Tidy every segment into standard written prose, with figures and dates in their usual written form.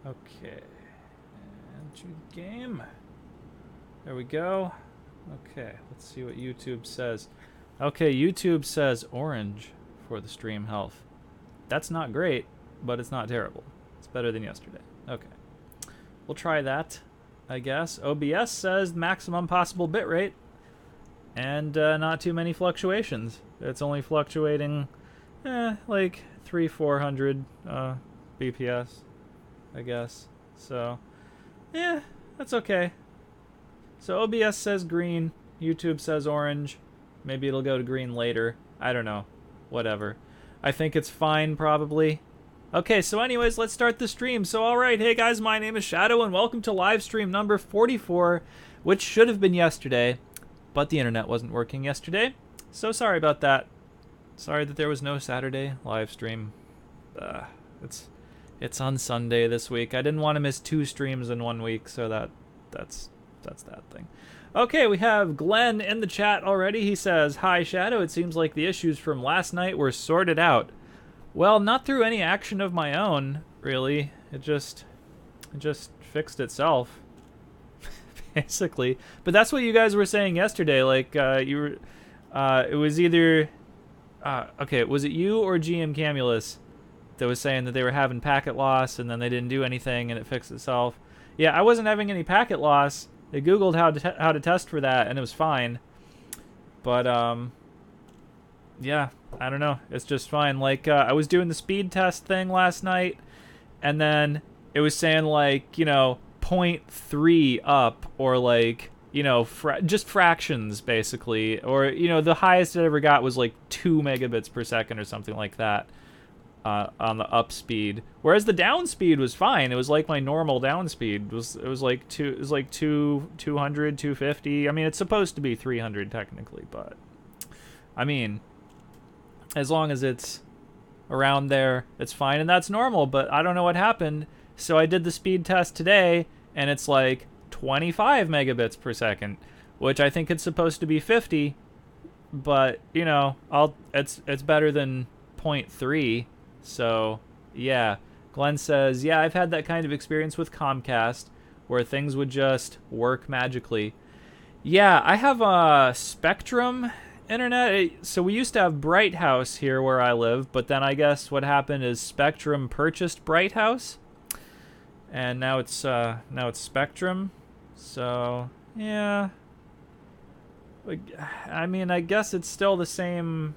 Okay. And to the game. There we go. Okay, let's see what YouTube says. Okay, YouTube says orange for the stream health. That's not great, but it's not terrible. It's better than yesterday. Okay. We'll try that, I guess. OBS says maximum possible bitrate. And not too many fluctuations. It's only fluctuating, like 300-400 BPS, I guess. So, yeah, that's okay. So OBS says green, YouTube says orange. Maybe it'll go to green later. I don't know. Whatever. I think it's fine, probably. Okay, so anyways, let's start the stream. So, alright, hey guys, my name is Shadow, and welcome to Livestream number 44, which should have been yesterday, but the internet wasn't working yesterday. So sorry about that. Sorry that there was no Saturday Livestream. It's on Sunday this week. I didn't want to miss 2 streams in 1 week, so that's that thing. Okay, we have Glenn in the chat already. He says, "Hi Shadow, it seems like the issues from last night were sorted out." Well, not through any action of my own, really. It just fixed itself, basically. But that's what you guys were saying yesterday. Like, it was either, okay, was it you or GM Camulus that was saying that they were having packet loss and then they didn't do anything and it fixed itself? Yeah, I wasn't having any packet loss. I googled how to test for that and it was fine. But yeah, I don't know. It's just fine. Like, I was doing the speed test thing last night, and then it was saying, like, you know, 0.3 up, or, like, you know, just fractions, basically. Or, you know, the highest it ever got was, like, 2 megabits per second or something like that on the up speed. Whereas the down speed was fine. It was, like, my normal down speed. It was like 200, 250. I mean, it's supposed to be 300, technically, but, I mean, as long as it's around there, it's fine, and that's normal, but I don't know what happened. So I did the speed test today, and it's like 25 megabits per second, which I think it's supposed to be 50, but, you know, it's better than 0.3, so, yeah. Glenn says, yeah, I've had that kind of experience with Comcast, where things would just work magically. Yeah, I have a Spectrum internet. So we used to have Bright House here where I live, but then I guess what happened is Spectrum purchased Bright House, and now it's Spectrum. So yeah, I mean, I guess it's still the same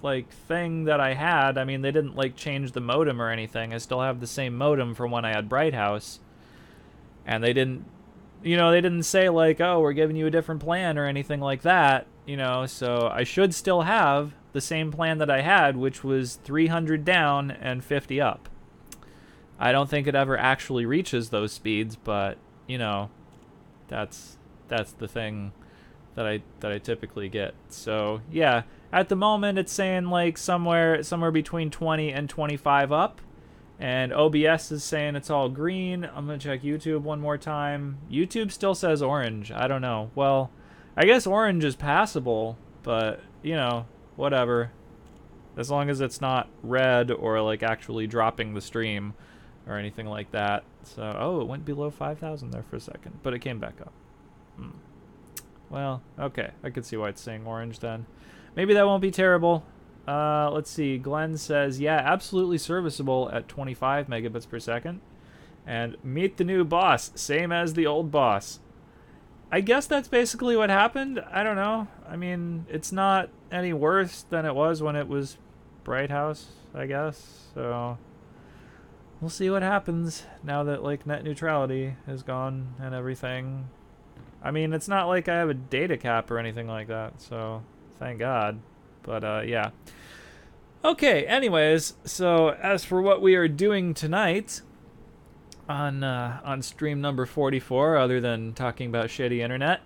like thing that I had. I mean, they didn't like change the modem or anything. I still have the same modem from when I had Bright House, and they didn't, you know, they didn't say like, oh, we're giving you a different plan or anything like that. You know, so I should still have the same plan that I had, which was 300 down and 50 up. I don't think it ever actually reaches those speeds, but, you know, that's the thing that I typically get. So, yeah, at the moment it's saying like somewhere between 20 and 25 up, and OBS is saying it's all green. I'm going to check YouTube one more time. YouTube still says orange. I don't know. Well, I guess orange is passable, but, you know, whatever. As long as it's not red or, like, actually dropping the stream or anything like that. So, oh, it went below 5,000 there for a second, but it came back up. Well, okay. I could see why it's saying orange then. Maybe that won't be terrible. Let's see. Glenn says, yeah, absolutely serviceable at 25 megabits per second. And meet the new boss, same as the old boss. I guess that's basically what happened. I don't know. I mean, it's not any worse than it was when it was Bright House, I guess. So we'll see what happens now that, like, net neutrality is gone and everything. I mean, it's not like I have a data cap or anything like that, so thank God. But, yeah. Okay, anyways, so as for what we are doing tonight on stream number 44, other than talking about shitty internet,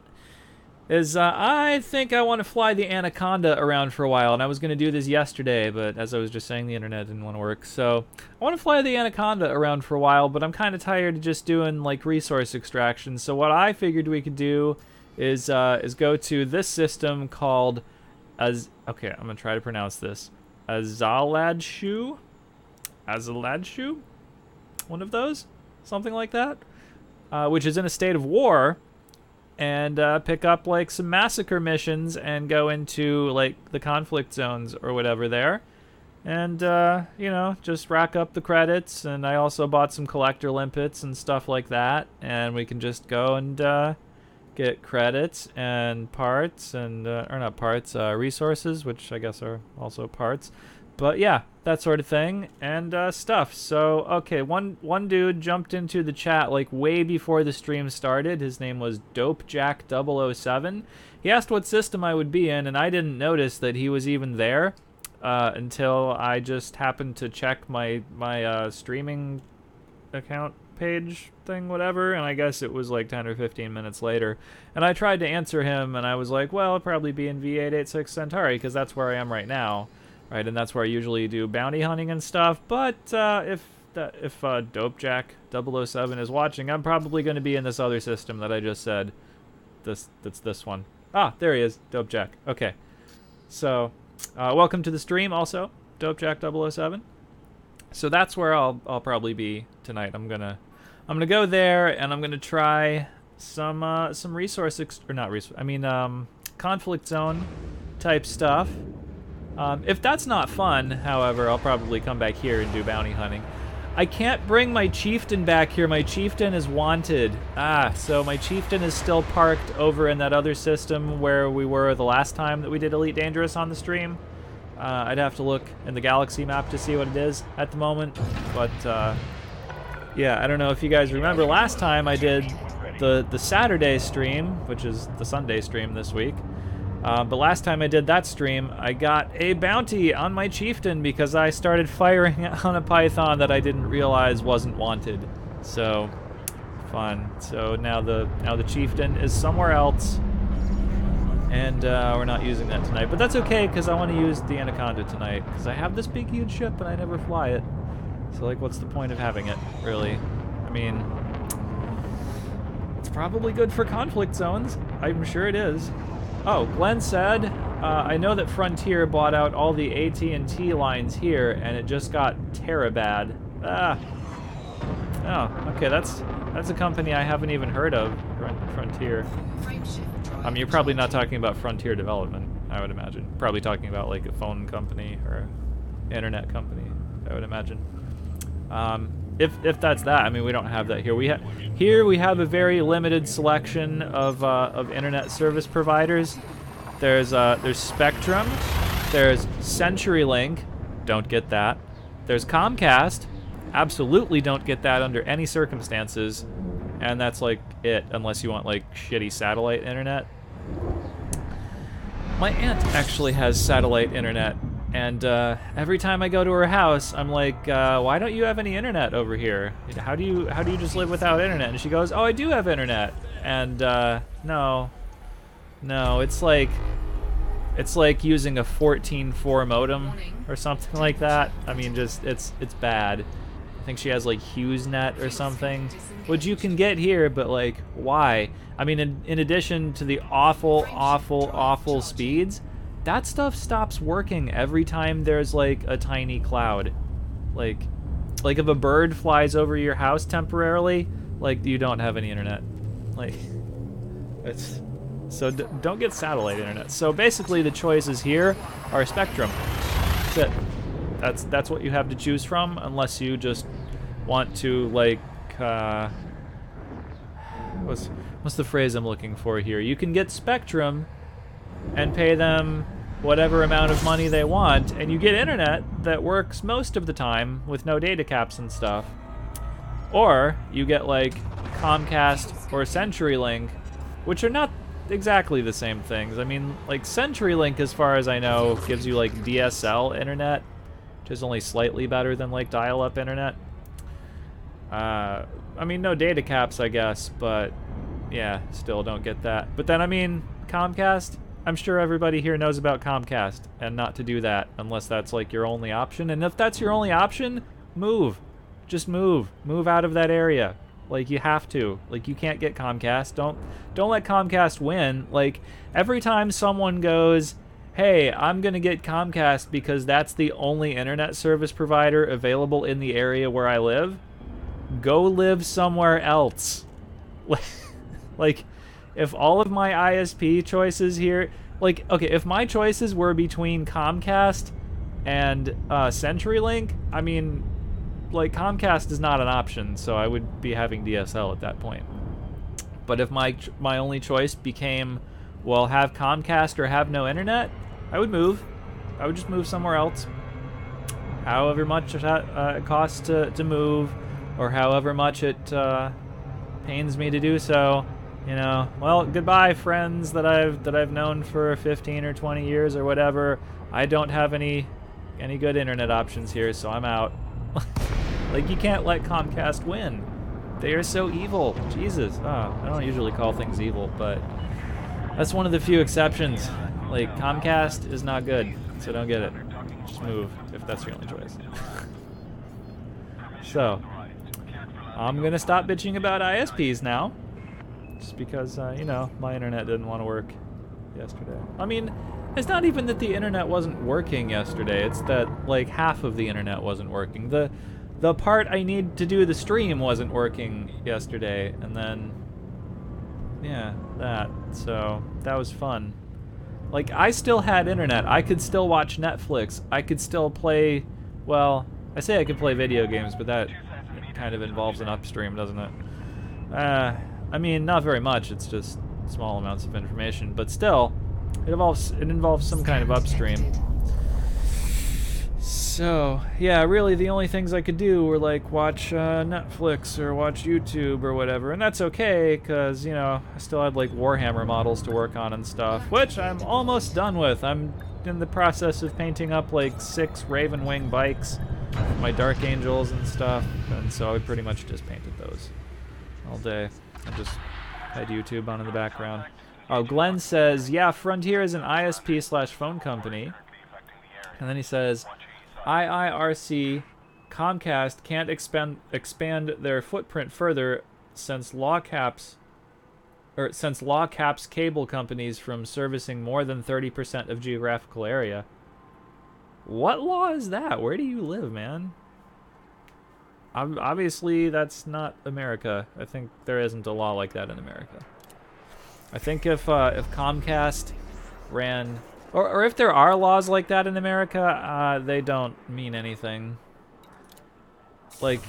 is I think I want to fly the Anaconda around for a while, and I was going to do this yesterday, but as I was just saying, the internet didn't want to work. So I want to fly the Anaconda around for a while, but I'm kind of tired of just doing like resource extraction. So what I figured we could do is go to this system called okay, I'm gonna try to pronounce this. Azaladshu? One of those? something like that, which is in a state of war, and pick up like some massacre missions and go into like the conflict zones or whatever there, and you know, just rack up the credits. And I also bought some collector limpets and stuff like that, and we can just go and get credits and parts and or not parts, resources, which I guess are also parts. But yeah, that sort of thing, and stuff. So, okay, one dude jumped into the chat like way before the stream started. His name was DopeJack007. He asked what system I would be in, and I didn't notice that he was even there until I just happened to check my streaming account page thing, whatever, and I guess it was like 10 or 15 minutes later. And I tried to answer him, and I was like, well, I'll probably be in V886 Centauri, because that's where I am right now. Right, and that's where I usually do bounty hunting and stuff. But if DopeJack007 is watching, I'm probably going to be in this other system that I just said. That's this one. Ah, there he is, DopeJack. Okay, so welcome to the stream, also, DopeJack007. So that's where I'll probably be tonight. I'm gonna go there, and I'm gonna try some resource conflict zone type stuff. If that's not fun, however, I'll probably come back here and do bounty hunting. I can't bring my chieftain back here. My chieftain is wanted. So my chieftain is still parked over in that other system where we were the last time that we did Elite Dangerous on the stream. I'd have to look in the galaxy map to see what it is at the moment. But, yeah, I don't know if you guys remember last time I did the Saturday stream, which is the Sunday stream this week. But last time I did that stream, I got a bounty on my chieftain because I started firing on a python that I didn't realize wasn't wanted. So, fun. So now the chieftain is somewhere else, and we're not using that tonight. But that's okay, because I want to use the Anaconda tonight, because I have this big, huge ship and I never fly it. So, like, what's the point of having it, really? I mean, it's probably good for conflict zones. I'm sure it is. Oh, Glenn said, I know that Frontier bought out all the AT&T lines here, and it just got terabad. Oh, okay, that's a company I haven't even heard of, Frontier. I mean, you're probably not talking about Frontier Development, I would imagine. Probably talking about, like, a phone company or internet company, I would imagine. If that's that, I mean, we don't have that here. Here we have a very limited selection of internet service providers. There's Spectrum, there's CenturyLink, don't get that. There's Comcast, absolutely don't get that under any circumstances, and that's like it, unless you want like shitty satellite internet. My aunt actually has satellite internet. And every time I go to her house, I'm like, why don't you have any internet over here? How do you just live without internet? And she goes, oh, I do have internet. And no, it's like using a 14.4 modem or something like that. I mean, just it's bad. I think she has like HughesNet or something, which you can get here, but like, why? I mean, in addition to the awful speeds, that stuff stops working every time there's like a tiny cloud. Like if a bird flies over your house temporarily, like you don't have any internet. Like, it's so don't get satellite internet. So basically the choices here are Spectrum. That's it. That's what you have to choose from, unless you just want to like what's the phrase I'm looking for here? You can get Spectrum and pay them whatever amount of money they want, and you get internet that works most of the time with no data caps and stuff. Or you get like Comcast or CenturyLink, which are not exactly the same things. I mean, like CenturyLink, as far as I know, gives you like DSL internet, which is only slightly better than like dial-up internet. I mean, no data caps, I guess, but yeah, still don't get that. But then, I mean, Comcast, I'm sure everybody here knows about Comcast, and not to do that unless that's like your only option. And if that's your only option, move. Just move. Move out of that area. Like, you have to. Like, you can't get Comcast. Don't let Comcast win. Like, every time someone goes, hey, I'm gonna get Comcast because that's the only internet service provider available in the area where I live, go live somewhere else. Like, if all of my ISP choices here, like, okay, if my choices were between Comcast and CenturyLink, I mean, like, Comcast is not an option, so I would be having DSL at that point. But if my only choice became, well, have Comcast or have no internet, I would move. I would just move somewhere else. However much it costs to move, or however much it pains me to do so. You know, well, goodbye, friends that I've known for 15 or 20 years or whatever. I don't have any good internet options here, so I'm out. Like, you can't let Comcast win. They are so evil. Jesus. Oh, I don't usually call things evil, but that's one of the few exceptions. Like, Comcast is not good, so don't get it. Just move if that's your only choice. So, I'm gonna stop bitching about ISPs now. Just because, you know, my internet didn't want to work yesterday. I mean, it's not even that the internet wasn't working yesterday. It's that, like, half of the internet wasn't working. The part I need to do the stream wasn't working yesterday, and then, yeah, that. So, that was fun. Like, I still had internet. I could still watch Netflix. I could still play, well, I say I could play video games, but that kind of involves an upstream, doesn't it? I mean, not very much. It's just small amounts of information, but still, it involves some kind of upstream. So, yeah, really the only things I could do were, like, watch Netflix or watch YouTube or whatever, and that's okay, because, you know, I still had, like, Warhammer models to work on and stuff, which I'm almost done with. I'm in the process of painting up, like, 6 Ravenwing bikes, my Dark Angels and stuff, and so I pretty much just painted those all day. I just had YouTube on in the background. Oh, Glenn says, yeah, Frontier is an ISP/phone company. And then he says, IIRC Comcast can't expand their footprint further since law caps cable companies from servicing more than 30% of geographical area. What law is that? Where do you live, man? Obviously, that's not America. I think there isn't a law like that in America. I think if Comcast ran, or if there are laws like that in America, they don't mean anything. Like,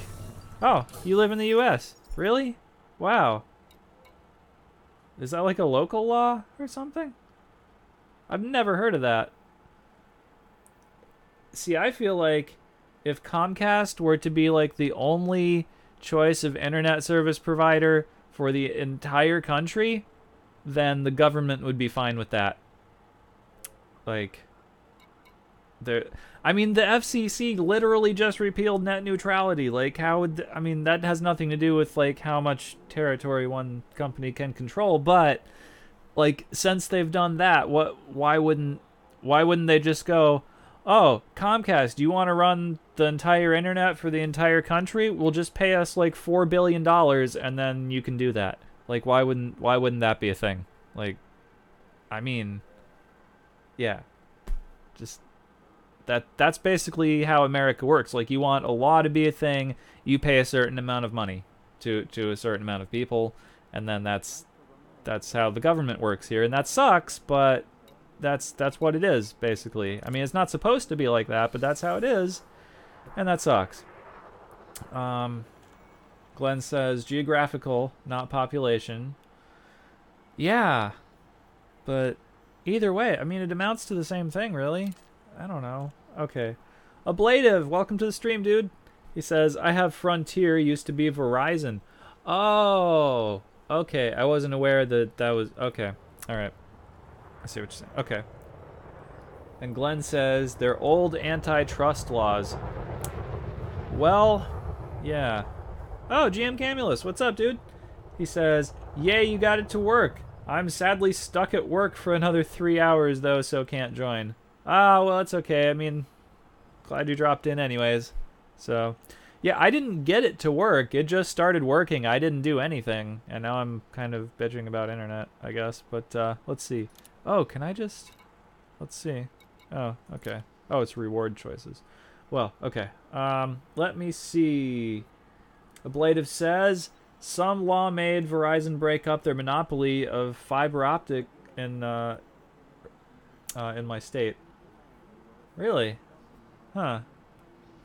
oh, you live in the U.S. Really? Wow. Is that like a local law or something? I've never heard of that. See, I feel like if Comcast were to be like the only choice of internet service provider for the entire country, then the government would be fine with that. Like, I mean, the FCC literally just repealed net neutrality. Like, how would, I mean, that has nothing to do with, like, how much territory one company can control, but, like, since they've done that, why wouldn't they just go, oh, Comcast, do you want to run the entire internet for the entire country? Well, just pay us like $4 billion and then you can do that. Like, why wouldn't that be a thing? Like, I mean, yeah, just that's basically how America works. Like, you want a law to be a thing, you pay a certain amount of money to a certain amount of people, and then that's how the government works here, and that sucks, but that's what it is, basically. I mean, it's not supposed to be like that, but that's how it is, and that sucks. Glenn says, geographical, not population. Yeah, but either way, I mean, it amounts to the same thing, really. I don't know. Okay. Ablative, welcome to the stream, dude. He says, I have Frontier, used to be Verizon. Oh, okay. I wasn't aware that was... Okay, all right. I see what you're saying. Okay. And Glenn says, they're old antitrust laws. Well, yeah. Oh, GM Camulus, what's up, dude? He says, yay, you got it to work. I'm sadly stuck at work for another 3 hours, though, so can't join. Ah, well, it's okay. I mean, glad you dropped in anyways. So, yeah, I didn't get it to work. It just started working. I didn't do anything. And now I'm kind of bitching about internet, I guess. But, let's see. Oh, can I just... Let's see. Oh, okay. Oh, it's reward choices. Well, okay. Let me see. Ablative says, some law made Verizon break up their monopoly of fiber optic in my state. Really? Huh.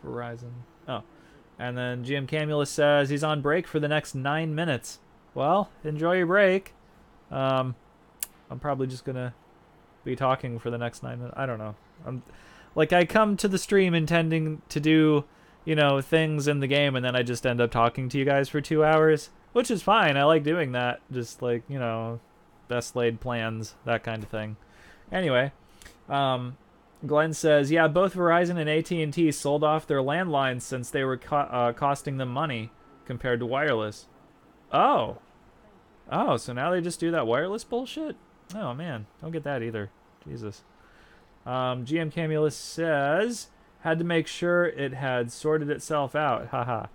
Verizon. Oh. And then GM Camulus says he's on break for the next 9 minutes. Well, enjoy your break. I'm probably just gonna be talking for the next 9 minutes. I don't know. I come to the stream intending to do, you know, things in the game, and then I just end up talking to you guys for 2 hours, which is fine. I like doing that. Just like, you know, best laid plans, that kind of thing. Anyway, Glenn says, yeah, both Verizon and AT&T sold off their landlines since they were costing them money compared to wireless. Oh, so now they just do that wireless bullshit? Oh, man. Don't get that either. Jesus. GM Camulus says, had to make sure it had sorted itself out. Haha.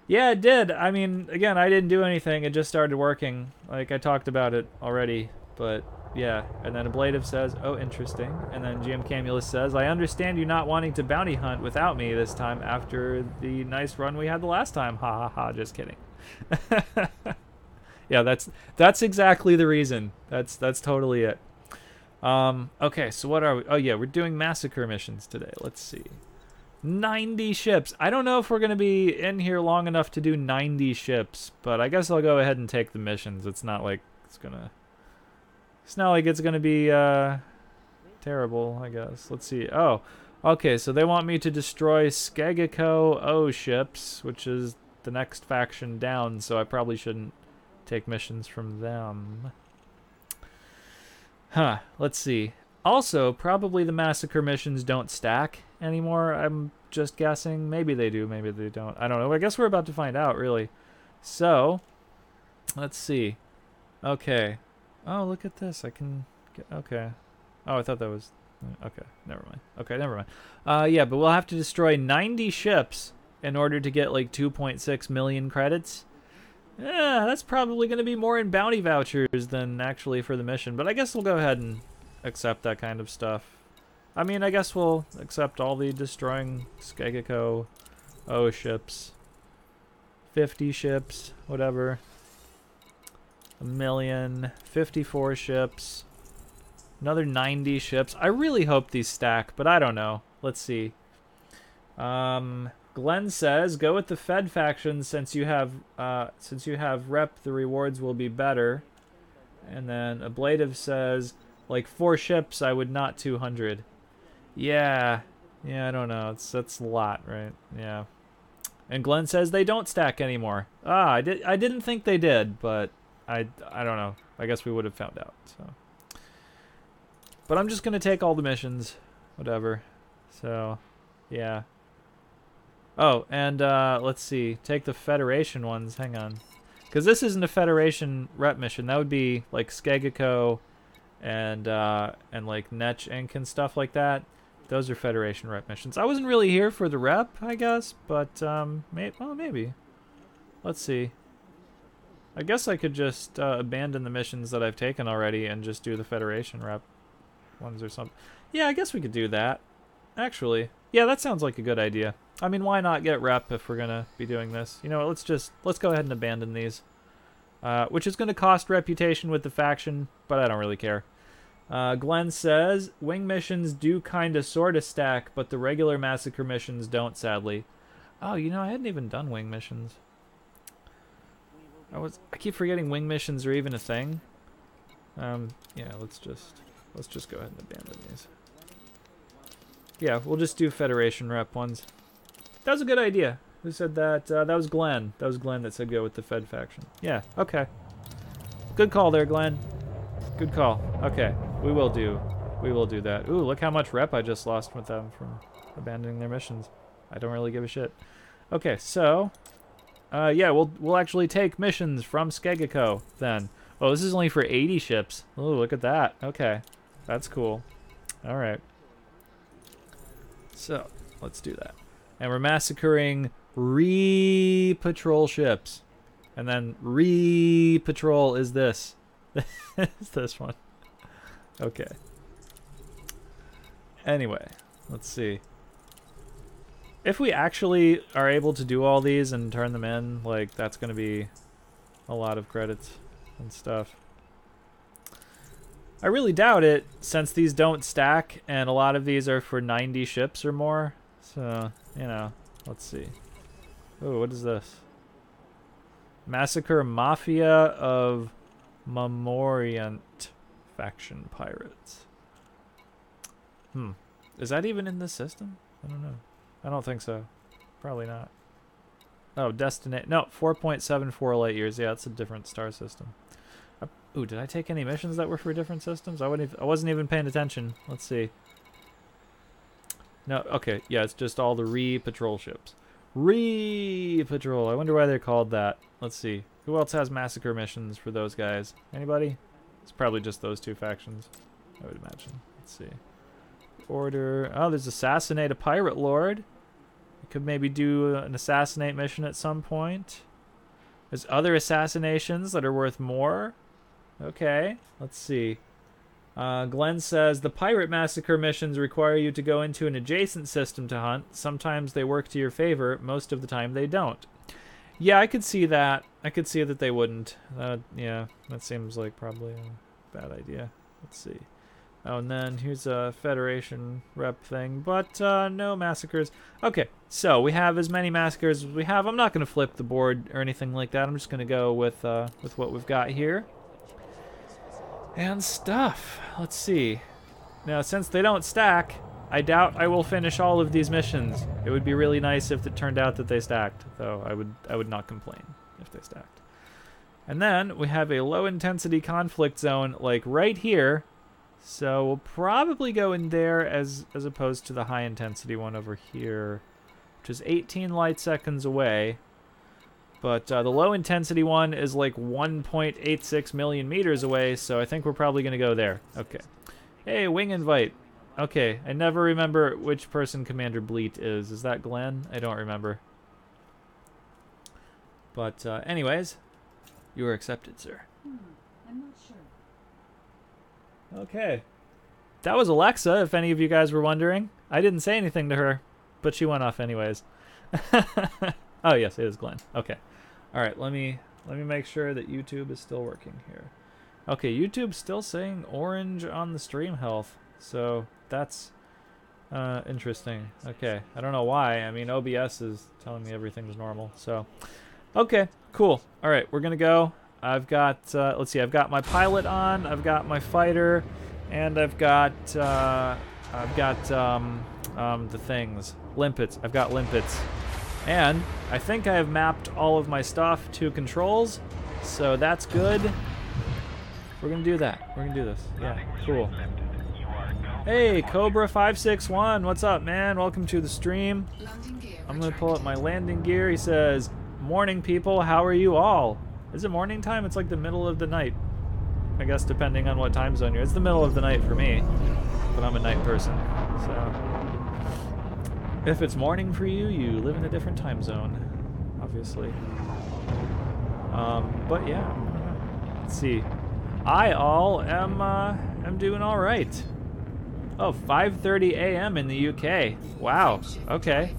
Yeah, it did. I mean, again, I didn't do anything. It just started working. Like, I talked about it already. But, yeah. And then Ablative says, oh, interesting. And then GM Camulus says, I understand you not wanting to bounty hunt without me this time after the nice run we had the last time. Ha ha ha. Just kidding. Yeah, that's exactly the reason. That's totally it. Okay, so what are we? Oh yeah, we're doing massacre missions today. Let's see. 90 ships. I don't know if we're going to be in here long enough to do 90 ships, but I guess I'll go ahead and take the missions. It's not like it's going to be terrible, I guess. Let's see. Oh, okay, so they want me to destroy Skegeko O ships, which is the next faction down, so I probably shouldn't take missions from them. Huh, let's see. Also, probably the massacre missions don't stack anymore. I'm just guessing. Maybe they do, maybe they don't. I don't know. I guess we're about to find out, really. So, let's see. Okay. Oh, look at this. I can get... Okay. Oh, I thought that was... Okay, never mind. Okay, never mind. Yeah, but we'll have to destroy 90 ships in order to get, like, 2.6 million credits. Yeah, that's probably going to be more in bounty vouchers than actually for the mission. But I guess we'll go ahead and accept that kind of stuff. I mean, I guess we'll accept all the destroying Skegeko O ships. 50 ships, whatever. 1,000,000. 54 ships. Another 90 ships. I really hope these stack, but I don't know. Let's see. Glenn says, go with the Fed faction since you have rep, the rewards will be better. And then Ablative says, like 4 ships, I would not 200. Yeah, I don't know. That's a lot, right? Yeah. And Glenn says they don't stack anymore. I didn't think they did, but I don't know. I guess we would have found out. So, but I'm just gonna take all the missions, whatever. So, yeah. Oh, and let's see. Take the Federation ones. Hang on. Because this isn't a Federation rep mission. That would be like Skegeko and like Netch Inc. and stuff like that. Those are Federation rep missions. I wasn't really here for the rep, I guess, but maybe. Let's see. I guess I could just abandon the missions that I've taken already and just do the Federation rep ones or something. Yeah, I guess we could do that. Actually, yeah, that sounds like a good idea. I mean, why not get rep if we're gonna be doing this? You know what, let's go ahead and abandon these. Which is gonna cost reputation with the faction, but I don't really care. Glenn says, wing missions do kinda sorta stack, but the regular massacre missions don't, sadly. Oh, you know, I hadn't even done wing missions. I keep forgetting wing missions are even a thing. Yeah, let's just go ahead and abandon these. Yeah, we'll just do Federation rep ones. That was a good idea. Who said that? That was Glenn. That was Glenn that said go with the Fed faction. Yeah, okay. Good call there, Glenn. Good call. Okay, we will do that. Ooh, look how much rep I just lost with them from abandoning their missions. I don't really give a shit. Okay, so yeah, we'll actually take missions from Skegeko then. Oh, this is only for 80 ships. Oh, look at that. Okay, that's cool. All right. So, let's do that. And we're massacring re-patrol ships. And then re-patrol is this. It's this one. Okay. Anyway, let's see. If we actually are able to do all these and turn them in, like, that's going to be a lot of credits and stuff. I really doubt it, since these don't stack, and a lot of these are for 90 ships or more. So, you know, let's see. Oh, what is this? Massacre Mafia of Mamorient faction pirates. Is that even in this system? I don't know. I don't think so. Probably not. Oh, no, 4.74 light years. Yeah, it's a different star system. Ooh, did I take any missions that were for different systems? I wasn't even paying attention. Let's see. No, okay, yeah, it's just all the re-patrol ships. Re-patrol. I wonder why they're called that. Let's see. Who else has massacre missions for those guys? Anybody? It's probably just those two factions, I would imagine. Let's see. Order. Oh, there's assassinate a pirate lord. We could maybe do an assassinate mission at some point. There's other assassinations that are worth more. Okay, let's see. Glenn says, the pirate massacre missions require you to go into an adjacent system to hunt. Sometimes they work to your favor. Most of the time they don't. Yeah, I could see that. I could see that they wouldn't. Yeah, that seems like probably a bad idea. Let's see. Oh, and then here's a Federation rep thing, but no massacres. Okay, so we have as many massacres as we have. I'm not going to flip the board or anything like that. I'm just going to go with what we've got here. And stuff. Let's see. Now, since they don't stack, I doubt I will finish all of these missions. It would be really nice if it turned out that they stacked, though I would not complain if they stacked. And then we have a low-intensity conflict zone, like right here. So we'll probably go in there as opposed to the high-intensity one over here, which is 18 light seconds away. But the low-intensity one is like 1.86 million meters away, so I think we're probably going to go there. Okay. Hey, wing invite. Okay, I never remember which person Commander Bleat is. Is that Glenn? I don't remember. But anyways, you are accepted, sir. I'm not sure. Okay. That was Alexa, if any of you guys were wondering. I didn't say anything to her, but she went off anyways. Oh, yes, it is Glenn. Okay. All right, let me make sure that YouTube is still working here. Okay, YouTube's still saying orange on the stream health, so that's interesting. Okay, I don't know why. I mean, OBS is telling me everything's normal, so. Okay, cool. All right, we're going to go. I've got, let's see, I've got my pilot on, I've got my fighter, and I've got the things. Limpets. I've got limpets. And I think I have mapped all of my stuff to controls, so that's good. We're going to do that. We're going to do this. Yeah, cool. Hey, Cobra561, what's up, man? Welcome to the stream. I'm going to pull up my landing gear. He says, morning, people. How are you all? Is it morning time? It's like the middle of the night. I guess depending on what time zone you're. It's the middle of the night for me, but I'm a night person, so. If it's morning for you, you live in a different time zone, obviously. But yeah, let's see. I am doing all right. Oh, 5:30 a.m. in the UK. Wow. Okay.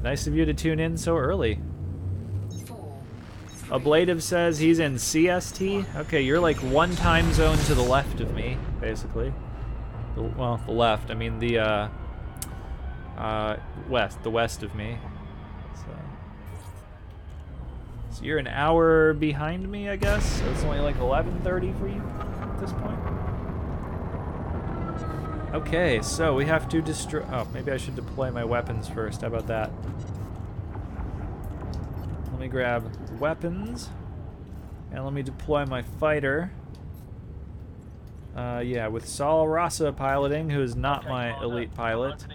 Nice of you to tune in so early. Ablative says he's in CST. Okay, you're like one time zone to the left of me, basically. Well, the left. I mean the west of me. So you're an hour behind me, I guess. So it's only like 11:30 for you at this point. Okay, so we have to destroy. Oh, maybe I should deploy my weapons first. How about that? Let me grab weapons, and let me deploy my fighter. Yeah, with Saul Rasa piloting, who is not my elite pilot.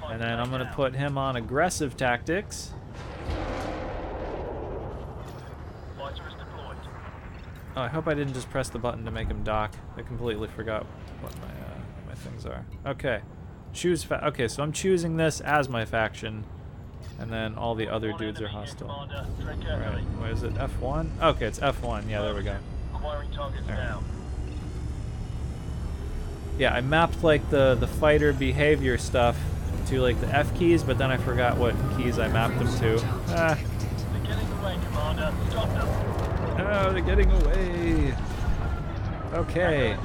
And then I'm going to put him on aggressive tactics. Oh, I hope I didn't just press the button to make him dock. I completely forgot what my things are. Okay, choose. Okay, so I'm choosing this as my faction. And then all the other dudes are hostile. Alright, what is it, F1? Okay, it's F1, yeah, there we go. Right. Yeah, I mapped like the fighter behavior stuff to like the F keys, but then I forgot what keys I mapped them to. Ah. They're getting away, Commander. Stop them. Oh, they're getting away. Okay.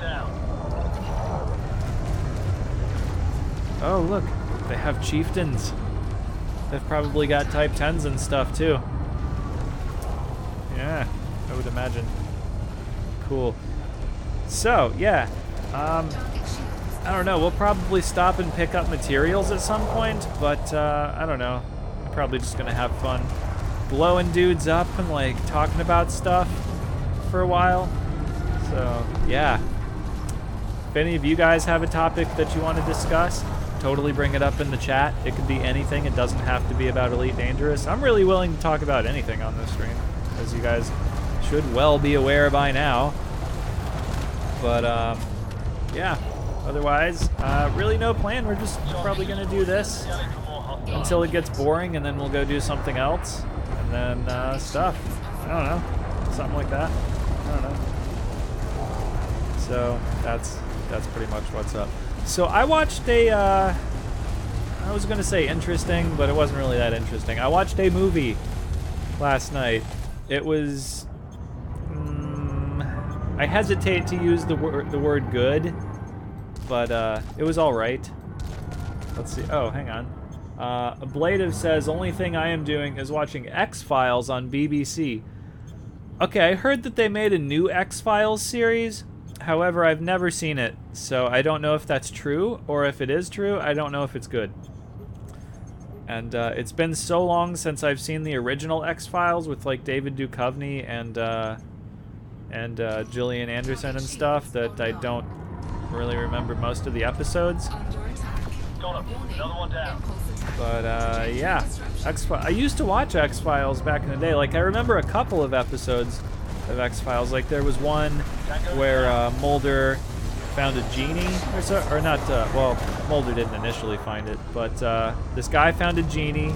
Oh, look. They have chieftains. They've probably got type 10s and stuff, too. Yeah, I would imagine. Cool. So, yeah. I don't know. We'll probably stop and pick up materials at some point, but I don't know. I'm probably just going to have fun blowing dudes up and, like, talking about stuff for a while. So, yeah. If any of you guys have a topic that you want to discuss, totally bring it up in the chat. It could be anything. It doesn't have to be about Elite Dangerous. I'm really willing to talk about anything on this stream, as you guys should well be aware by now. But, yeah. Otherwise, really no plan. We're just probably going to do this until it gets boring, and then we'll go do something else. And then, stuff. I don't know. Something like that. I don't know. So, that's pretty much what's up. So, I watched a, I was going to say interesting, but it wasn't really that interesting. I watched a movie last night. It was, I hesitate to use the word good, but it was all right. Let's see. Oh, hang on. Ablative says, only thing I am doing is watching X-Files on BBC. Okay, I heard that they made a new X-Files series. However, I've never seen it, so I don't know if that's true, or if it is true, I don't know if it's good. And it's been so long since I've seen the original X-Files with like David Duchovny and Gillian Anderson and stuff that I don't really remember most of the episodes. Got him. Another one down. But yeah, I used to watch X-Files back in the day. Like I remember a couple of episodes of X-Files. Like there was one where Mulder found a genie, or not. Well, Mulder didn't initially find it, but this guy found a genie,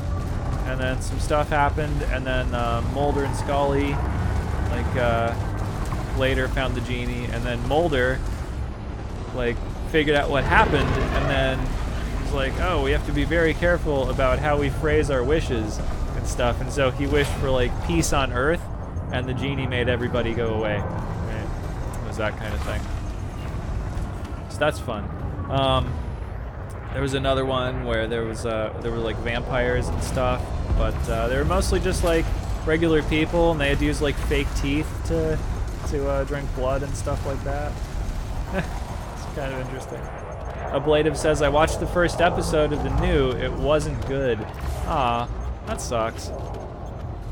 and then some stuff happened, and then Mulder and Scully, like later found the genie, and then Mulder, like figured out what happened, and then was like, oh, we have to be very careful about how we phrase our wishes and stuff, and so he wished for like peace on Earth, and the genie made everybody go away. Right? It was that kind of thing. So that's fun. There was another one where there were like vampires and stuff, but they were mostly just like regular people, and they had to use like fake teeth to drink blood and stuff like that. It's kind of interesting. Ablative says, I watched the first episode of the new. It wasn't good. Aw, that sucks.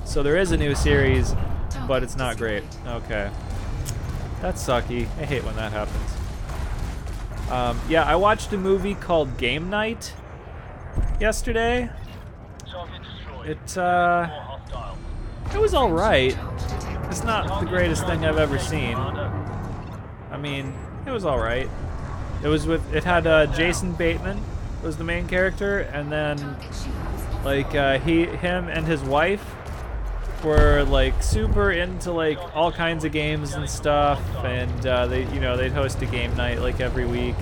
So there is a new series, but it's not great. Okay. That's sucky. I hate when that happens. Yeah, I watched a movie called Game Night yesterday. It was alright. It's not the greatest thing I've ever seen. I mean, it was alright. It had Jason Bateman was the main character, and then like him and his wife were like super into like all kinds of games and stuff, and they'd host a game night like every week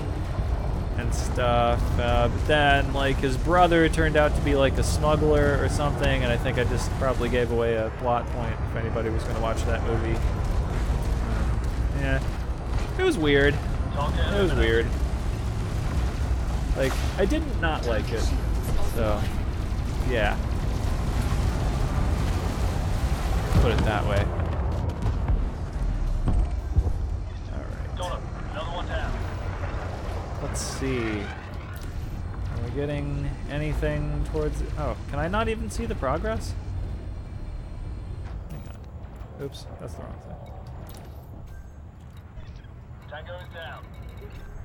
and stuff. But then like his brother turned out to be like a smuggler or something, and I think I just probably gave away a plot point if anybody was going to watch that movie. Yeah, it was weird. It was weird. Like, I didn't not like it. So, yeah. Put it that way. Alright. Another one down. Let's see. Are we getting anything towards it? Oh, can I not even see the progress? Hang on. Oops, that's the wrong thing. Tango is down.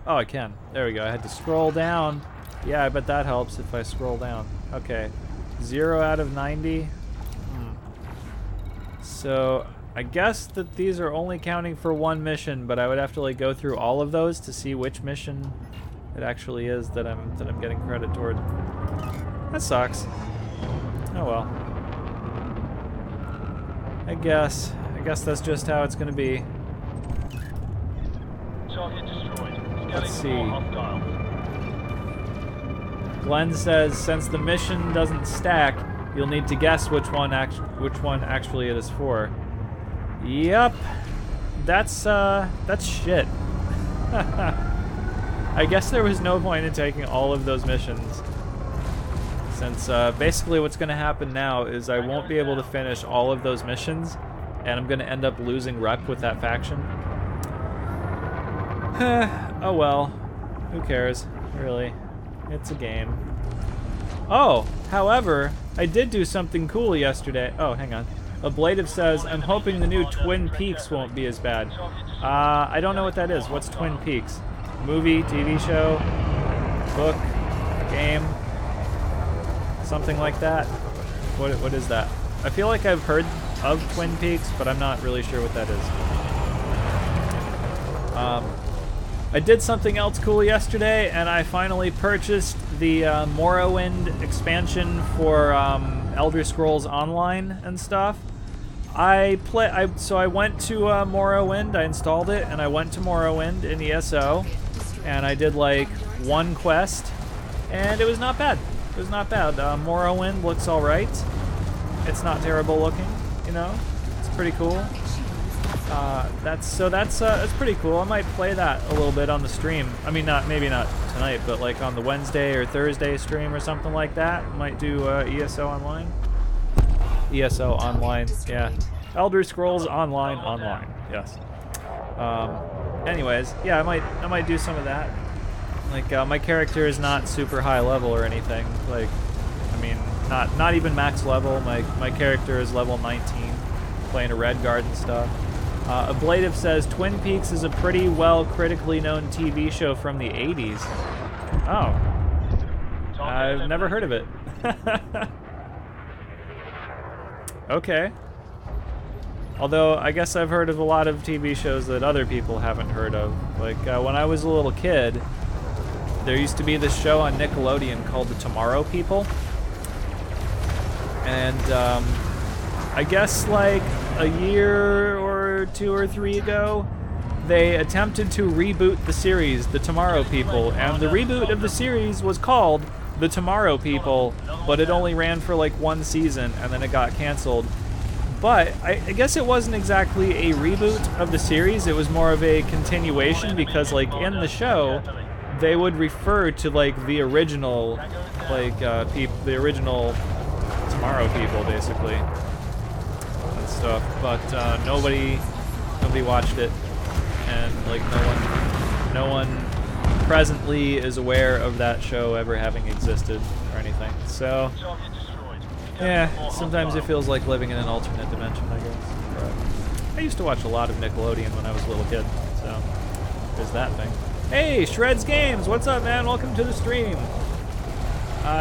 Oh, I can. There we go. I had to scroll down. Yeah, I bet that helps if I scroll down. Okay. 0 out of 90. So, I guess that these are only counting for one mission, but I would have to like go through all of those to see which mission it actually is that I'm getting credit toward. That sucks. Oh well. I guess that's just how it's gonna be. Target destroyed. Let's see. Glenn says, since the mission doesn't stack, you'll need to guess which one actually it is for. Yep. That's shit. I guess there was no point in taking all of those missions. Since basically what's going to happen now is I won't be able to finish all of those missions, and I'm going to end up losing rep with that faction. Oh well. Who cares, really? It's a game. Oh, however, I did do something cool yesterday. Oh, hang on. Ablative says, I'm hoping the new Twin Peaks won't be as bad. I don't know what that is. What's Twin Peaks? Movie, TV show, book, game, something like that? What is that? I feel like I've heard of Twin Peaks, but I'm not really sure what that is. I did something else cool yesterday, and I finally purchased the Morrowind expansion for Elder Scrolls Online and stuff. So I went to Morrowind, I installed it, and I went to Morrowind in ESO, and I did like one quest, and it was not bad. It was not bad. Morrowind looks alright. It's not terrible looking, you know? It's pretty cool. That's pretty cool. I might play that a little bit on the stream. I mean, maybe not tonight, but like on the Wednesday or Thursday stream or something like that. Might do ESO Online. ESO Online, yeah. Elder Scrolls Online, yes. Anyways, yeah, I might do some of that. Like, my character is not super high level or anything. Like, I mean, not even max level. My character is level 19, playing a red guard and stuff. Ablative says, Twin Peaks is a pretty well critically known TV show from the 80s. Oh. I've never heard of it. Okay. Although, I guess I've heard of a lot of TV shows that other people haven't heard of. Like, when I was a little kid, there used to be this show on Nickelodeon called The Tomorrow People. And, I guess, like, a year or 2 or 3 ago, they attempted to reboot the series, The Tomorrow People, and the reboot of the series was called The Tomorrow People, but it only ran for like 1 season, and then it got canceled. But I guess it wasn't exactly a reboot of the series, it was more of a continuation, because like in the show, they would refer to like the original, like, the original Tomorrow People, basically. Stuff, but nobody watched it, and like no one presently is aware of that show ever having existed or anything. So yeah, sometimes it feels like living in an alternate dimension, I guess. But I used to watch a lot of Nickelodeon when I was a little kid, so there's that thing. Hey, Shreds Games, what's up, man? Welcome to the stream.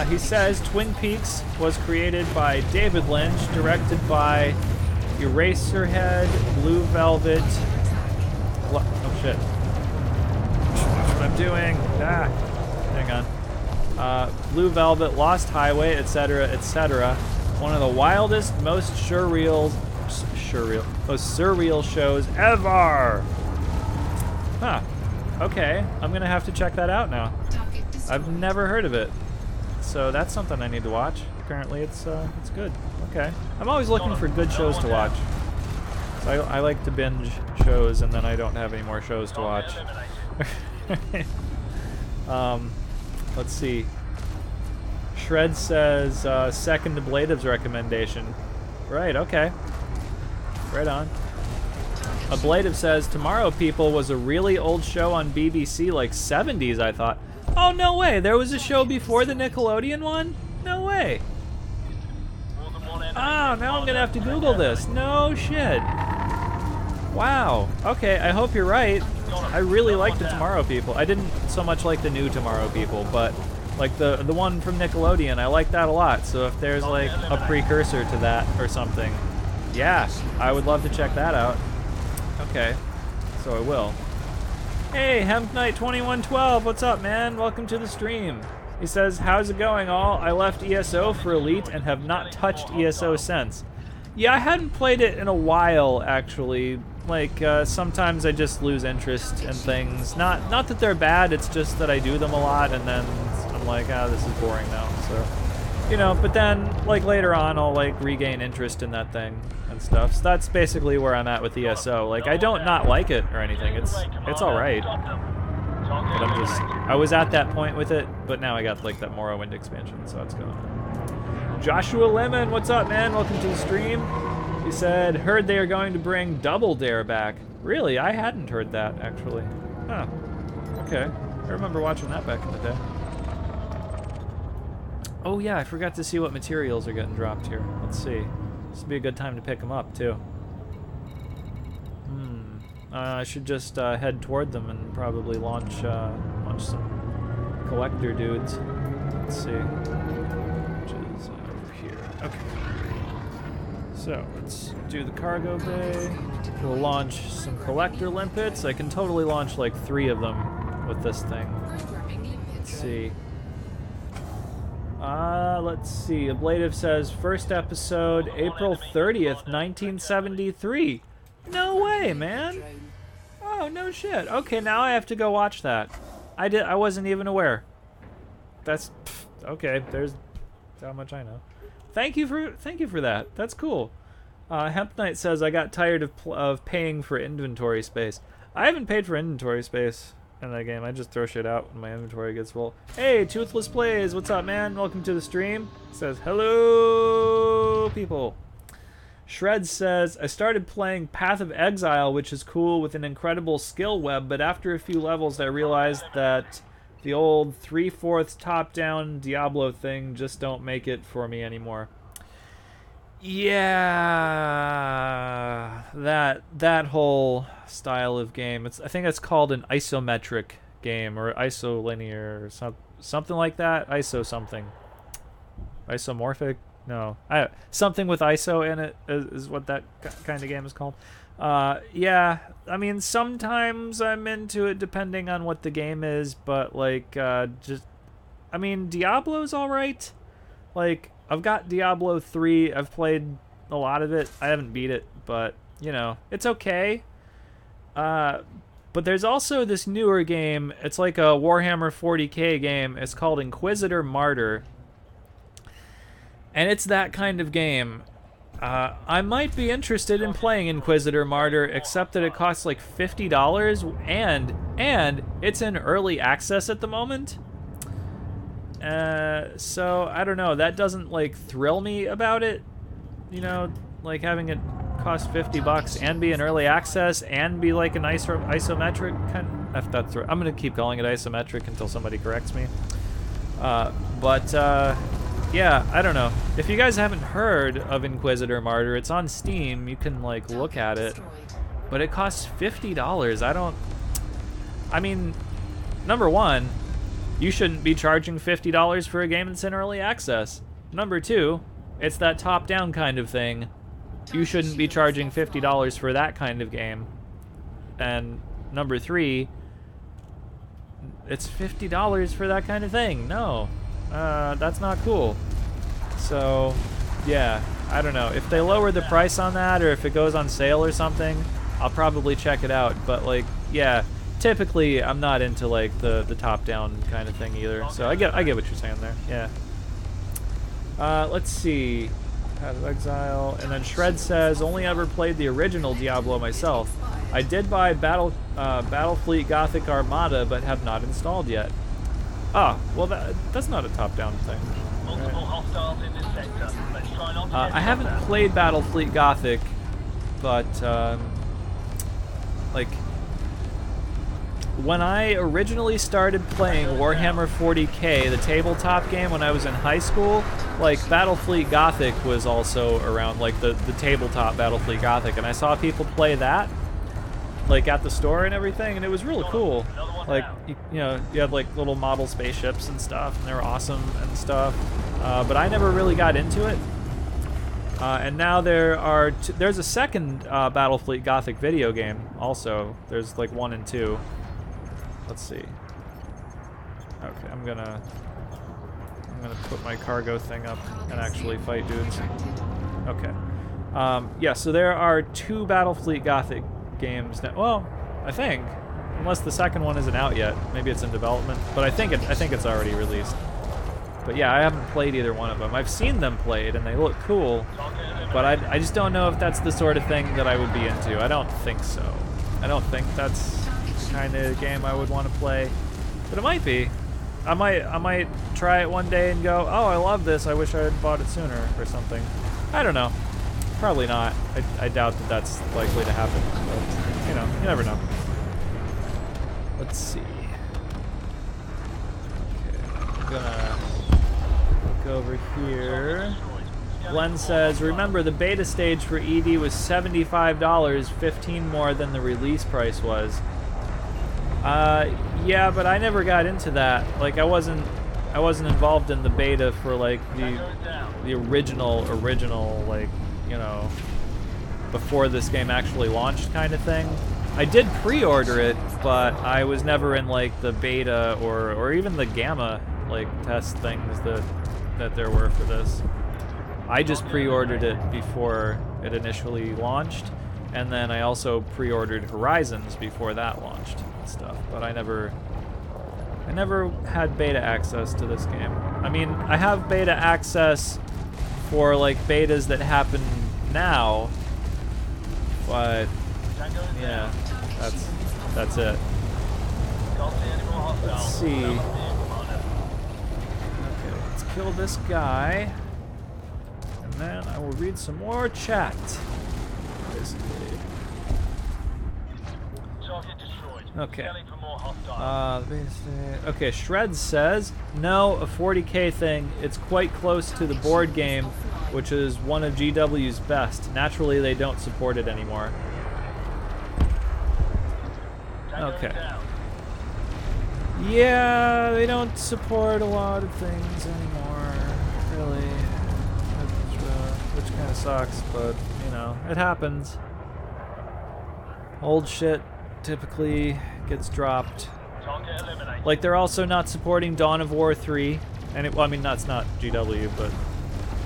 He says Twin Peaks was created by David Lynch, directed by Eraserhead, Blue Velvet. Oh shit. That's what I'm doing. Hang on. Blue Velvet, Lost Highway, etc., etc. One of the wildest, most surreal shows ever. Huh. Okay. I'm gonna have to check that out now. I've never heard of it. So that's something I need to watch. Apparently it's good. Okay. I'm always looking for good shows to watch. So I like to binge shows, and then I don't have any more shows to watch. Let's see. Shred says, second Ablative's recommendation. Right, okay. Right on. Ablative says, Tomorrow People was a really old show on BBC, like 70s, I thought. Oh, no way! There was a show before the Nickelodeon one? No way! Ah, now I'm gonna have to Google this. No shit. Wow. Okay, I hope you're right. I really like the Tomorrow People. I didn't so much like the new Tomorrow People, but like the one from Nickelodeon, I like that a lot. So if there's like a precursor to that or something, yeah, I would love to check that out. Okay, so I will. Hey, Hemp Knight 2112, what's up, man? Welcome to the stream. He says, how's it going, all? I left ESO for Elite and have not touched ESO since. Yeah, I hadn't played it in a while, actually. Like, sometimes I just lose interest in things. Not that they're bad, it's just that I do them a lot, and then I'm like, ah, this is boring now. So, you know, but then like later on, I'll like regain interest in that thing and stuff. So that's basically where I'm at with ESO. Like, I don't not like it or anything. It's all right. But I was at that point with it, but now I got like that Morrowind expansion, so it's going. Joshua Lemon, what's up, man? Welcome to the stream. He said, heard they are going to bring Double Dare back. Really? I hadn't heard that, actually. Huh. Okay. I remember watching that back in the day. Oh yeah, I forgot to see what materials are getting dropped here. Let's see. This would be a good time to pick them up, too. I should just head toward them and probably launch some collector dudes. Let's see. Which is over here. Okay. So, let's do the cargo bay. We'll launch some collector limpets. I can totally launch like 3 of them with this thing. Let's see. Let's see. Ablative says, first episode, April 30th, 1973. No way, man. Oh, no shit. Okay, now I have to go watch that. I wasn't even aware. That's okay. There's how much I know. Thank you for that. That's cool. Hemp Knight says I got tired of paying for inventory space. I haven't paid for inventory space in that game. I just throw shit out when my inventory gets full. Hey, Toothless Plays, what's up, man? Welcome to the stream. Says hello, people. Shred says, I started playing Path of Exile, which is cool with an incredible skill web, but after a few levels I realized that the old 3/4 top-down Diablo thing just don't make it for me anymore. Yeah, that whole style of game, I think it's called an isometric game, or isolinear, or something like that. ISO something. Isomorphic? No, something with ISO in it is what that kind of game is called. Yeah, I mean, sometimes I'm into it depending on what the game is, but like, I mean, Diablo's alright. Like, I've got Diablo 3, I've played a lot of it, I haven't beat it, but, you know, it's okay. But there's also this newer game, it's like a Warhammer 40k game, it's called Inquisitor Martyr. And it's that kind of game. I might be interested in playing Inquisitor Martyr, except that it costs like $50, and it's in early access at the moment. So I don't know. That doesn't like thrill me about it. You know, like having it cost $50 and be in early access and be like an isometric kind. If that's right, I'm gonna keep calling it isometric until somebody corrects me. Yeah, I don't know. If you guys haven't heard of Inquisitor Martyr, it's on Steam. You can, like, look at it. But it costs $50. I mean, number one, you shouldn't be charging $50 for a game that's in early access. Number two, it's that top-down kind of thing. You shouldn't be charging $50 for that kind of game. And number three, it's $50 for that kind of thing. No. That's not cool. So, yeah, I don't know. If they lower the price on that, or if it goes on sale or something, I'll probably check it out. But, like, yeah, typically I'm not into, like, the top-down kind of thing either. So I get what you're saying there, yeah. Let's see. Path of Exile. And then Shred says, only ever played the original Diablo myself. I did buy Battlefleet Gothic Armada, but have not installed yet. Ah, well, that's not a top-down thing. Multiple hostiles in this sector. Let's try not to I haven't played Battlefleet Gothic, but, like, when I originally started playing Warhammer 40k, the tabletop game when I was in high school, like, Battlefleet Gothic was also around, like, the tabletop Battlefleet Gothic, and I saw people play that, like, at the store and everything, and it was really cool. Like, you know, you had, like, little model spaceships and stuff, and they were awesome and stuff, but I never really got into it. And now there's a second Battlefleet Gothic video game, also. There's, like, 1 and 2. Let's see. Okay, I'm gonna put my cargo thing up and actually fight dudes. Okay. Yeah, so there are 2 Battlefleet Gothic games now. Well, I think, unless the second one isn't out yet. Maybe it's in development, but I think it's already released. But yeah, I haven't played either one of them. I've seen them played, and they look cool. But I just don't know if that's the sort of thing that I would be into. I don't think so. I don't think that's the kind of game I would want to play. But it might be. I might try it one day and go, oh, I love this. I wish I had bought it sooner or something. I don't know. Probably not. I doubt that that's likely to happen. But, you know, you never know. Let's see. Okay, I'm gonna look over here. Glenn says, remember the beta stage for ED was $75, $15 more than the release price was. Yeah, but I never got into that. Like, I wasn't involved in the beta for like the original, like, you know, before this game actually launched kind of thing. I did pre-order it, but I was never in like the beta or even the gamma like test things that there were for this. I just pre-ordered it before it initially launched, and then I also pre-ordered Horizons before that launched and stuff. But I never had beta access to this game. I mean, I have beta access for like betas that happen now, but yeah, that's it. Let's see. Okay, let's kill this guy, and then I will read some more chat. Basically. Okay. Okay, Shred says, no, a 40K thing. It's quite close to the board game, which is one of GW's best. Naturally, they don't support it anymore. Okay. Yeah, they don't support a lot of things anymore, really. Which kind of sucks, but, you know, it happens. Old shit typically gets dropped. Like, they're also not supporting Dawn of War 3. And well, I mean, that's not GW,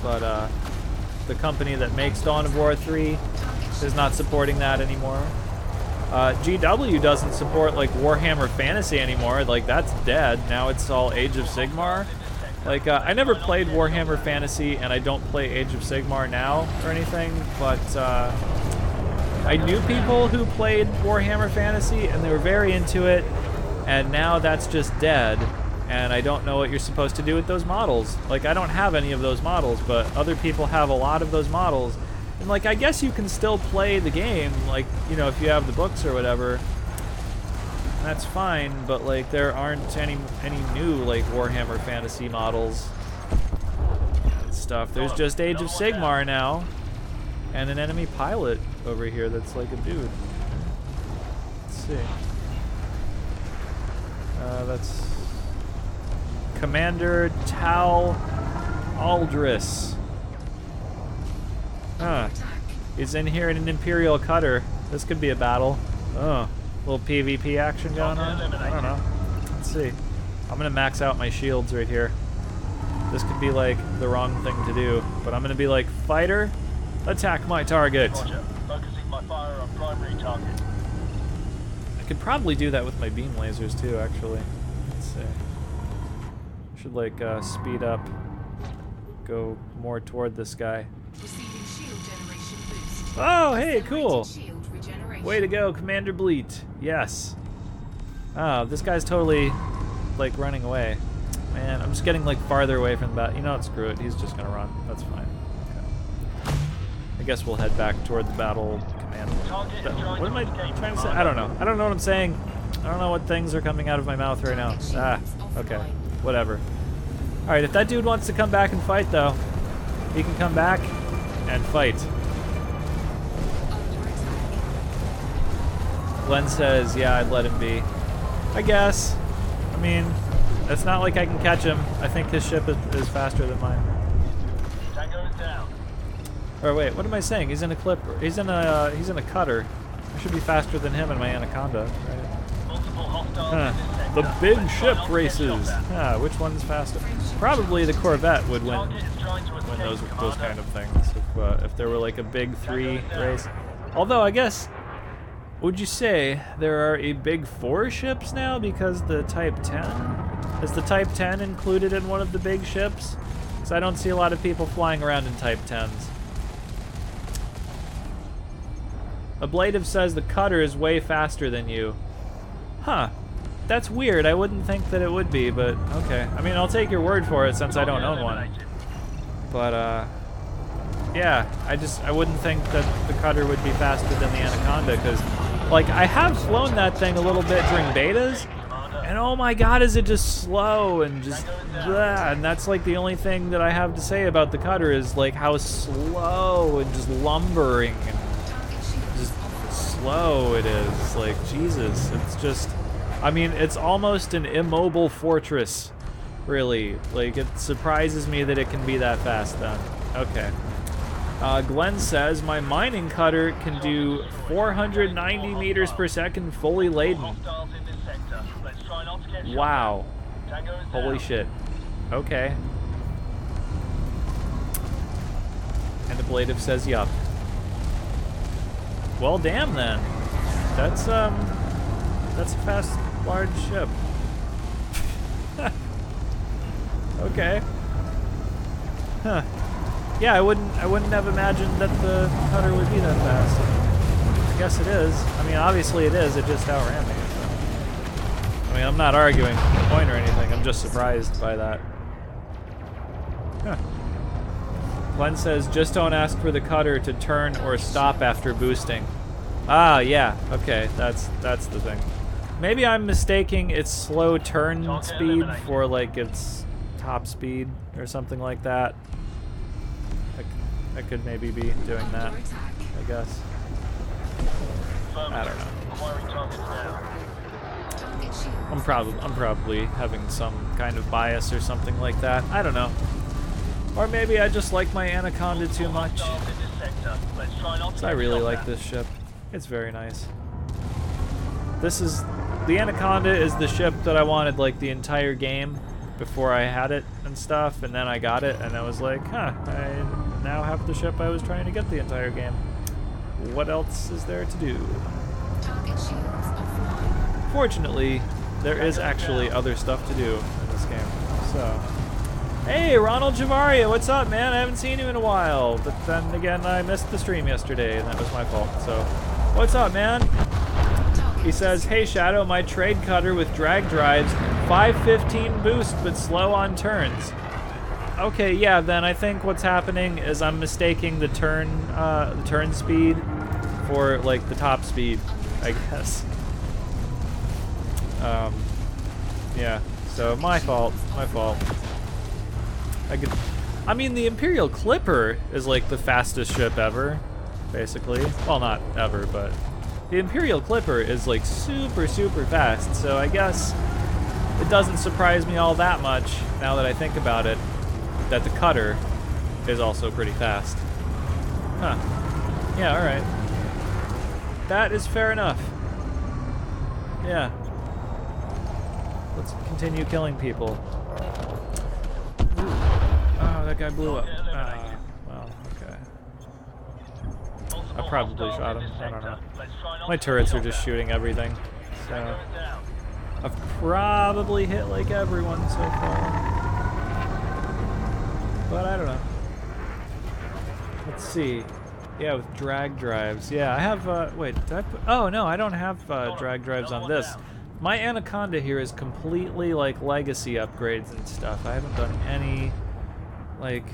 but the company that makes Dawn of War 3 is not supporting that anymore. GW doesn't support like Warhammer Fantasy anymore. Like, that's dead. Now it's all Age of Sigmar. Like, I never played Warhammer Fantasy, and I don't play Age of Sigmar now or anything, but I knew people who played Warhammer Fantasy, and they were very into it, and now that's just dead, and I don't know what you're supposed to do with those models. Like, I don't have any of those models, but other people have a lot of those models. And, like, I guess you can still play the game, like, you know, if you have the books or whatever. That's fine, but, like, there aren't any new, like, Warhammer Fantasy models and stuff. There's just Age of Sigmar now, and an enemy pilot over here that's like a dude. Let's see. That's Commander Tal Aldris. Huh. He's in here in an Imperial cutter. This could be a battle. Oh, a little PvP action going on. I don't know. Let's see. I'm gonna max out my shields right here. This could be like the wrong thing to do, but I'm gonna be like, fighter, attack my target. Roger. Focusing my fire on primary target. I could probably do that with my beam lasers too, actually. Let's see. I should like speed up, go more toward this guy. Oh, hey, cool. Way to go, Commander Bleat. Yes. Oh, this guy's totally like running away. Man, I'm just getting like farther away from the bat. You know what? Screw it. He's just gonna run. That's fine. Okay. I guess we'll head back toward the battle command. What am I trying to say? I don't know. I don't know what I'm saying. I don't know what things are coming out of my mouth right now. Ah, okay. Whatever. Alright, if that dude wants to come back and fight, though, he can come back and fight. Glenn says, yeah, I'd let him be. I guess. I mean, it's not like I can catch him. I think his ship is faster than mine. Tango is down. Or wait, what am I saying? He's in a clipper. He's in a cutter. I should be faster than him in my Anaconda, right? Multiple hostiles in The this big sector. ship Try not to get races. shot at. Which one's faster? Probably the Corvette would win Target is trying to escape, those Commander. kind of things. If there were like a big 3 race. Although I guess, would you say there are a big 4 ships now because the Type 10 Is the Type 10 included in one of the big ships? Because I don't see a lot of people flying around in Type 10s. Ablative says the cutter is way faster than you. Huh. That's weird. I wouldn't think that it would be, but okay. I mean, I'll take your word for it since I don't own one. But, yeah, I wouldn't think that the cutter would be faster than the Anaconda, because, like, I have flown that thing a little bit during betas, and oh my god, is it just slow and just blah, and that's, like, the only thing that I have to say about the cutter is, like, how slow and just lumbering and just slow it is. Like, Jesus, it's just, I mean, it's almost an immobile fortress, really. Like, it surprises me that it can be that fast then. Okay. Glenn says, my mining cutter can do 490 meters per second fully laden. Wow. Holy shit. Okay. And Ablative says, yup. Well, damn then. That's a fast, large ship. Okay. Huh. Yeah, I wouldn't have imagined that the cutter would be that fast. I guess it is. I mean, obviously it is. It just outran me. So. I mean, I'm not arguing the point or anything. I'm just surprised by that. Huh. Glenn says, just don't ask for the cutter to turn or stop after boosting. Ah, yeah. Okay, that's the thing. Maybe I'm mistaking its slow turn speed for, like, its top speed or something like that. I could maybe be doing that, I guess. I don't know. I'm probably having some kind of bias or something like that. I don't know. Or maybe I just like my Anaconda too much. So I really like this ship. It's very nice. The Anaconda is the ship that I wanted, like, the entire game before I had it and stuff, and then I got it and I was like, huh, I now have the ship I was trying to get the entire game. What else is there to do? Fortunately, there is actually other stuff to do in this game. So, hey, Ronald Javaria, what's up, man? I haven't seen you in a while, but then again, I missed the stream yesterday, and that was my fault. So, what's up, man? He says, hey, Shadow, my trade cutter with drag drives, 515 boost, but slow on turns. Okay, yeah, then I think what's happening is I'm mistaking the turn speed for, like, the top speed, I guess. Yeah, so my fault. I mean, the Imperial Clipper is, like, the fastest ship ever, basically. Well, not ever, but the Imperial Clipper is, like, super, super fast, so I guess it doesn't surprise me all that much, now that I think about it, that the cutter is also pretty fast. Huh. Yeah, alright. That is fair enough. Yeah. Let's continue killing people. Ooh. Oh, that guy blew up. Well, okay. I probably shot him. I don't know. My turrets are just shooting everything. So I've probably hit, like, everyone so far. But I don't know. Let's see. Yeah, with drag drives. Yeah, I have, wait, did I put, oh no, I don't have drag drives on this. My Anaconda here is completely, like, legacy upgrades and stuff. I haven't done any, like,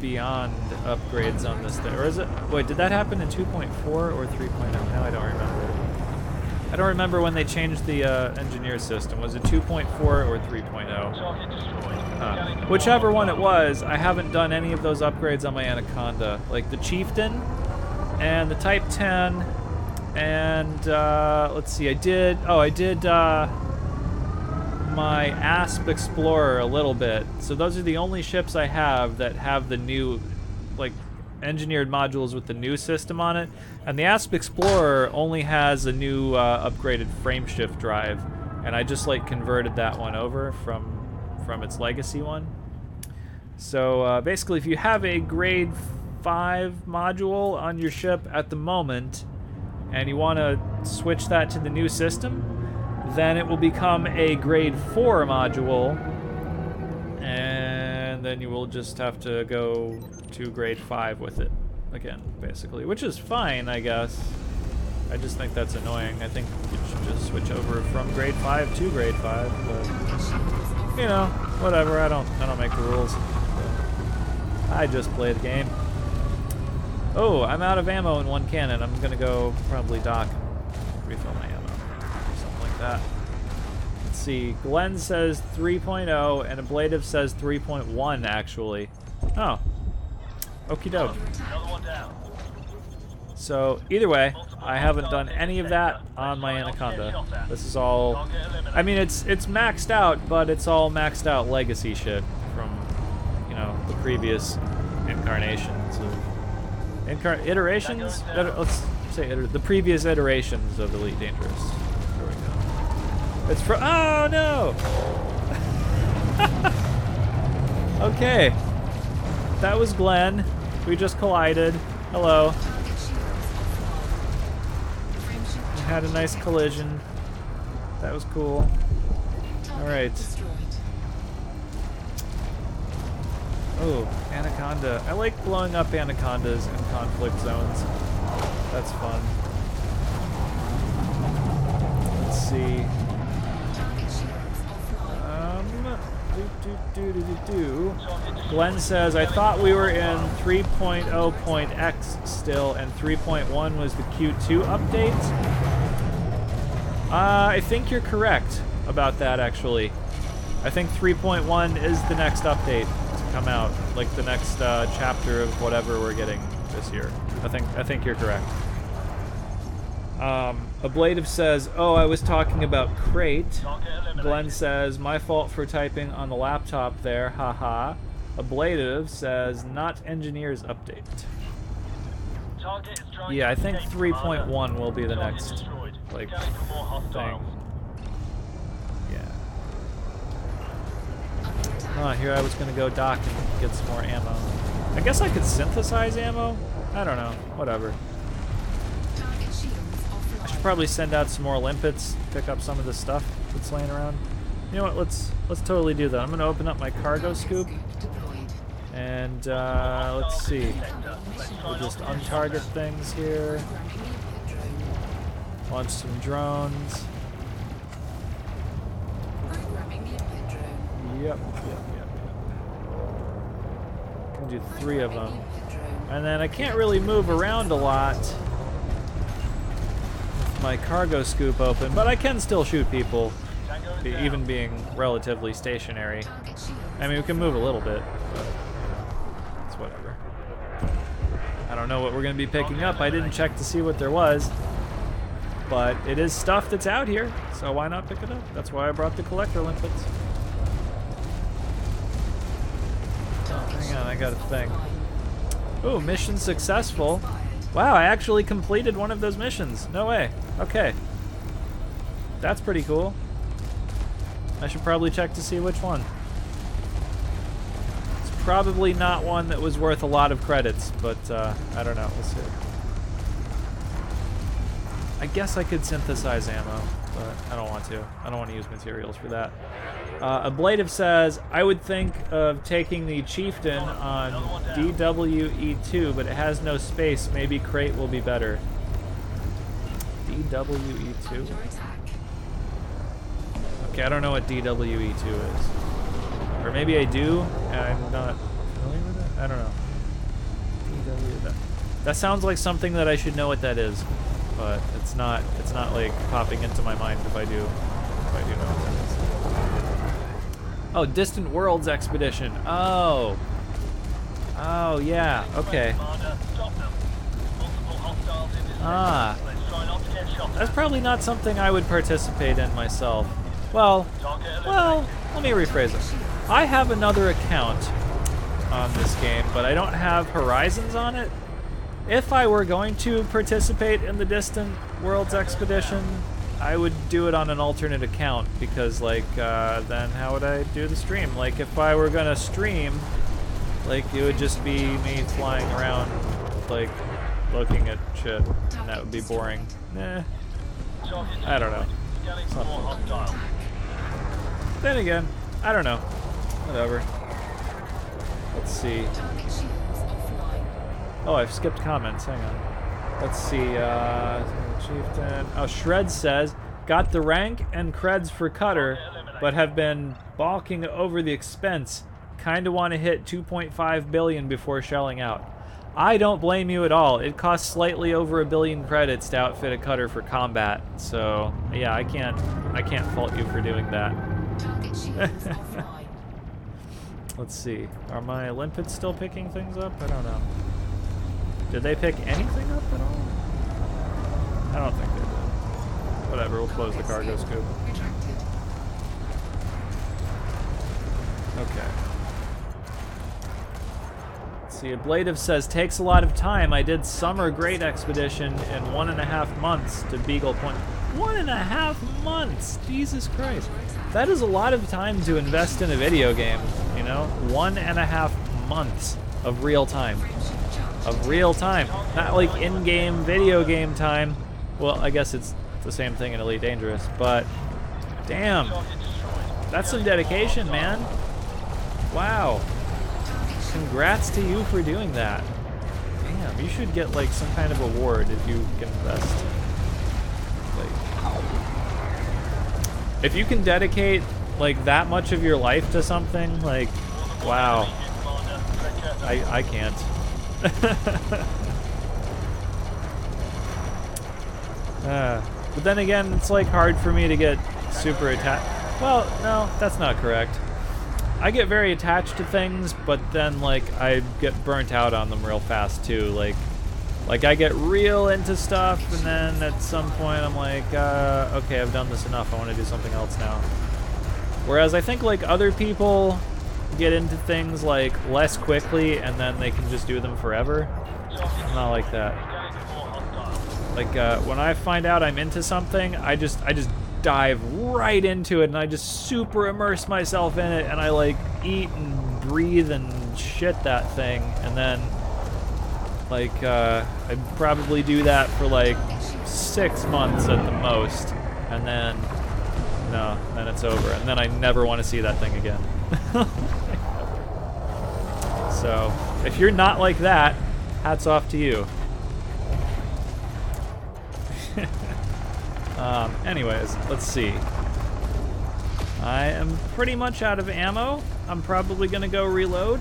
beyond upgrades on this thing. Or is it, wait, did that happen in 2.4 or 3.0? Now I don't remember. I don't remember when they changed the engineer system. Was it 2.4 or 3.0? Whichever one it was, I haven't done any of those upgrades on my Anaconda. Like the Chieftain and the Type 10 and let's see, I did my Asp Explorer a little bit. So those are the only ships I have that have the new, like, engineered modules with the new system on it. And the Asp Explorer only has a new upgraded frameshift drive, and I just, like, converted that one over from its legacy one. So basically, if you have a grade 5 module on your ship at the moment and you want to switch that to the new system, then it will become a grade 4 module, and then you will just have to go to grade 5 with it again, basically, which is fine, I guess. I just think that's annoying. I think you should just switch over from grade 5 to grade 5, but you know, whatever. I don't make the rules. I just play the game. Oh, I'm out of ammo in one cannon. I'm gonna go probably dock and refill my ammo or something like that. Let's see. Glenn says 3.0 and Ablative says 3.1 actually. Oh. Okie doke. So either way, I haven't done any of that on my Anaconda. This is all, I mean, it's maxed out, but it's all maxed out legacy shit from, you know, the previous incarnations of iterations. Let's say the previous iterations of Elite Dangerous. There we go. It's from. Oh no! Okay, that was Glenn. We just collided. Hello. We had a nice collision. That was cool. All right. Oh, Anaconda. I like blowing up Anacondas in conflict zones. That's fun. Let's see. Glenn says, I thought we were in 3.0.x still, and 3.1 was the Q2 update. I think you're correct about that, actually. I think 3.1 is the next update to come out, like the next chapter of whatever we're getting this year. I think you're correct. Ablative says, oh, I was talking about Crate. Glenn says, my fault for typing on the laptop there, haha. Ablative says, not engineers update. Yeah, I think 3.1 will be the next, like, thing. Yeah. Oh, here I was gonna go dock and get some more ammo. I guess I could synthesize ammo? I don't know, whatever. I should probably send out some more limpets, pick up some of the stuff that's laying around. You know what, let's totally do that. I'm gonna open up my cargo scoop. And let's see. We'll just untarget things here. Launch some drones. Yep. Can do 3 of them. And then I can't really move around a lot with my cargo scoop open, but I can still shoot people, even being relatively stationary. I mean, we can move a little bit, but it's whatever. I don't know what we're going to be picking up. I didn't check to see what there was, but it is stuff that's out here, so why not pick it up? That's why I brought the collector limpets. Oh, hang on, I got a thing. Ooh, mission successful. Wow, I actually completed one of those missions. No way. Okay. That's pretty cool. I should probably check to see which one. It's probably not one that was worth a lot of credits, but I don't know. We'll see. I guess I could synthesize ammo, but I don't want to. I don't want to use materials for that. Ablative says, I would think of taking the Chieftain on DWE2, but it has no space. Maybe Crate will be better. DWE2? Okay, I don't know what DWE2 is. Or maybe I do, and I'm not familiar with it? I don't know. That sounds like something that I should know what that is, but it's not like popping into my mind if I do know what that is. Oh, Distant Worlds Expedition. Oh. Oh, yeah. Okay. Ah. That's probably not something I would participate in myself. Well, let me rephrase it. I have another account on this game, but I don't have Horizons on it. If I were going to participate in the Distant Worlds Expedition, I would do it on an alternate account, because, like, then how would I do the stream? Like, if I were gonna stream, like, it would just be me flying around, like, looking at shit, and that would be boring. I don't know. Scanning for more hostiles. Then again, I don't know. Whatever. Let's see. Oh, I've skipped comments. Hang on. Let's see. Chieftain. Oh, Shred says, got the rank and creds for Cutter, but have been balking over the expense. Kinda want to hit 2.5 billion before shelling out. I don't blame you at all. It costs slightly over 1 billion credits to outfit a Cutter for combat. So yeah, I can't fault you for doing that. Let's see. Are my limpets still picking things up? I don't know. Did they pick anything up at all? I don't think they did. Whatever, we'll close the cargo scoop. Okay. Let's see, Ablative says, takes a lot of time. I did Summer Great Expedition in 1.5 months to Beagle Point. 1.5 months! Jesus Christ. That is a lot of time to invest in a video game, you know? 1.5 months of real time. Of real time. Not like in-game video game time. Well, I guess it's the same thing in Elite Dangerous, but damn. That's some dedication, man. Wow. Congrats to you for doing that. Damn, you should get like some kind of award if you can invest. Like, if you can dedicate like that much of your life to something, like, wow. I can't. But then again, it's like hard for me to get super attached. Well, no, that's not correct. I get very attached to things, but then like I get burnt out on them real fast too. Like I get real into stuff, and then at some point I'm like, okay, I've done this enough. I want to do something else now. Whereas I think like other people get into things like less quickly, and then they can just do them forever. I'm not like that. Like when I find out I'm into something, I just dive right into it, and I just super immerse myself in it, and I like eat and breathe and shit that thing, and then like I'd probably do that for like 6 months at the most, and then no, then it's over, and then I never want to see that thing again. So if you're not like that, hats off to you. Anyways, let's see. I am pretty much out of ammo. I'm probably gonna go reload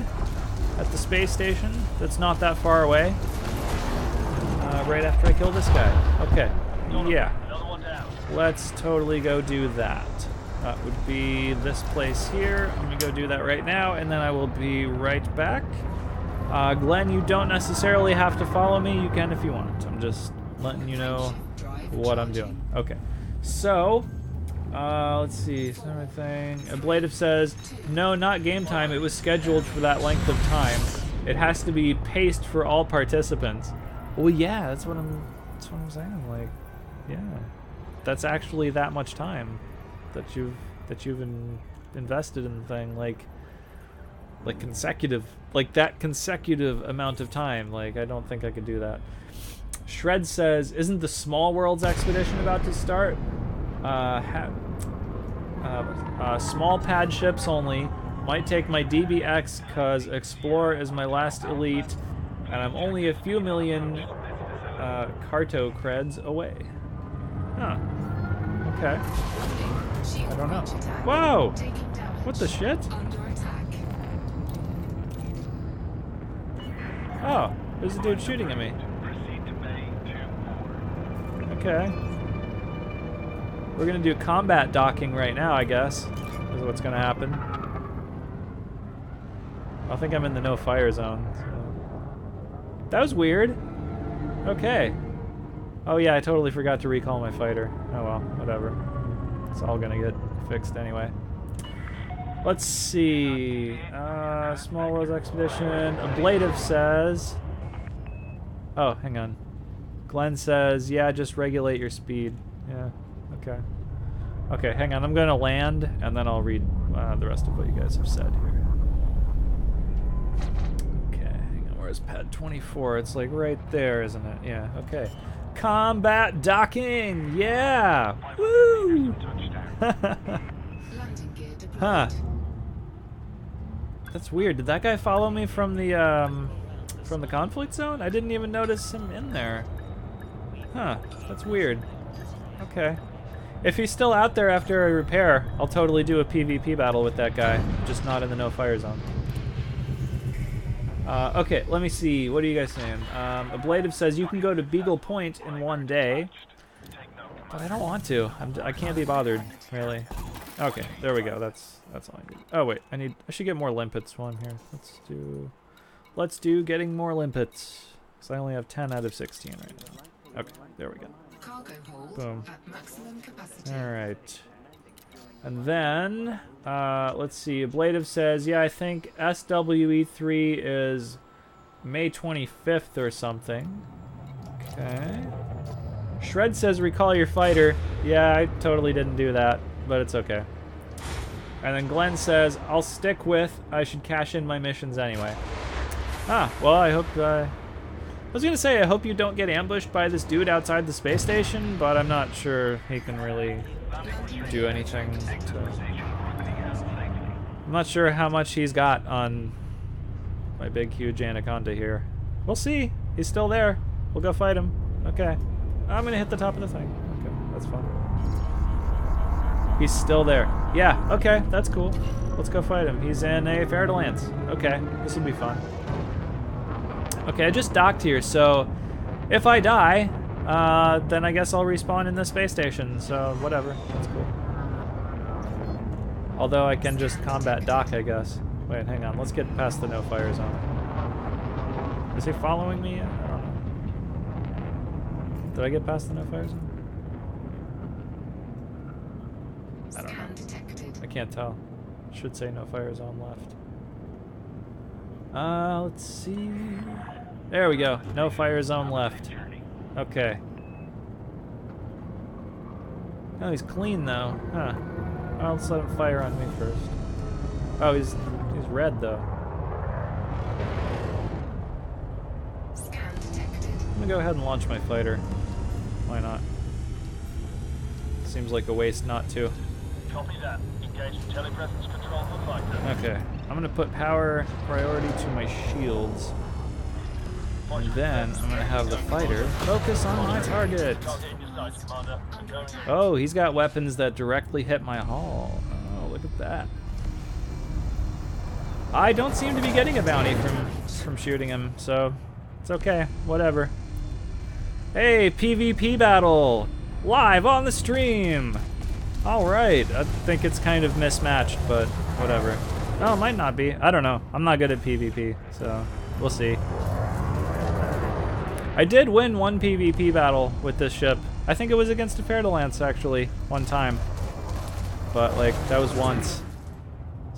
at the space station that's not that far away. Right after I kill this guy. Okay, yeah. Let's totally go do that. That would be this place here. I'm gonna go do that right now, and then I will be right back. Glenn, you don't necessarily have to follow me. You can if you want. I'm just letting you know what I'm doing. Okay, so let's see, everything. Ablative says, no, not game time. It was scheduled for that length of time. It has to be paced for all participants. Well, yeah, that's what I'm saying. Like, yeah, that's actually that much time that you've invested in the thing. Like consecutive, like that consecutive amount of time. Like, I don't think I could do that. Shred says, isn't the Small Worlds expedition about to start? Small pad ships only. Might take my DBX cause Explorer is my last elite, and I'm only a few million Carto creds away. Huh. Okay. I don't know. Whoa! What the shit? Oh, there's a dude shooting at me. Okay. We're gonna do combat docking right now, I guess. Is what's gonna happen. I think I'm in the no fire zone. So. That was weird. Okay. Oh yeah, I totally forgot to recall my fighter. Oh well, whatever. It's all gonna get fixed anyway. Let's see. Small Worlds Expedition. Ablative says. Oh, hang on. Glenn says, yeah, just regulate your speed. Yeah, okay. Okay, hang on. I'm going to land, and then I'll read the rest of what you guys have said here. Okay, hang on. Where's pad 24? It's like right there, isn't it? Yeah, okay. Combat docking! Yeah! Woo! Huh. That's weird. Did that guy follow me from the conflict zone? I didn't even notice him in there. Huh. That's weird. Okay. If he's still out there after I repair, I'll totally do a PvP battle with that guy. Just not in the no-fire zone. Okay, let me see. What are you guys saying? Ablative says you can go to Beagle Point in 1 day. But I don't want to. I can't be bothered, really. Okay, there we go. That's all I need. Oh wait, I should get more limpets while I'm here. Let's do getting more limpets. Because I only have 10 out of 16 right now. Okay, there we go. Boom. Alright. And then, let's see. Ablative says, yeah, I think SWE3 is May 25th or something. Okay. Shred says, recall your fighter. Yeah, I totally didn't do that, but it's okay. And then Glenn says, I'll stick with, I should cash in my missions anyway. Ah, well, I hope, I was gonna say, I hope you don't get ambushed by this dude outside the space station, but I'm not sure he can really do anything I'm not sure how much he's got on my big, huge anaconda here. We'll see. He's still there. We'll go fight him. Okay. I'm gonna hit the top of the thing. Okay, that's fine. He's still there. Yeah, okay, that's cool. Let's go fight him. He's in a Fair-to-Lance. Okay, this will be fun. Okay, I just docked here, so if I die, then I guess I'll respawn in the space station, so whatever. That's cool. Although I can just combat dock, I guess. Wait, hang on. Let's get past the no-fire zone. Is he following me? I don't know. Did I get past the no-fire zone? I don't know. I can't tell. Should say no-fire zone left. Let's see. There we go. No fire zone left. Okay. Oh, he's clean though. Huh. Well, let's let him fire on me first. Oh, he's red though. I'm gonna go ahead and launch my fighter. Why not? Seems like a waste not to. Copy that. Engage the telepresence control for fighter. Okay. I'm gonna put power priority to my shields. And then I'm gonna have the fighter focus on my target. Oh, he's got weapons that directly hit my hull. Oh, look at that. I don't seem to be getting a bounty from shooting him, so it's okay. Whatever. Hey, PvP battle! Live on the stream! Alright, I think it's kind of mismatched, but whatever. Oh, it might not be. I don't know. I'm not good at PvP, so we'll see. I did win one PvP battle with this ship. I think it was against a Fair-to-Lance, actually, one time. But, like, that was once.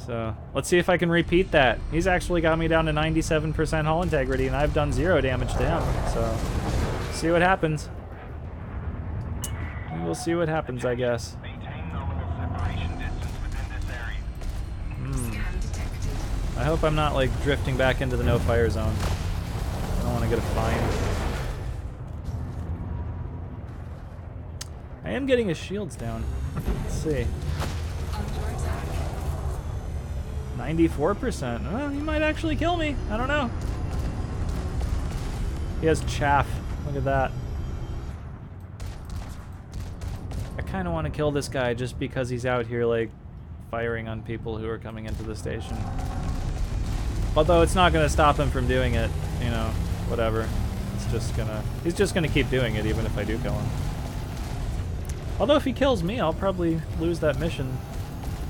So, let's see if I can repeat that. He's actually got me down to 97% hull integrity, and I've done 0 damage to him. So, see what happens. We'll see what happens, I guess. I hope I'm not, like, drifting back into the no-fire zone. I don't want to get a fine. I am getting his shields down. Let's see. 94%. Well, he might actually kill me. I don't know. He has chaff. Look at that. I kind of want to kill this guy just because he's out here, like, firing on people who are coming into the station. Although it's not going to stop him from doing it, you know, whatever. He's just gonna keep doing it even if I do kill him. Although if he kills me, I'll probably lose that mission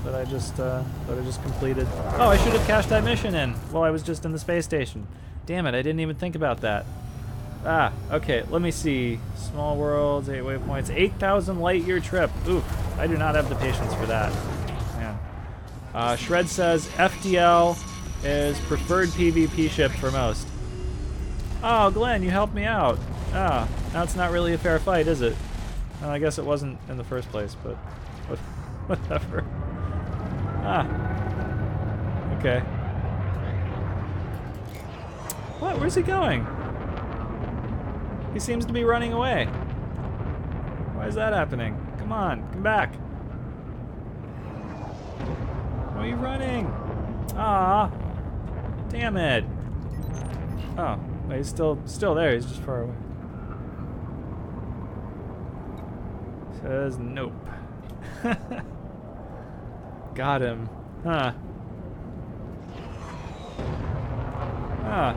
that I just completed. Oh, I should have cashed that mission in while I was just in the space station. Damn it, I didn't even think about that. Ah, okay, let me see. Small worlds, 8 waypoints, 8,000 light year trip. Oof, I do not have the patience for that. Man. Shred says FDL is preferred PvP ship for most. Oh, Glenn, you helped me out. Ah, now it's not really a fair fight, is it? Well, I guess it wasn't in the first place, but whatever. Ah. Okay. What? Where's he going? He seems to be running away. Why is that happening? Come on, come back. Why are you running? Ah, damn it. Oh, wait, he's still there. He's just far away. Says nope. Got him. Huh. Ah.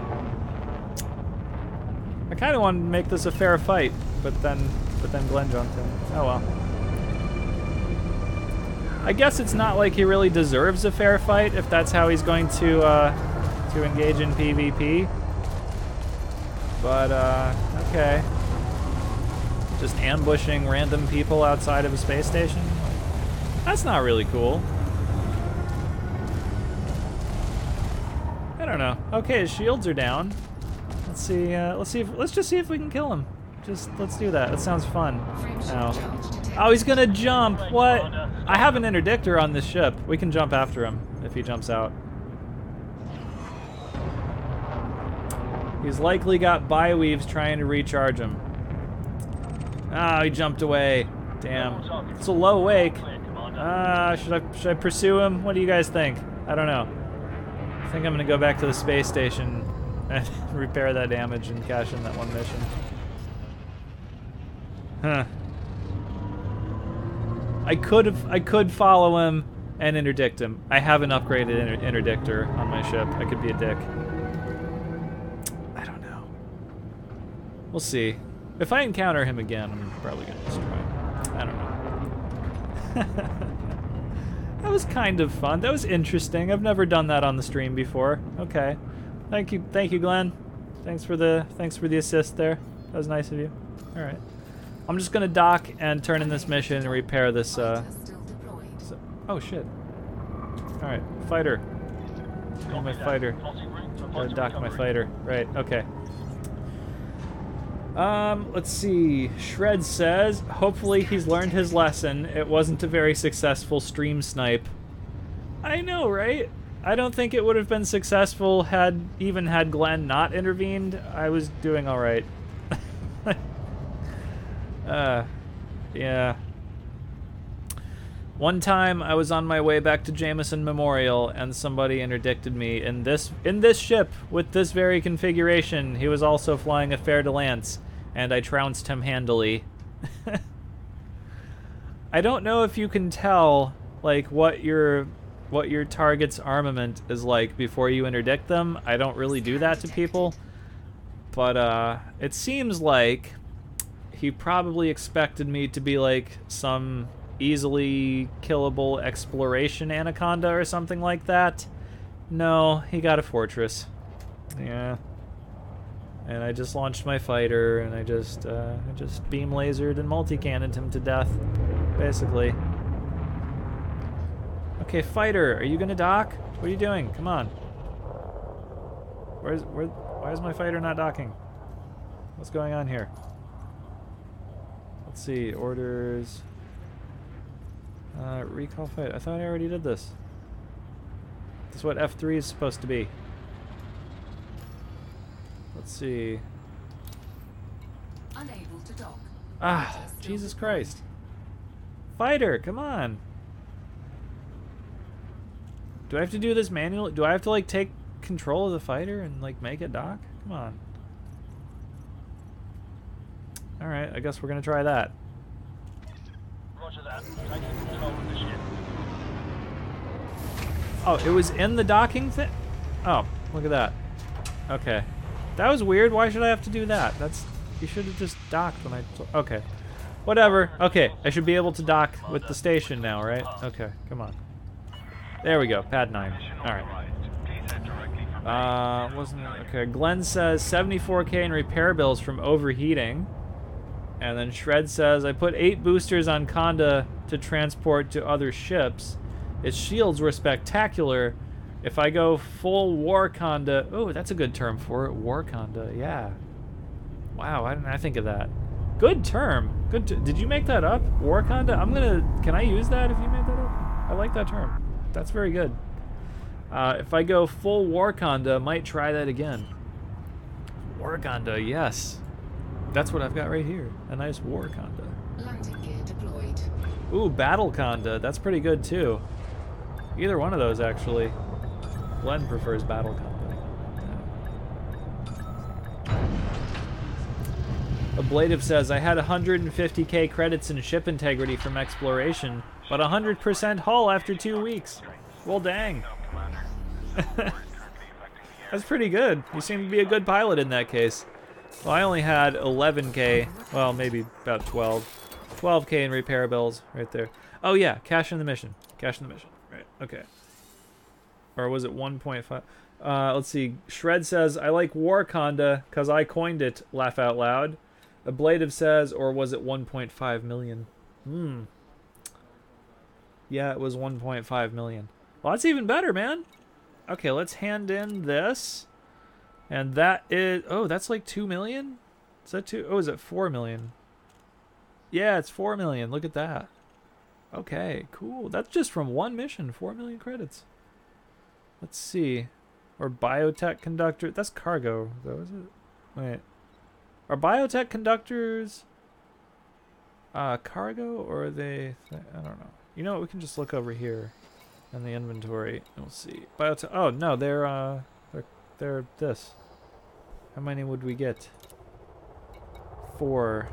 I kind of wanted to make this a fair fight, but then Glenn jumped in. Oh well. I guess it's not like he really deserves a fair fight if that's how he's going to engage in PvP. But okay. Just ambushing random people outside of a space station? That's not really cool. I don't know. Okay, his shields are down. Let's see. Let's just see if we can kill him. Let's do that. That sounds fun. Oh, he's gonna jump. What? I have an interdictor on this ship. We can jump after him if he jumps out. He's likely got bi-weaves trying to recharge him. Ah, he jumped away. Damn. It's a low wake. Should I pursue him? What do you guys think? I don't know. I think I'm gonna go back to the space station and repair that damage and cash in that one mission. Huh. I could follow him and interdict him. I have an upgraded interdictor on my ship. I could be a dick. I don't know. We'll see. If I encounter him again, I'm probably gonna destroy him. I don't know. That was kind of fun. That was interesting. I've never done that on the stream before. Okay. Thank you, Glenn. Thanks for the assist there. That was nice of you. All right. I'm just gonna dock and turn in this mission and repair this. Oh shit! All right, fighter. Oh, my fighter. Gotta dock my fighter. Right. Okay. Let's see. Shred says, hopefully he's learned his lesson. It wasn't a very successful stream snipe. I know, right? I don't think it would have been successful had Glenn not intervened. I was doing all right. Yeah. One time I was on my way back to Jameson Memorial and somebody interdicted me in this ship with this very configuration. He was also flying a fer-de-lance and I trounced him handily. I don't know if you can tell like what your target's armament is like before you interdict them. I don't really do that to people. But it seems like he probably expected me to be like some easily killable exploration anaconda or something like that. No, he got a fortress. Yeah. And I just launched my fighter and I just beam lasered and multi-cannoned him to death, basically. Okay, fighter, are you gonna dock? What are you doing? Come on. Why is my fighter not docking? What's going on here? Let's see, orders. Recall fight. I thought I already did this. This is what F3 is supposed to be. Let's see. Unable to dock. Ah, Jesus Christ. Fighter, come on. Do I have to do this manually? Do I have to like take control of the fighter and like make it dock? Come on. Alright, I guess we're gonna try that. Roger that. Taking control of the ship. Oh, it was in the docking thing? Oh, look at that. Okay. That was weird. Why should I have to do that? You should have just docked when I... Okay. Whatever. Okay, I should be able to dock with the station now, right? Okay, come on. There we go, pad 9. Alright. Wasn't it? Okay, Glenn says 74K in repair bills from overheating. And then Shred says, I put 8 boosters on Conda to transport to other ships. Its shields were spectacular. If I go full War Conda... Oh, that's a good term for it. War Conda, yeah. Wow, why didn't I think of that? Good term. Did you make that up? War Conda? Can I use that if you made that up? I like that term. That's very good. If I go full War Conda, I might try that again. War Conda, yes. That's what I've got right here. A nice war conda. Landing gear deployed. Ooh, battle conda. That's pretty good too. Either one of those actually. Glenn prefers battle conda. Ablative says, I had 150k credits in ship integrity from exploration, but 100% hull after 2 weeks. Well, dang. That's pretty good. You seem to be a good pilot in that case. Well, I only had 11k, well, maybe about 12. 12k in repair bills right there. Oh yeah, cash in the mission. Cash in the mission. Right, okay. Or was it 1.5? Let's see. Shred says, I like War Conda because I coined it, laugh out loud. Ablative says, or was it 1.5 million? Yeah, it was 1.5 million. Well, that's even better, man. Okay, let's hand in this. And that is... Oh, that's like 2 million? Is that 2? Oh, is it 4 million? Yeah, it's 4 million. Look at that. Okay, cool. That's just from one mission. 4 million credits. Let's see. Or biotech conductor. That's cargo, though, is it? Wait. Are biotech conductors cargo, or are they... I don't know. You know what? We can just look over here in the inventory. And we'll see. Biotech... Oh, no. They're this. How many would we get? 4.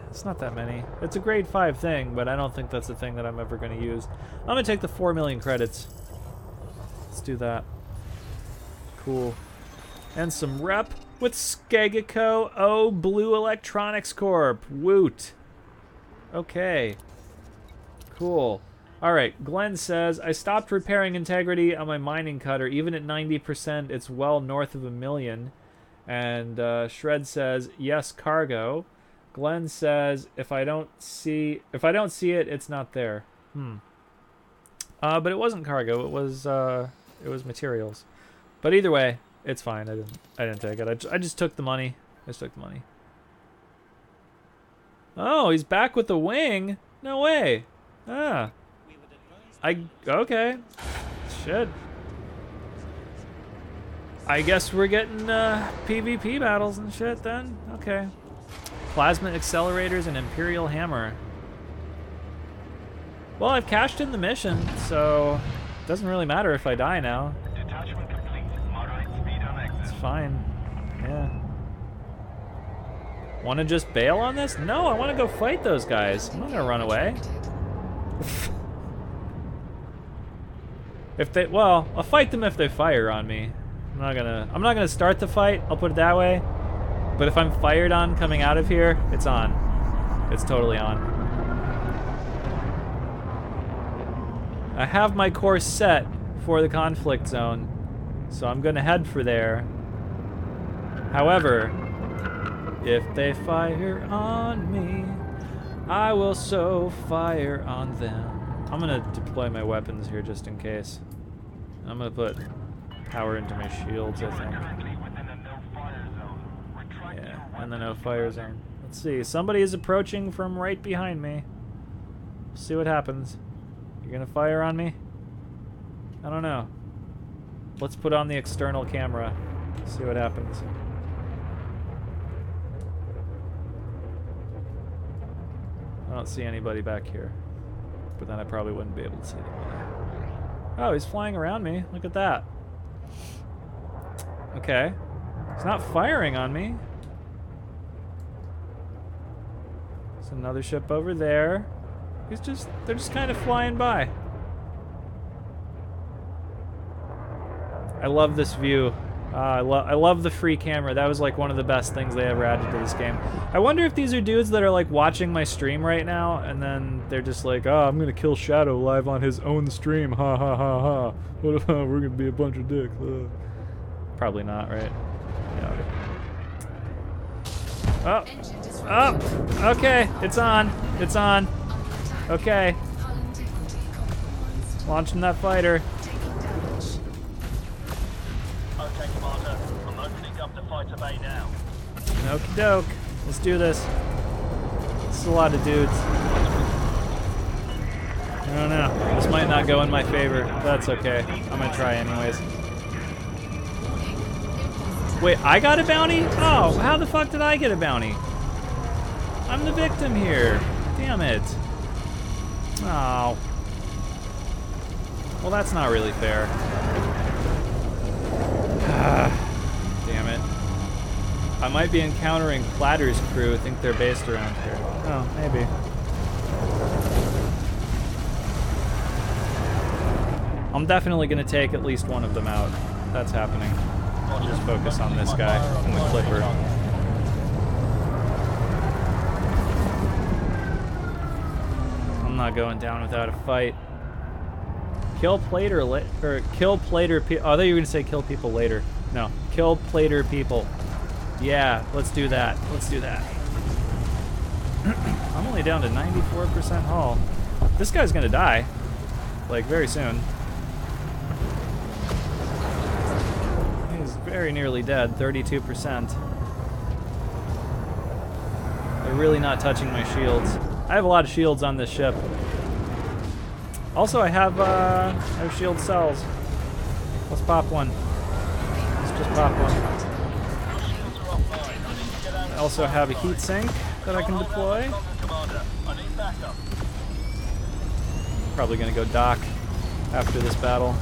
It's not that many. It's a grade 5 thing, but I don't think that's the thing that I'm ever going to use. I'm going to take the 4 million credits. Let's do that. Cool. And some rep with Skegico. Oh, Blue Electronics Corp. Woot. Okay. Cool. Alright, Glenn says, I stopped repairing integrity on my mining cutter. Even at 90%, it's well north of 1 million. And Shred says, yes, cargo. Glenn says, if I don't see it, it's not there. But it wasn't cargo. It was materials. But either way, it's fine. I didn't take it. I just took the money. Oh, he's back with the wing. No way. Ah. Okay. Shit. I guess we're getting PvP battles and shit then. Okay. Plasma accelerators and Imperial hammer. Well, I've cashed in the mission, so it doesn't really matter if I die now. Detachment complete. Moderate speed on exit. It's fine. Yeah. Want to just bail on this? No, I want to go fight those guys. I'm not gonna run away. Well, I'll fight them if they fire on me. I'm not gonna start the fight, I'll put it that way. But if I'm fired on coming out of here, it's on. It's totally on. I have my course set for the conflict zone, so I'm gonna head for there. However, if they fire on me, I will so fire on them. I'm gonna deploy my weapons here just in case. I'm gonna put power into my shields, I think. Yeah, and the no fire zone. Let's see. Somebody is approaching from right behind me. See what happens. You're gonna fire on me? I don't know. Let's put on the external camera. See what happens. I don't see anybody back here. But then I probably wouldn't be able to see anybody. Oh, he's flying around me. Look at that. Okay. He's not firing on me. There's another ship over there. They're just kind of flying by. I love this view. I love the free camera. That was like one of the best things they ever added to this game. I wonder if these are dudes that are like watching my stream right now, and then they're just like, oh, I'm gonna kill Shadow live on his own stream. Ha ha ha ha. What if we're gonna be a bunch of dicks? Probably not, right? Yeah. Oh, okay. It's on. It's on. Okay. Launching that fighter. Okay, Commander. I'm opening up the fighter bay now. Okie doke. Let's do this. This is a lot of dudes. I don't know. This might not go in my favor. That's okay. I'm gonna try anyways. Wait, I got a bounty? Oh, how the fuck did I get a bounty? I'm the victim here. Damn it. Oh. Well, that's not really fair. Damn it. I might be encountering Platter's crew. I think they're based around here. Oh, maybe. I'm definitely going to take at least one of them out. That's happening. I'll just focus on this guy and the Clipper. I'm not going down without a fight. Kill Plater or kill Plater people. Oh, I thought you were going to say kill people later. No, kill Plater people. Yeah, let's do that. Let's do that. I'm only down to 94% hull. This guy's going to die. Like, very soon. He's very nearly dead, 32%. They're really not touching my shields. I have a lot of shields on this ship. Also, I have shield cells. Let's pop one. Let's just pop one. I also have a heat sink that I can deploy. Probably gonna go dock after this battle.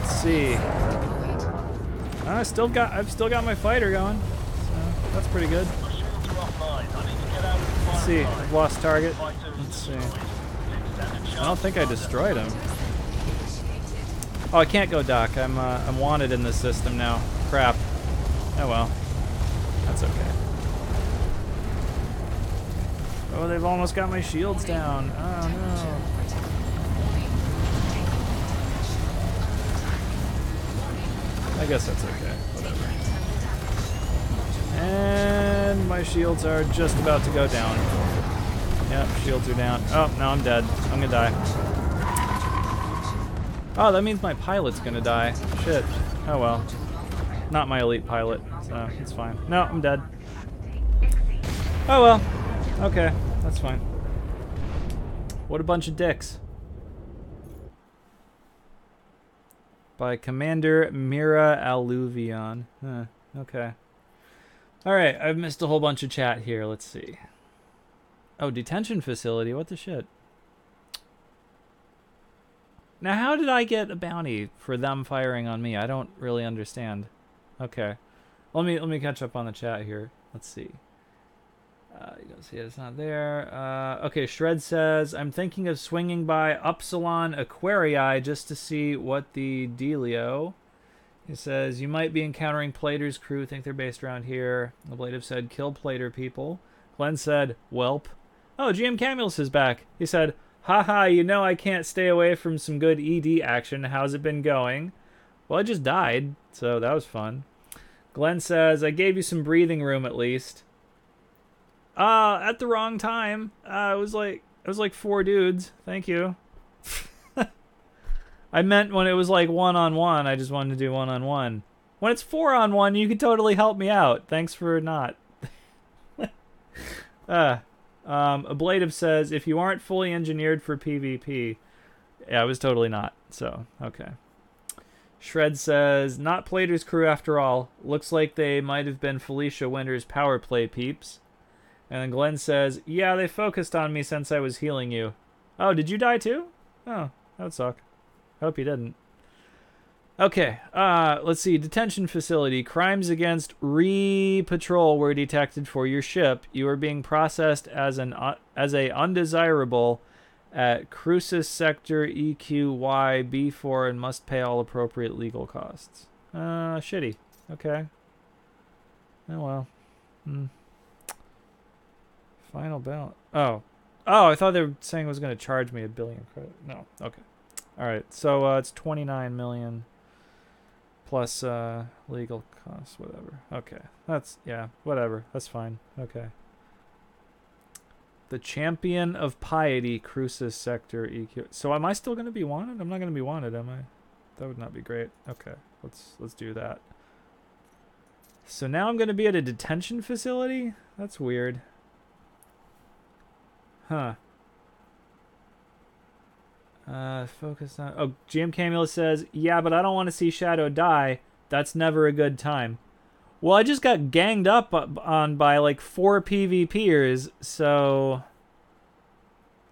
Let's see. I've still got my fighter going, so that's pretty good. Let's see. I've lost target. Let's see. I don't think I destroyed him. Oh, I can't go dock. I'm wanted in this system now. Crap. Oh well. That's okay. Oh, they've almost got my shields down. Oh no. I guess that's okay. Whatever. And my shields are just about to go down. Yep, shields are down. Oh, no, I'm dead. I'm gonna die. Oh, that means my pilot's gonna die. Shit. Oh well. Not my elite pilot, so it's fine. No, I'm dead. Oh well. Okay, that's fine. What a bunch of dicks. By Commander Mira Alluvion. Huh, okay. Alright, I've missed a whole bunch of chat here. Let's see. Oh, detention facility. What the shit? Now, how did I get a bounty for them firing on me? I don't really understand. Okay. Let me catch up on the chat here. Let's see. You don't see it. It's not there. Okay, Shred says, I'm thinking of swinging by Upsilon Aquarii just to see what the dealio. He says, you might be encountering Plater's crew. Think they're based around here. Ablative said, kill Plater people. Glenn said, welp. Oh, GM Camulus is back. He said, haha, you know I can't stay away from some good ED action. How's it been going? Well, I just died, so that was fun. Glenn says, I gave you some breathing room at least. At the wrong time. It was like 4 dudes. Thank you. I meant when it was like 1-on-1, I just wanted to do 1-on-1. When it's 4-on-1, you could totally help me out. Thanks for not. Ablative says, if you aren't fully engineered for PvP. Yeah, I was totally not. So, okay. Shred says, not Plater's crew after all. Looks like they might have been Felicia Winter's power play peeps. And then Glenn says, yeah, they focused on me since I was healing you. Oh, did you die too? Oh, that would suck. I hope you didn't. Okay, let's see. Detention facility. Crimes against Re-Patrol were detected for your ship. You are being processed as a undesirable at Crucis Sector EQY B4 and must pay all appropriate legal costs. Shitty. Okay. Oh well. Final balance. Oh, I thought they were saying it was going to charge me $1 billion credit. No. Okay. All right. So it's 29 million plus legal costs. Whatever. Okay. That's whatever. That's fine. Okay. The Champion of Piety, Crucis Sector EQ. So am I still going to be wanted? I'm not going to be wanted, am I? That would not be great. Okay. Let's do that. So now I'm going to be at a detention facility? That's weird. Huh. Focus on... Oh, GM Camula says, yeah, but I don't want to see Shadow die. That's never a good time. Well, I just got ganged up on by like 4 PvPers, so...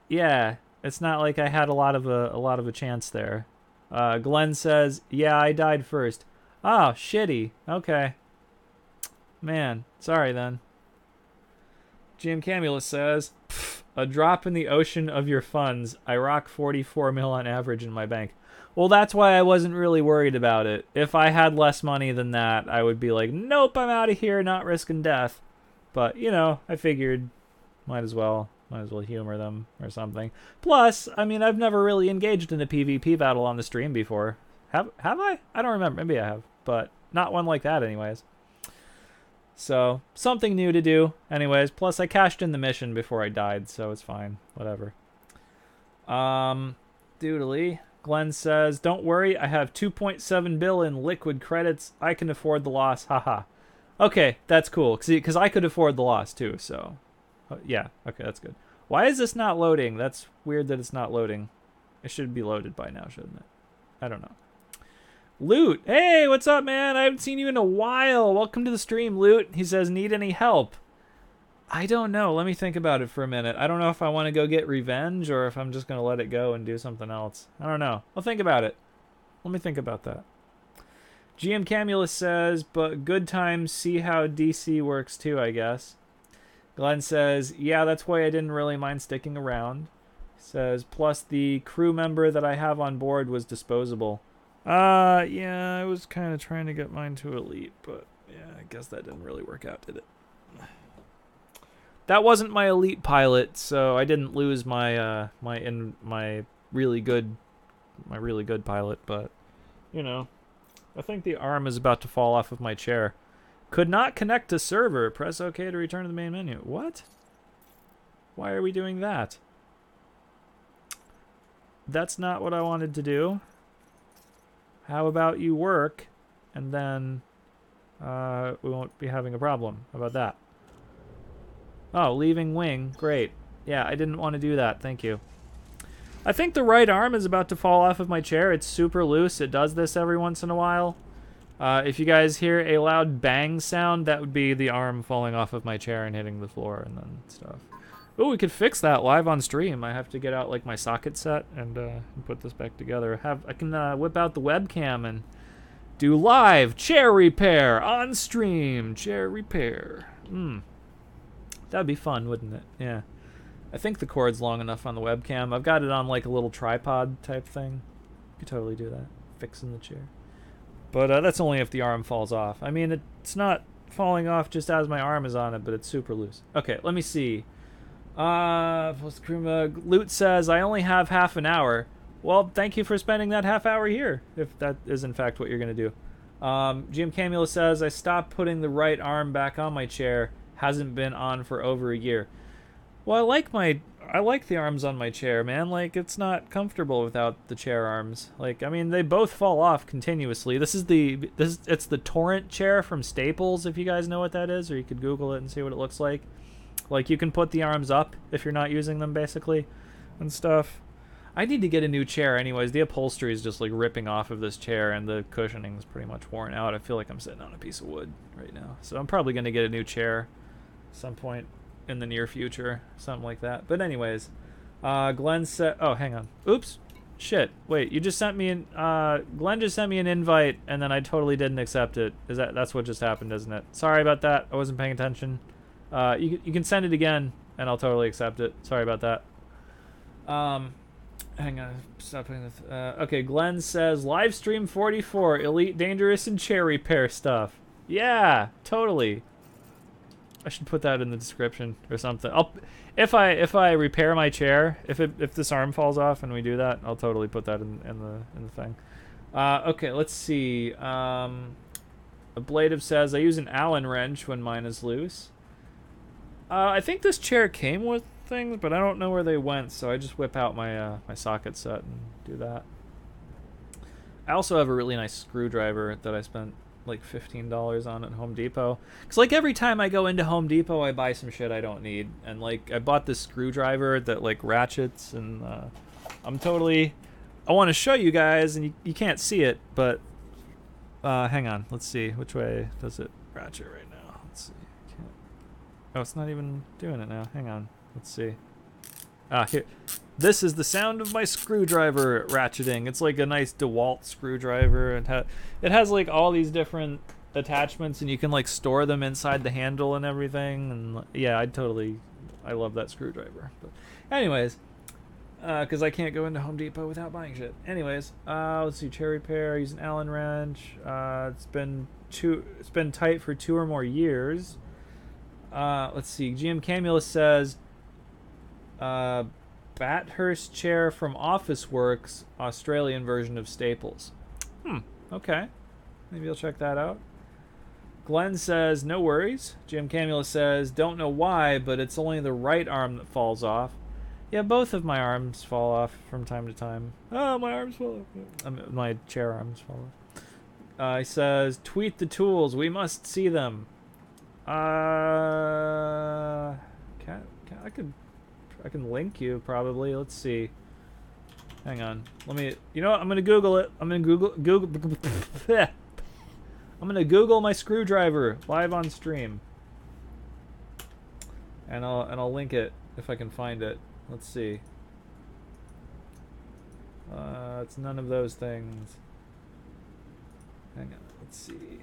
Yeah, it's not like I had a lot of a chance there. Glenn says, yeah, I died first. Oh, shitty. Okay. Man, sorry then. GM Camula says, a drop in the ocean of your funds. I rock 44 mil on average in my bank. Well, that's why I wasn't really worried about it. If I had less money than that, I would be like, nope, I'm out of here, not risking death. But, you know, I figured might as well humor them or something. Plus, I mean, I've never really engaged in a PvP battle on the stream before. Have I? I don't remember. Maybe I have, but not one like that anyways. So, something new to do. Anyways, plus I cashed in the mission before I died, so it's fine. Whatever. Doodly. Glenn says, don't worry, I have 2.7 bill in liquid credits. I can afford the loss. Haha. Okay, that's cool. Because I could afford the loss too, so... yeah, okay, that's good. Why is this not loading? That's weird that it's not loading. It should be loaded by now, shouldn't it? I don't know. Loot! Hey, what's up, man? I haven't seen you in a while. Welcome to the stream, Loot. He says, need any help? I don't know. Let me think about it for a minute. I don't know if I want to go get revenge or if I'm just going to let it go and do something else. I don't know. I'll think about it. Let me think about that. GM Camulus says, but good times see how DC works too, I guess. Glenn says, yeah, that's why I didn't really mind sticking around. He says, plus the crew member that I have on board was disposable. Yeah, I was kind of trying to get mine to elite, but yeah, I guess that didn't really work out, did it? That wasn't my elite pilot, so I didn't lose my my really good pilot, but you know, I think the arm is about to fall off of my chair. Could not connect to server. Press OK to return to the main menu. What? Why are we doing that? That's not what I wanted to do. How about you work, and then we won't be having a problem. How about that? Oh, leaving wing. Great. Yeah, I didn't want to do that. Thank you. I think the right arm is about to fall off of my chair. It's super loose. It does this every once in a while. If you guys hear a loud bang sound, that would be the arm falling off of my chair and hitting the floor and then stuff. Oh, we could fix that live on stream. I have to get out like my socket set and put this back together. I can whip out the webcam and do live chair repair on stream. Chair repair. That'd be fun, wouldn't it? Yeah. I think the cord's long enough on the webcam. I've got it on like a little tripod type thing. You could totally do that. Fixing the chair. But that's only if the arm falls off. I mean, it's not falling off just as my arm is on it, but it's super loose. Okay, let me see. Loot says, I only have half an hour. Well, thank you for spending that half hour here, if that is in fact what you're going to do. GM Camula says, I stopped putting the right arm back on my chair. Hasn't been on for over a year. Well, I like the arms on my chair, man. Like, it's not comfortable without the chair arms. Like, I mean, they both fall off continuously. It's the Torrent chair from Staples, if you guys know what that is, or you could Google it and see what it looks like. Like, you can put the arms up if you're not using them, basically, and stuff. I need to get a new chair anyways. The upholstery is just, like, ripping off of this chair, and the cushioning is pretty much worn out. I feel like I'm sitting on a piece of wood right now. So I'm probably going to get a new chair at some point in the near future, something like that. But anyways, Glenn said, oh, hang on. Oops. Shit. Wait, you just sent me Glenn just sent me an invite, and then I totally didn't accept it. That's what just happened, isn't it? Sorry about that. I wasn't paying attention. You can send it again, and I'll totally accept it. Sorry about that. Hang on. Stop putting this. Okay, Glenn says, Livestream 44, Elite Dangerous and chair repair stuff. Yeah, totally. I should put that in the description or something. If I repair my chair, if this arm falls off and we do that, I'll totally put that in the thing. Okay, let's see. Ablative says, I use an Allen wrench when mine is loose. I think this chair came with things, but I don't know where they went, so I just whip out my my socket set and do that. I also have a really nice screwdriver that I spent like $15 on at Home Depot. Cause like every time I go into Home Depot, I buy some shit I don't need, and like I bought this screwdriver that like ratchets and I'm totally... I want to show you guys, and you can't see it, but... hang on. Let's see. Which way does it ratchet right now? Let's see. Can't... Oh, it's not even doing it now. Hang on. Let's see. Here. This is the sound of my screwdriver ratcheting. It's like a nice DeWalt screwdriver. It has like all these different attachments, and you can like store them inside the handle and everything. And yeah, I love that screwdriver. But anyways, because I can't go into Home Depot without buying shit. Anyways, let's see. Chair repair. Use an Allen wrench. It's been tight for 2 or more years. Let's see. GM Camulus says, Bathurst chair from Office Works, Australian version of Staples. Okay. Maybe I'll check that out. Glenn says, no worries. Jim Camula says, don't know why, but it's only the right arm that falls off. Yeah, both of my arms fall off from time to time. Oh, my arms fall off. My chair arms fall off. He says, tweet the tools. We must see them. I can link you probably. Let's see. Hang on. Let me. You know what? I'm gonna Google it. I'm gonna Google. I'm gonna Google my screwdriver live on stream, and I'll link it if I can find it. Let's see. It's none of those things. Hang on. Let's see.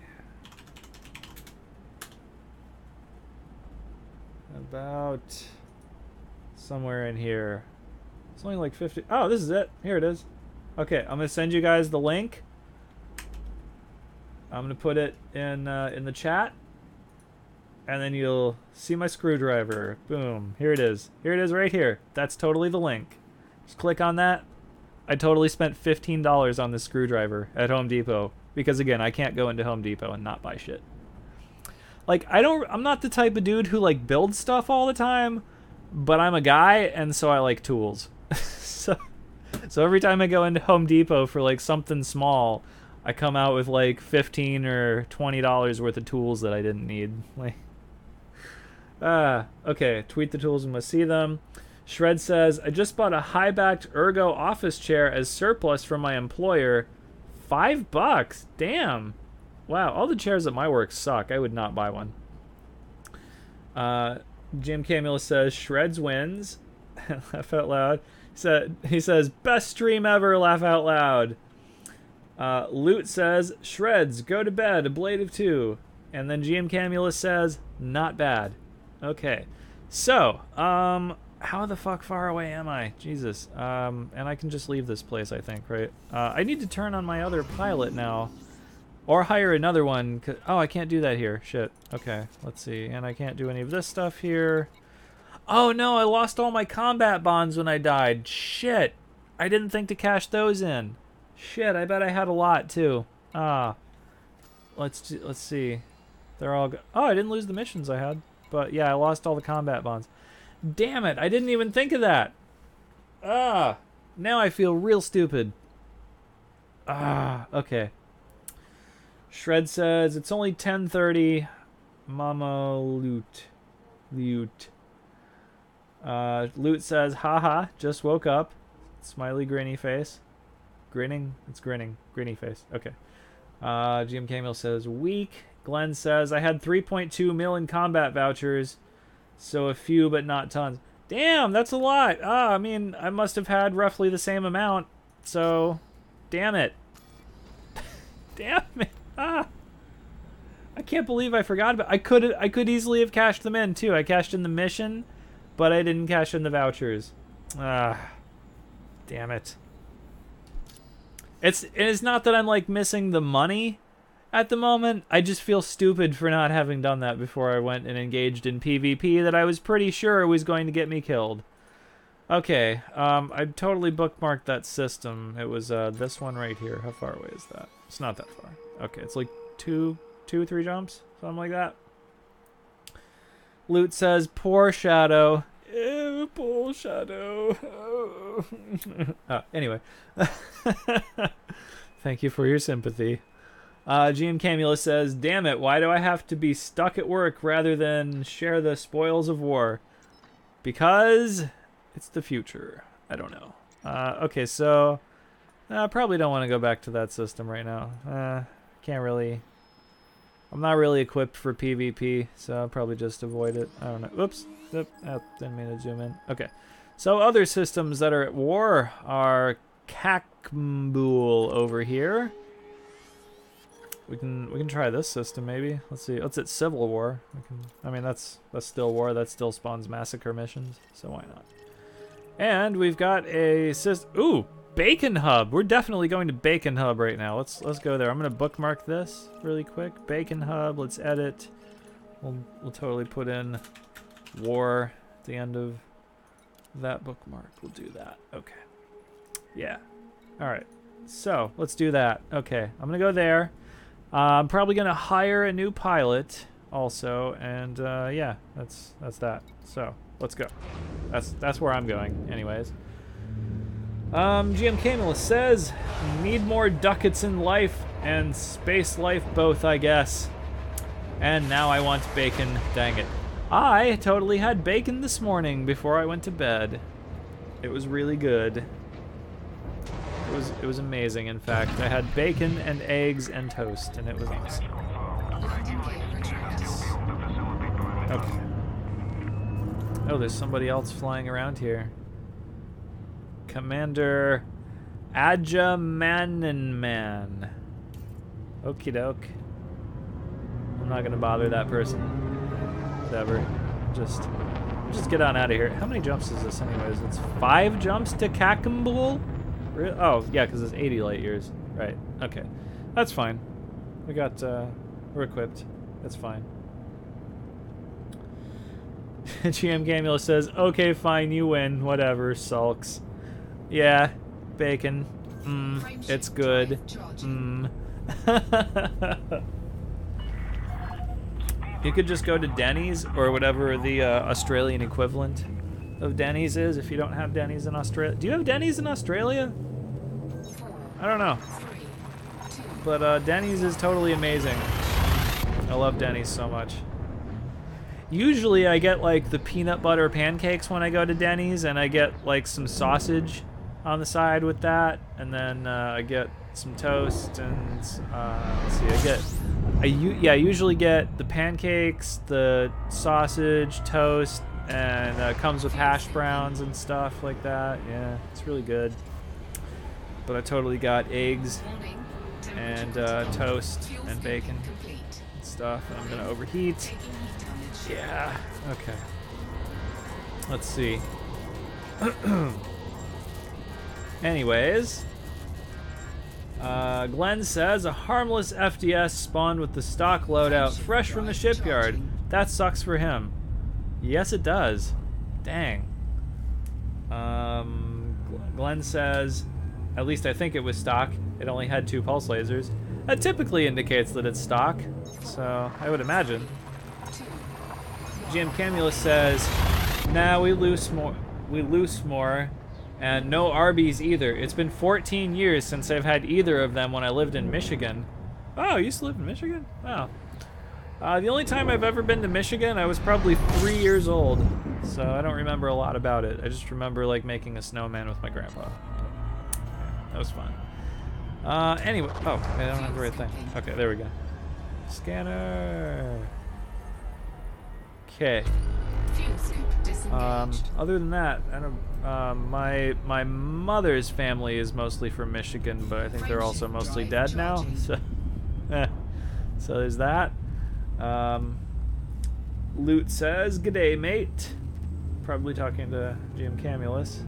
About somewhere in here. It's only like 50. Oh, this is it. Here it is. Okay, I'm gonna send you guys the link. I'm gonna put it in the chat, and then you'll see my screwdriver. Boom. Here it is. Here it is right here. That's totally the link. Just click on that. I totally spent $15 on this screwdriver at Home Depot because again, I can't go into Home Depot and not buy shit. Like I'm not the type of dude who like builds stuff all the time, but I'm a guy and so I like tools. so every time I go into Home Depot for like something small, I come out with like $15 or $20 worth of tools that I didn't need. Like, okay, tweet the tools and must see them. Shred says, I just bought a high-backed Ergo office chair as surplus from my employer. $5? Damn. Wow, all the chairs at my work suck. I would not buy one. Jim Camula says, Shreds wins. Laugh out loud. He says, best stream ever, laugh out loud. Loot says, Shreds, go to bed, a blade of 2. And then GM Camulus says, not bad. Okay. So, how the fuck far away am I? Jesus. And I can just leave this place, I think, right? I need to turn on my other pilot now. Or hire another one. Oh, I can't do that here. Shit. Okay, let's see. And I can't do any of this stuff here. Oh no, I lost all my combat bonds when I died. Shit. I didn't think to cash those in. Shit, I bet I had a lot too. Let's see. They're all oh, I didn't lose the missions I had. But yeah, I lost all the combat bonds. Damn it, I didn't even think of that. Now I feel real stupid. Okay. Shred says, it's only 10:30. Mama Loot. Loot says, haha, just woke up. Smiley grinny face. Grinning? It's grinning. Grinny face. Okay. GM Camille says, weak. Glenn says, I had 3.2 mil in combat vouchers. So a few, but not tons. Damn, that's a lot. I mean, I must have had roughly the same amount. So, damn it. Damn it. I can't believe I forgot about. I could easily have cashed them in too. I cashed in the mission, but I didn't cash in the vouchers. Damn it. It's not that I'm like missing the money at the moment. I just feel stupid for not having done that before I went and engaged in PvP that I was pretty sure was going to get me killed. Okay, I totally bookmarked that system. It was this one right here. How far away is that? It's not that far. Okay, it's like 3 jumps, something like that. Loot says, poor Shadow. Ew, poor Shadow. Oh. Anyway. Thank you for your sympathy. GM Camula says, damn it, why do I have to be stuck at work rather than share the spoils of war? Because it's the future. I don't know. Okay, so I probably don't want to go back to that system right now. Can't really. I'm not really equipped for PvP, so I'll probably just avoid it. I don't know. Oops. Oop, oh, didn't mean to zoom in. Okay. So other systems that are at war are Kakmbul over here. We can try this system maybe. Let's see. Let's hit Civil War. I mean that's still war. That still spawns massacre missions. So why not? And we've got a system. Ooh, Bacon Hub. We're definitely going to Bacon Hub right now. Let's go there. I'm gonna bookmark this really quick. Bacon Hub. Let's edit. We'll totally put in war at the end of that bookmark. We'll do that. Okay. Yeah. All right. So let's do that. Okay. I'm gonna go there. I'm probably gonna hire a new pilot also, and yeah, that's that. So let's go. That's where I'm going, anyways. GM Camilla says, need more ducats in life and space life both, I guess. And now I want bacon. Dang it. I totally had bacon this morning before I went to bed. It was really good. It was amazing, in fact. I had bacon and eggs and toast, and it was awesome. Okay. Oh, there's somebody else flying around here. Commander Ajamanenman. Okie doke. I'm not gonna bother that person. Whatever. Just get on out of here. How many jumps is this anyways? It's 5 jumps to Kakmbul? Oh, yeah, because it's 80 light years. Right. Okay. That's fine. We got, we're equipped. That's fine. GM Camula says, okay, fine, you win. Whatever, sulks. Yeah, bacon. It's good. You could just go to Denny's or whatever the Australian equivalent of Denny's is if you don't have Denny's in Australia. Do you have Denny's in Australia? I don't know. But Denny's is totally amazing. I love Denny's so much. Usually I get like the peanut butter pancakes when I go to Denny's, and I get like some sausage on the side with that, and then I get some toast and let's see, I usually get the pancakes, the sausage, toast, and it comes with hash browns and stuff like that. Yeah, it's really good. But I totally got eggs and toast and bacon and stuff, and I'm gonna overheat. Yeah, okay. Let's see. Anyways, Glenn says, a harmless FDS spawned with the stock loadout fresh from the shipyard. That sucks for him. Yes, it does. Dang. Glenn says, at least I think it was stock. It only had 2 pulse lasers. That typically indicates that it's stock, so I would imagine. GM Camulus says, nah, we loose more, and no Arby's either. It's been 14 years since I've had either of them when I lived in Michigan. Oh, you used to live in Michigan? Wow. The only time I've ever been to Michigan, I was probably 3 years old, so I don't remember a lot about it. I just remember like making a snowman with my grandpa. That was fun. Anyway, oh, I don't have the right thing. Okay, there we go. Scanner. Okay. Other than that, I don't. My mother's family is mostly from Michigan, but I think they're also mostly dead now. So, so there's that. Loot says, "G'day, mate." Probably talking to GM Camulus.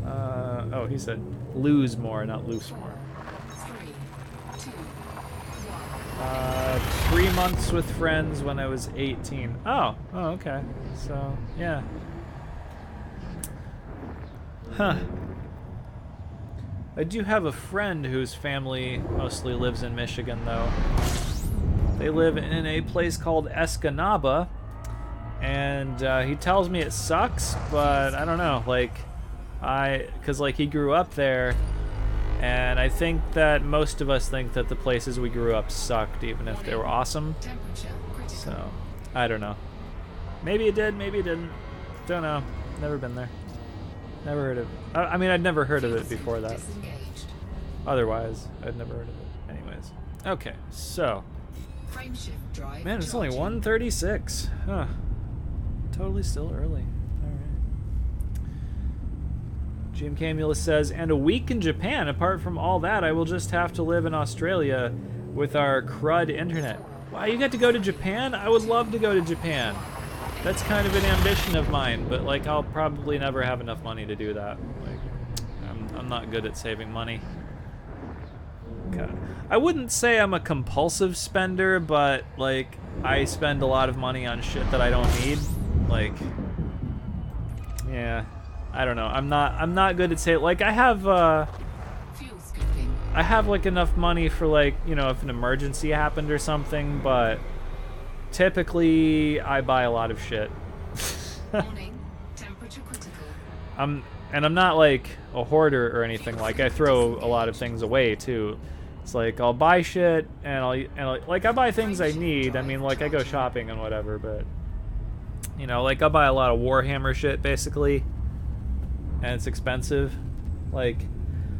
Oh, he said lose more, not loose more. 3 months with friends when I was 18. Oh, okay. So, yeah. Huh. I do have a friend whose family mostly lives in Michigan, though. They live in a place called Escanaba, and he tells me it sucks, but I don't know, like, because like he grew up there, and I think that most of us think that the places we grew up sucked, even if they were awesome. So, I don't know. Maybe it did, maybe it didn't. Don't know. Never been there. Never heard of it. I mean, I'd never heard of it before that. Disengaged. Otherwise, I'd never heard of it. Anyways. Okay, so. Frameshift drive. Man, it's only charging. 1:36. Huh. Totally still early. Alright. Jim Camulus says, and a week in Japan. Apart from all that, I will just have to live in Australia with our crud internet. Wow, you got to go to Japan? I would love to go to Japan. That's kind of an ambition of mine, but like I'll probably never have enough money to do that. Like, I'm not good at saving money. Okay. I wouldn't say I'm a compulsive spender, but like I spend a lot of money on shit that I don't need. Like, yeah, I don't know. I'm not good at saying. Like I have Fuel skipping. I have like enough money for like, you know, if an emergency happened or something, but typically I buy a lot of shit. Warning. Temperature critical. And I'm not like a hoarder or anything. Like I throw a lot of things away too. It's like I'll buy shit and like I buy things I need. I mean, like I go shopping and whatever, but you know, like I buy a lot of Warhammer shit basically, and it's expensive. Like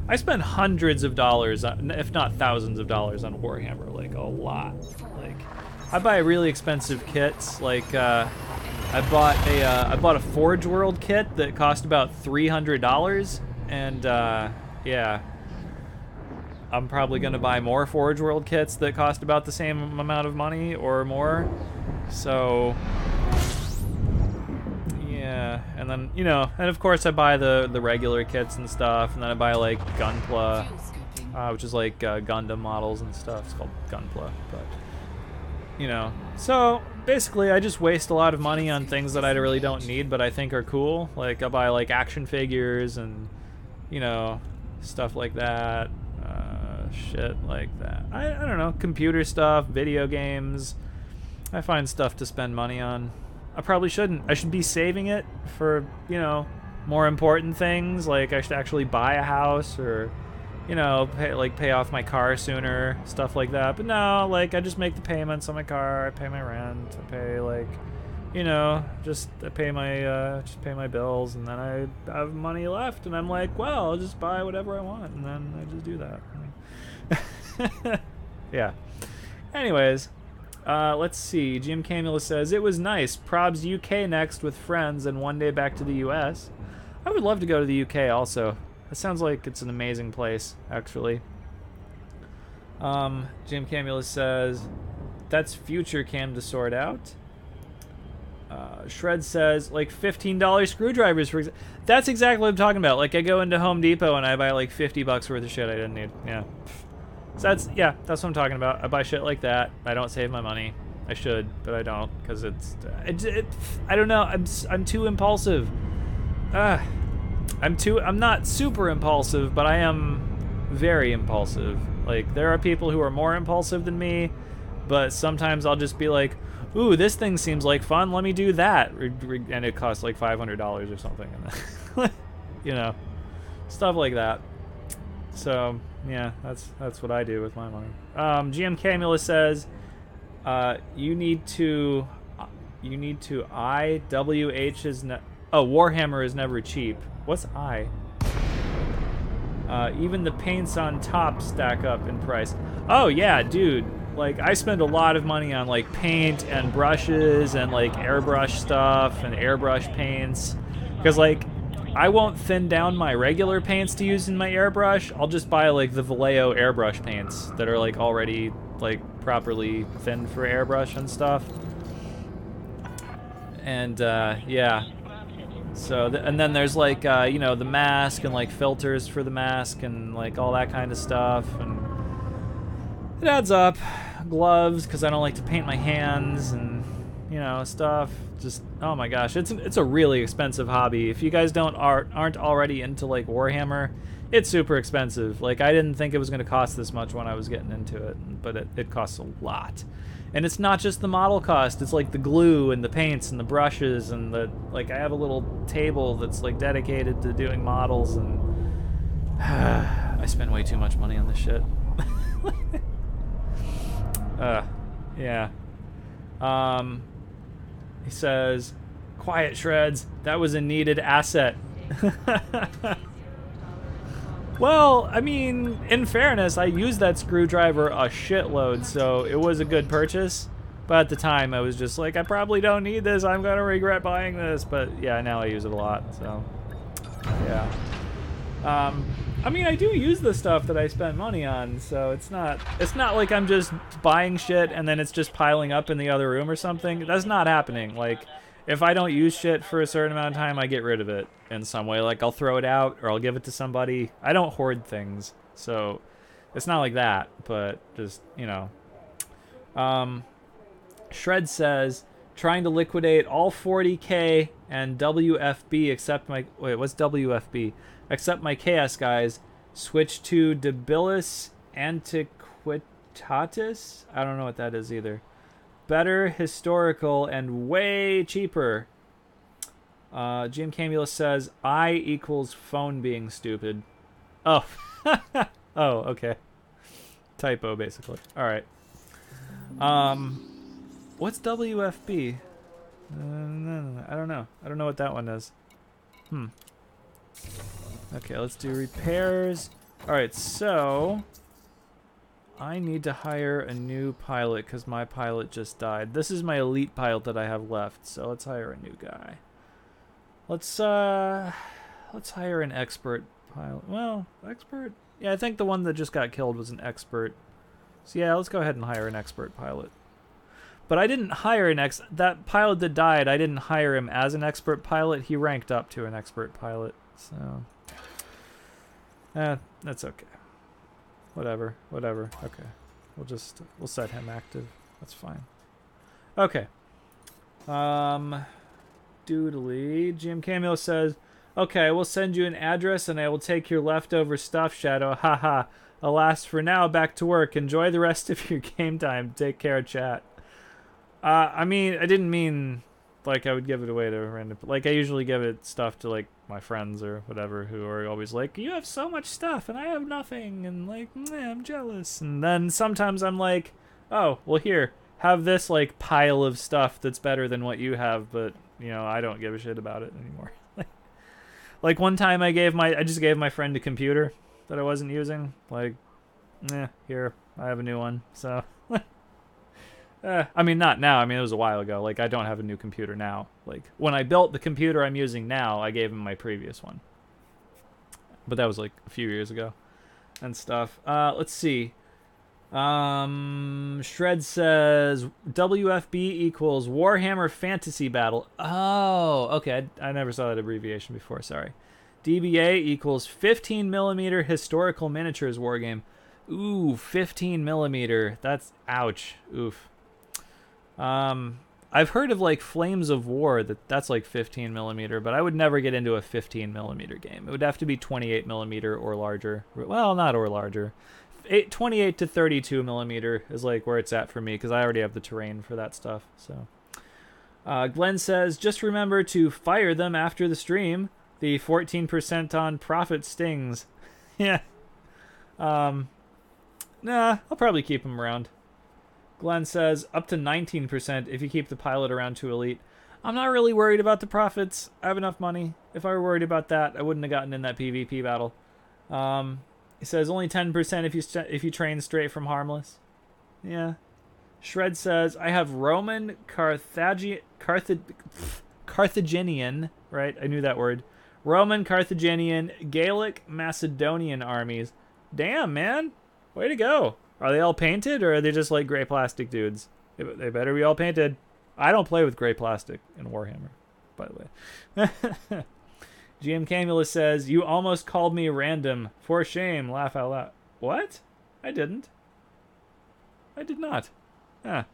I spend hundreds of dollars, if not thousands of dollars, on Warhammer. Like a lot. Like I buy really expensive kits. Like I bought a Forge World kit that cost about $300, and yeah, I'm probably gonna buy more Forge World kits that cost about the same amount of money or more. So yeah, and then you know, and of course I buy the regular kits and stuff, and then I buy like Gunpla, Fuel skipping. which is like Gundam models and stuff. It's called Gunpla, but you know, so basically I just waste a lot of money on things that I really don't need but I think are cool. Like I buy like action figures and you know, stuff like that, shit like that. I don't know, computer stuff, video games. I find stuff to spend money on. I probably shouldn't. I should be saving it for, you know, more important things. Like I should actually buy a house or, you know, pay off my car sooner, stuff like that. But no, like I just make the payments on my car. I pay my rent. I pay like, you know, I pay my bills, and then I have money left, and I'm like, well, I'll just buy whatever I want, and then I just do that. Yeah. Anyways, let's see. Jim Camula says it was nice. Probs UK next with friends, and one day back to the US. I would love to go to the UK also. It sounds like it's an amazing place, actually. Jim Camula says, that's future Cam to sort out. Shred says, like $15 screwdrivers, for example. That's exactly what I'm talking about. Like, I go into Home Depot and I buy like $50 worth of shit I didn't need. Yeah. So that's what I'm talking about. I buy shit like that. I don't save my money. I should, but I don't, because I don't know. I'm too impulsive. I'm not super impulsive, but I am very impulsive. Like, there are people who are more impulsive than me, but sometimes I'll just be like, ooh, this thing seems like fun, let me do that. And it costs like $500 or something. You know, stuff like that. So, yeah, that's what I do with my money. GM Camula says, you need to IWH is Warhammer is never cheap. What's I? Even the paints on top stack up in price. Oh yeah, dude. Like, I spend a lot of money on like paint and brushes and like airbrush stuff and airbrush paints, because like I won't thin down my regular paints to use in my airbrush. I'll just buy like the Vallejo airbrush paints that are like already like properly thinned for airbrush and stuff. And yeah. So, and then there's like, you know, the mask and like filters for the mask and like all that kind of stuff, and it adds up. Gloves, because I don't like to paint my hands, and you know, stuff. Just, oh my gosh, it's a really expensive hobby. If you guys aren't already into like Warhammer, it's super expensive. Like, I didn't think it was going to cost this much when I was getting into it, but it costs a lot. And it's not just the model cost, it's like the glue and the paints and the brushes and the, like, I have a little table that's like dedicated to doing models, and I spend way too much money on this shit. Yeah. He says, quiet, Shreds, that was a needed asset. Well, I mean, in fairness, I used that screwdriver a shitload, so it was a good purchase. But at the time, I was just like, I probably don't need this. I'm gonna regret buying this. But yeah, now I use it a lot. So yeah. I mean, I do use the stuff that I spend money on, so it's not like I'm just buying shit and then it's just piling up in the other room or something. That's not happening. Like, if I don't use shit for a certain amount of time, I get rid of it in some way. Like, I'll throw it out or I'll give it to somebody. I don't hoard things, so it's not like that, but just, you know. Shred says, trying to liquidate all 40k and WFB except my... Wait, what's WFB? Except my KS guys. Switch to Debilis Antiquitatis? I don't know what that is either. Better, historical, and way cheaper. Jim Camulus says, I equals phone being stupid. Oh. Oh, okay. Typo, basically. Alright. What's WFB? I don't know. I don't know what that one is. Okay, let's do repairs. Alright, so I need to hire a new pilot because my pilot just died. This is my elite pilot that I have left, so let's hire a new guy. Let's hire an expert pilot. Well, expert? Yeah, I think the one that just got killed was an expert. So yeah, let's go ahead and hire an expert pilot. But I didn't hire that pilot that died, I didn't hire him as an expert pilot. He ranked up to an expert pilot, so that's okay. Whatever. Okay. We'll set him active. That's fine. Okay. Doodly. Jim Cameo says, okay, we'll send you an address and I will take your leftover stuff, Shadow. Haha. Alas, for now, back to work. Enjoy the rest of your game time. Take care, chat. I mean, I didn't mean like I would give it away to random... Like, I usually give it stuff to, like, my friends or whatever who are always like, you have so much stuff and I have nothing, and, like, I'm jealous. And then sometimes I'm like, oh, well, here, have this, like, pile of stuff that's better than what you have, but, you know, I don't give a shit about it anymore. Like, one time I just gave my friend a computer that I wasn't using. Like, here, I have a new one, so... I mean, not now. I mean, it was a while ago. Like, I don't have a new computer now. Like, when I built the computer I'm using now, I gave him my previous one. But that was, like, a few years ago and stuff. Let's see. Shred says, WFB equals Warhammer Fantasy Battle. Oh, okay. I never saw that abbreviation before. Sorry. DBA equals 15mm Historical Miniatures Wargame. Ooh, 15mm. That's... Ouch. Oof. I've heard of like Flames of War that's like 15mm, but I would never get into a 15mm game. It would have to be 28mm or larger. Well, not or larger. 28 to 32mm is like where it's at for me because I already have the terrain for that stuff. So, Glenn says, just remember to fire them after the stream. The 14% on profit stings. Yeah. Nah, I'll probably keep them around. Glenn says, up to 19% if you keep the pilot around to elite. I'm not really worried about the profits. I have enough money. If I were worried about that, I wouldn't have gotten in that PvP battle. He says only 10% if you train straight from Harmless. Yeah. Shred says, I have Roman Carthaginian, right? I knew that word. Roman, Carthaginian, Gaelic, Macedonian armies. Damn, man. Way to go. Are they all painted, or are they just like gray plastic dudes? They better be all painted. I don't play with gray plastic in Warhammer, by the way. GM Camulus says, you almost called me random. For shame. Laugh out loud. What? I didn't. I did not. Yeah.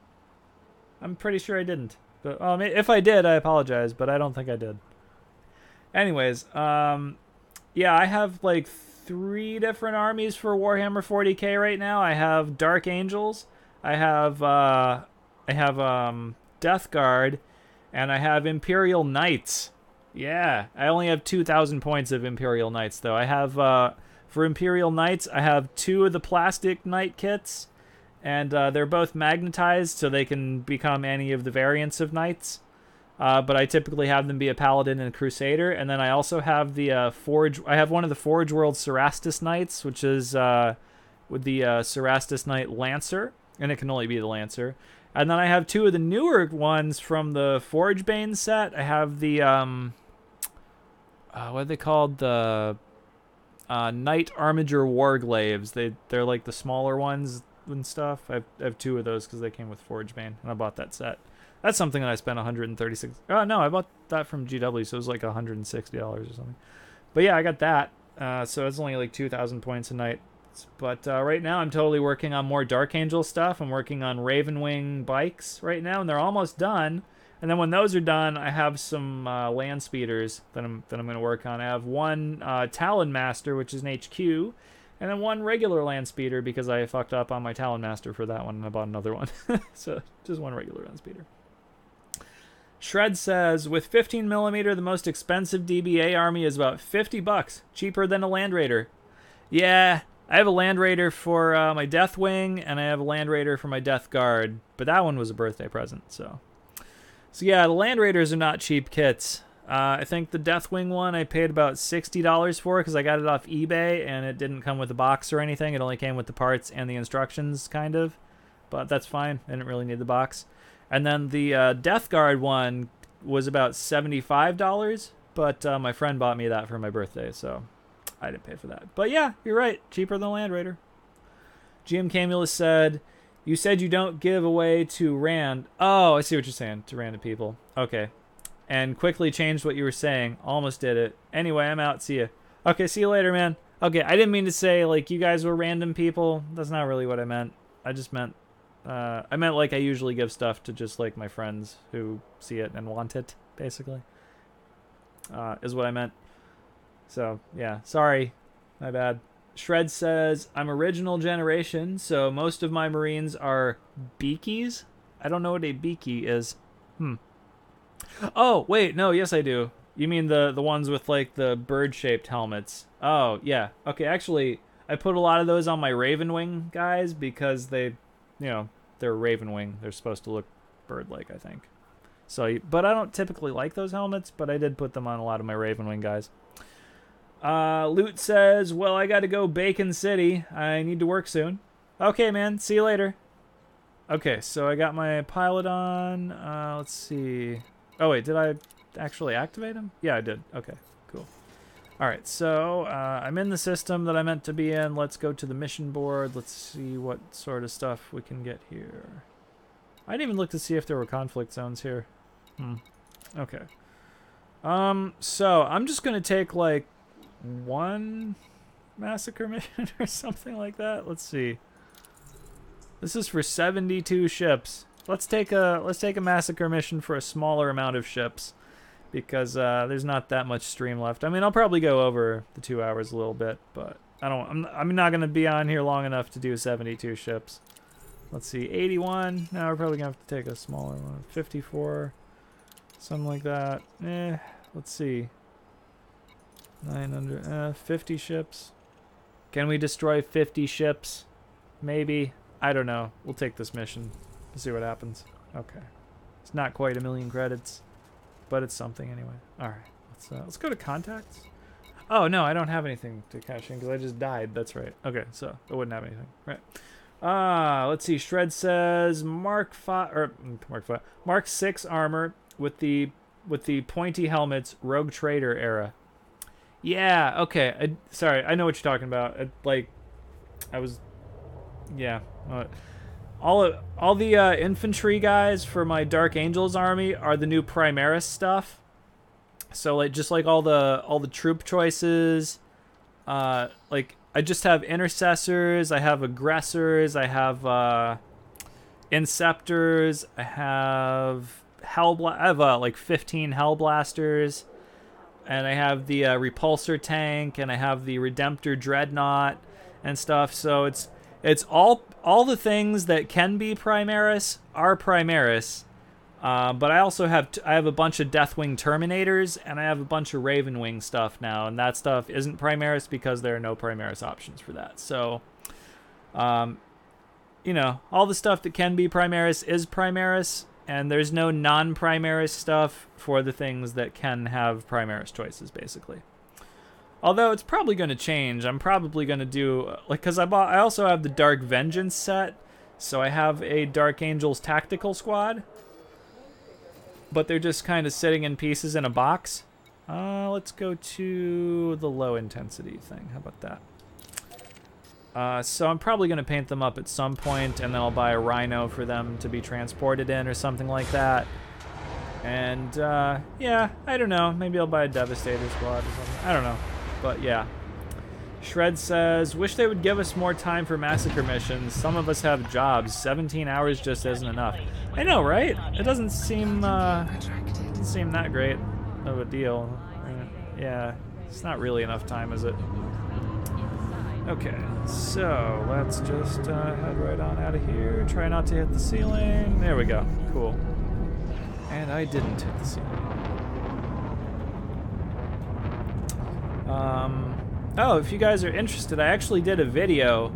I'm pretty sure I didn't. But if I did, I apologize, but I don't think I did. Anyways, yeah, I have like 3 different armies for Warhammer 40k right now. I have Dark Angels, I have Death Guard, and I have Imperial Knights. Yeah, I only have 2,000 points of Imperial Knights though. I have for Imperial Knights, I have 2 of the plastic knight kits, and they're both magnetized, so they can become any of the variants of knights. but I typically have them be a paladin and a crusader. And then I also have the forge. I have one of the Forge World Cerastus Knights, which is with the Cerastus Knight Lancer, and it can only be the Lancer. And then I have two of the newer ones from the Forge Bane set. I have the what are they called? The Knight Armiger Warglaves. They're like the smaller ones and stuff. I have two of those because they came with Forge Bane, and I bought that set. That's something that I spent 136. Oh no, I bought that from GW, so it was like $160 or something. But yeah, I got that. So it's only like 2,000 points a night. But right now I'm totally working on more Dark Angel stuff. I'm working on Ravenwing bikes right now, and they're almost done. And then when those are done, I have some land speeders that I'm going to work on. I have one Talon Master, which is an HQ, and then one regular land speeder because I fucked up on my Talon Master for that one, and I bought another one. So just one regular land speeder. Shred says, with 15mm, the most expensive DBA army is about $50, cheaper than a Land Raider. Yeah, I have a Land Raider for my Deathwing, and I have a Land Raider for my Death Guard, but that one was a birthday present, so yeah, the Land Raiders are not cheap kits. I think the Deathwing one I paid about $60 for because I got it off eBay, and it didn't come with a box or anything. It only came with the parts and the instructions, kind of, but that's fine. I didn't really need the box. And then the Death Guard one was about $75, but my friend bought me that for my birthday, so I didn't pay for that. But yeah, you're right. Cheaper than Land Raider. GM Camulus said, you said you don't give away to Rand. Oh, I see what you're saying. To random people. Okay. And quickly changed what you were saying. Almost did it. Anyway, I'm out. See ya. Okay, see you later, man. Okay, I didn't mean to say, like, you guys were random people. That's not really what I meant. I just meant... I meant like I usually give stuff to just like my friends who see it and want it, basically. Is what I meant. So, yeah. Sorry. My bad. Shred says, I'm original generation, so most of my Marines are beakies. I don't know what a beaky is. Oh, wait. No, yes I do. You mean the ones with like the bird-shaped helmets. Oh, yeah. Okay, actually, I put a lot of those on my Ravenwing guys because they... You know, they're Ravenwing. They're supposed to look bird-like, I think. So, but I don't typically like those helmets, but I did put them on a lot of my Ravenwing guys. Loot says, well, I gotta go Bacon City. I need to work soon. Okay, man. See you later. Okay, so I got my pilot on. Let's see. Oh, wait. Did I actually activate him? Yeah, I did. Okay, cool. Alright, so I'm in the system that I meant to be in. Let's go to the mission board. Let's see what sort of stuff we can get here. I didn't even look to see if there were conflict zones here. Okay. So I'm just going to take like one massacre mission or something like that. Let's see. This is for 72 ships. Let's take a massacre mission for a smaller amount of ships. Because there's not that much stream left. I mean, I'll probably go over the 2 hours a little bit, but I'm not going to be on here long enough to do 72 ships. Let's see, 81. Now we're probably going to have to take a smaller one. 54. Something like that. Let's see. 900. 50 ships. Can we destroy 50 ships? Maybe. I don't know. We'll take this mission to see what happens. Okay. It's not quite 1,000,000 credits. But it's something anyway. All right, let's go to contacts. Oh no, I don't have anything to cash in because I just died. That's right. Okay, so I wouldn't have anything. Right. Let's see. Shred says Mark 6 armor with the pointy helmets, Rogue Trader era. Yeah. Okay. Sorry, I know what you're talking about. Yeah. All the infantry guys for my Dark Angels army are the new Primaris stuff. So like just like all the troop choices, like I just have intercessors, I have aggressors, I have inceptors, I have like 15 Hellblasters, and I have the repulsor tank, and I have the Redemptor Dreadnought and stuff. So it's all the things that can be Primaris are Primaris, but I also have a bunch of Deathwing Terminators, and I have a bunch of Ravenwing stuff now, and that stuff isn't Primaris because there are no Primaris options for that. So, you know, all the stuff that can be Primaris is Primaris, and there's no non-Primaris stuff for the things that can have Primaris choices, basically. Although it's probably going to change. I'm probably going to do, like, because I also have the Dark Vengeance set, so I have a Dark Angels tactical squad, but they're just kind of sitting in pieces in a box. Let's go to the low intensity thing. How about that? So I'm probably going to paint them up at some point, and then I'll buy a Rhino for them to be transported in or something like that. And, yeah, I don't know. Maybe I'll buy a Devastator squad or something. I don't know. But, yeah. Shred says, wish they would give us more time for massacre missions. Some of us have jobs. 17 hours just isn't enough. I know, right? It doesn't seem that great of a deal. Yeah, it's not really enough time, is it? Okay, so let's just head right on out of here. Try not to hit the ceiling. There we go. Cool. And I didn't hit the ceiling. Oh, if you guys are interested, I actually did a video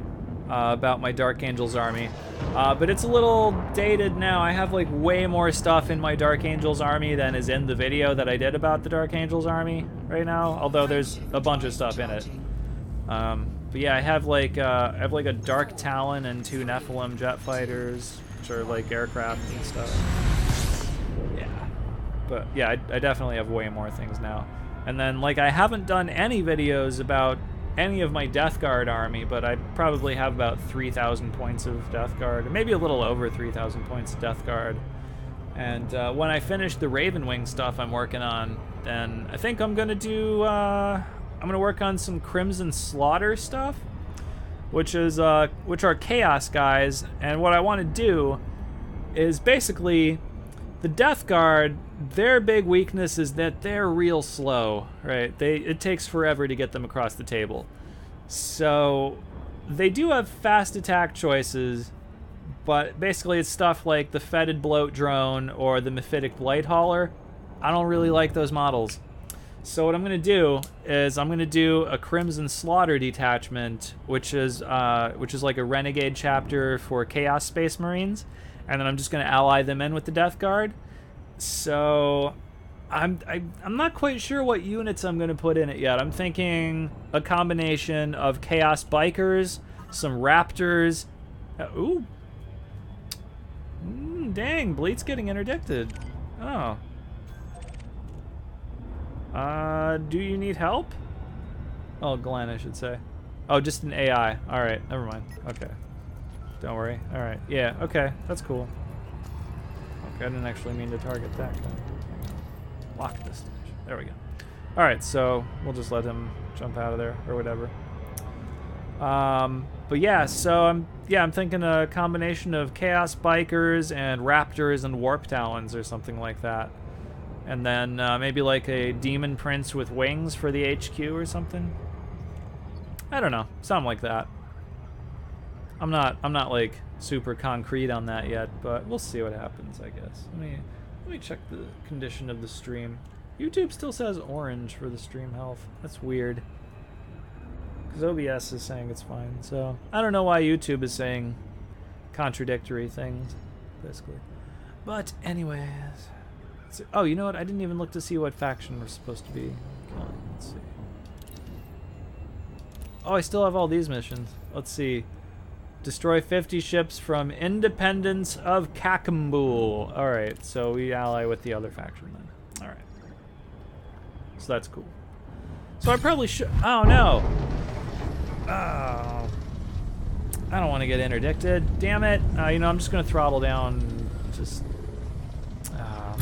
about my Dark Angels army. But it's a little dated now. I have like way more stuff in my Dark Angels army than is in the video that I did about the Dark Angels army right now. Although there's a bunch of stuff in it. But yeah, I have like a Dark Talon and 2 Nephilim jet fighters, which are like aircraft and stuff. Yeah, but yeah, I definitely have way more things now. And then like I haven't done any videos about any of my Death Guard army, but I probably have about 3,000 points of Death Guard, maybe a little over 3,000 points of Death Guard. And when I finish the Ravenwing stuff I'm working on, then I think I'm gonna do. I'm gonna work on some Crimson Slaughter stuff, which are Chaos guys. And what I want to do is basically the Death Guard. Their big weakness is that they're real slow, right? It takes forever to get them across the table. So they do have fast attack choices, but basically it's stuff like the Fetid Bloat Drone or the Mephitic Blight Hauler. I don't really like those models. So what I'm going to do is I'm going to do a Crimson Slaughter detachment, which is like a Renegade chapter for Chaos Space Marines, and then I'm just going to ally them in with the Death Guard. So I'm not quite sure what units I'm going to put in it yet. I'm thinking a combination of Chaos Bikers, some Raptors. Ooh. Dang, Bleed's getting interdicted. Oh. Do you need help? Oh, Glenn, I should say. Oh, just an AI. Alright, never mind. Okay. Don't worry. Alright, yeah, okay, that's cool. Okay, I didn't actually mean to target that guy. Lock this stage. There we go. Alright, so we'll just let him jump out of there, or whatever. But yeah, so I'm thinking a combination of Chaos Bikers and Raptors and Warp Talons or something like that. And then maybe like a Demon Prince with wings for the HQ or something. I don't know, something like that. I'm not like super concrete on that yet, but we'll see what happens, I guess. Let me check the condition of the stream. YouTube still says orange for the stream health. That's weird. Because OBS is saying it's fine, so I don't know why YouTube is saying contradictory things, basically. But anyways. Oh, you know what? I didn't even look to see what faction we're supposed to be killing. Let's see. Oh, I still have all these missions. Let's see. Destroy 50 ships from Independence of Kakambul. Alright, so we ally with the other faction then. Alright. So that's cool. So I probably should... Oh, no! Oh. I don't want to get interdicted. Damn it. You know, I'm just going to throttle down. Just...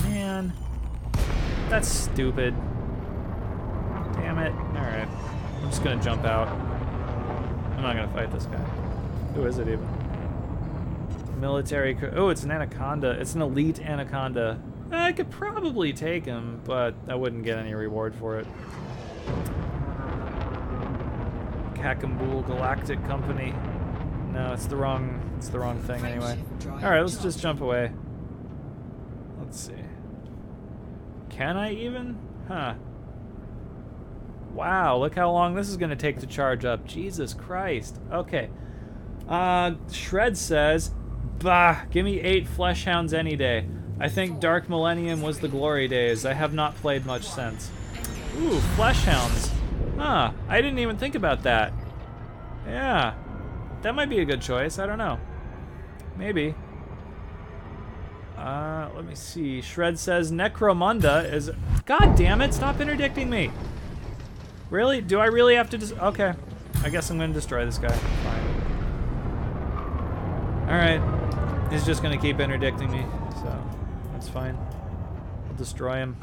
Man, that's stupid. Damn it. Alright. I'm just gonna jump out. I'm not gonna fight this guy. Who is it even? Military... Oh, it's an Anaconda. It's an elite Anaconda. I could probably take him, but I wouldn't get any reward for it. Kakambul Galactic Company. No, it's the wrong thing anyway. Alright, let's just jump away. Let's see. Can I even? Huh. Wow, look how long this is going to take to charge up. Jesus Christ. Okay. Shred says, bah, give me 8 flesh hounds any day. I think Dark Millennium was the glory days. I have not played much since. Ooh, flesh hounds. Huh, I didn't even think about that. Yeah, that might be a good choice. I don't know. Maybe. Let me see. Shred says Necromunda is... God damn it, stop interdicting me. Really? Do I really have to okay. I guess I'm gonna destroy this guy. Fine. Alright. He's just gonna keep interdicting me, so that's fine. I'll destroy him.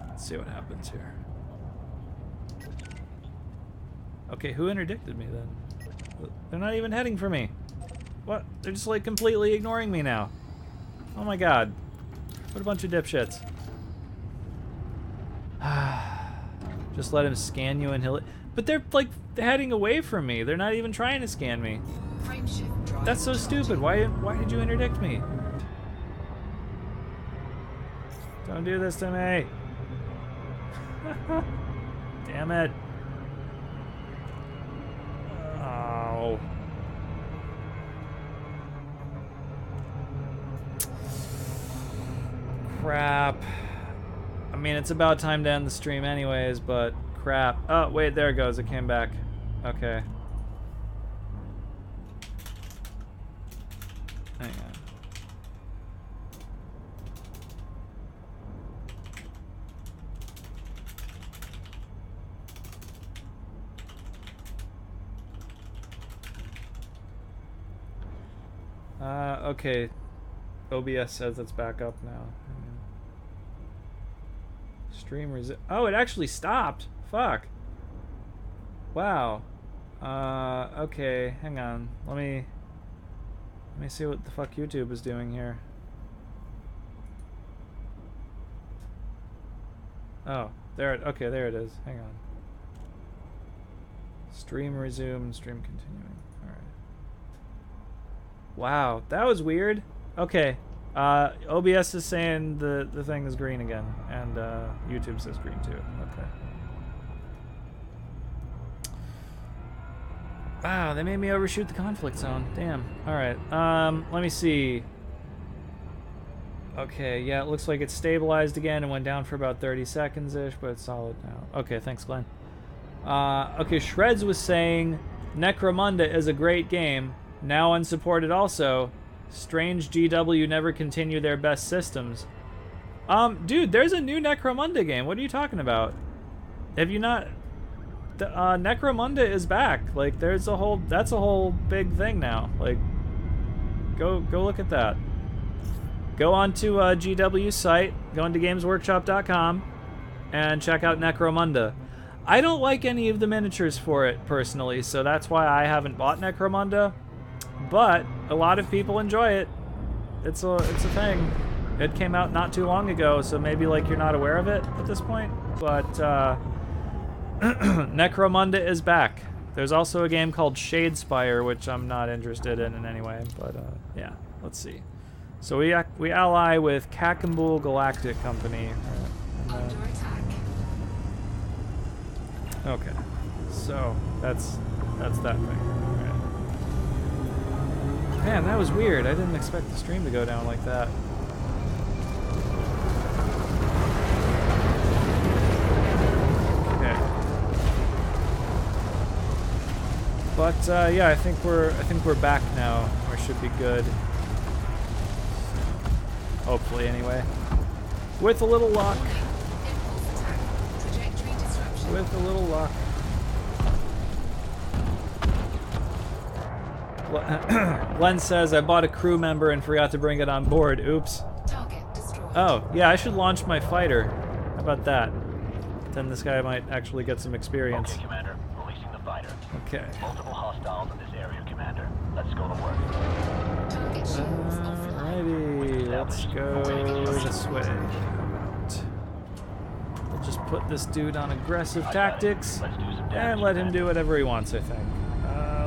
Let's see what happens here. Okay, who interdicted me then? They're not even heading for me. What? They're just like completely ignoring me now. Oh my god. What a bunch of dipshits. Just let him scan you and he'll... But they're like heading away from me. They're not even trying to scan me. That's so stupid. Why did you interdict me? Don't do this to me. Damn it. Oh. Crap. I mean, it's about time to end the stream anyways, but crap. Oh, wait, there it goes. It came back. Okay. Hang on. Okay. OBS says it's back up now. Stream oh, it actually stopped. Fuck. Wow. Okay, hang on. Let me see what the fuck YouTube is doing here. Oh, okay, there it is. Hang on. Stream resume, stream continuing. Alright. Wow, that was weird. Okay. OBS is saying the thing is green again, and YouTube says green too. Okay. Wow, they made me overshoot the conflict zone. Damn. All right. Let me see. Okay, yeah, it looks like it's stabilized again and went down for about 30 seconds-ish, but it's solid now. Okay, thanks, Glenn. Okay, Shreds was saying Necromunda is a great game, now unsupported also. Strange GW never continue their best systems. Dude, there's a new Necromunda game. What are you talking about? Have you not... Necromunda is back. Like, that's a whole big thing now. Like, go look at that. Go onto GW's site, go into gamesworkshop.com, and check out Necromunda. I don't like any of the miniatures for it, personally, so that's why I haven't bought Necromunda. But a lot of people enjoy it. It's a thing. It came out not too long ago, so maybe like you're not aware of it at this point. But Necromunda is back. There's also a game called Shadespire, which I'm not interested in any way. But yeah, let's see. So we ally with Kakambul Galactic Company. Under attack. Okay, so that's that thing. Man, that was weird. I didn't expect the stream to go down like that. Okay. But yeah, I think we're back now. We should be good. Hopefully, anyway. With a little luck. Impulse attack. Trajectory disruption. With a little luck. Len says, I bought a crew member and forgot to bring it on board. Oops. Target destroyed. Oh, yeah, I should launch my fighter. How about that? Then this guy might actually get some experience. Okay, Commander. Releasing the fighter. Okay. Multiple hostiles in this area, Commander. Let's go to work. Target shields offline. Alrighty, let's go this way. How about... We'll just put this dude on aggressive tactics Let's do some damage, and let him Commander. do whatever he wants, I think.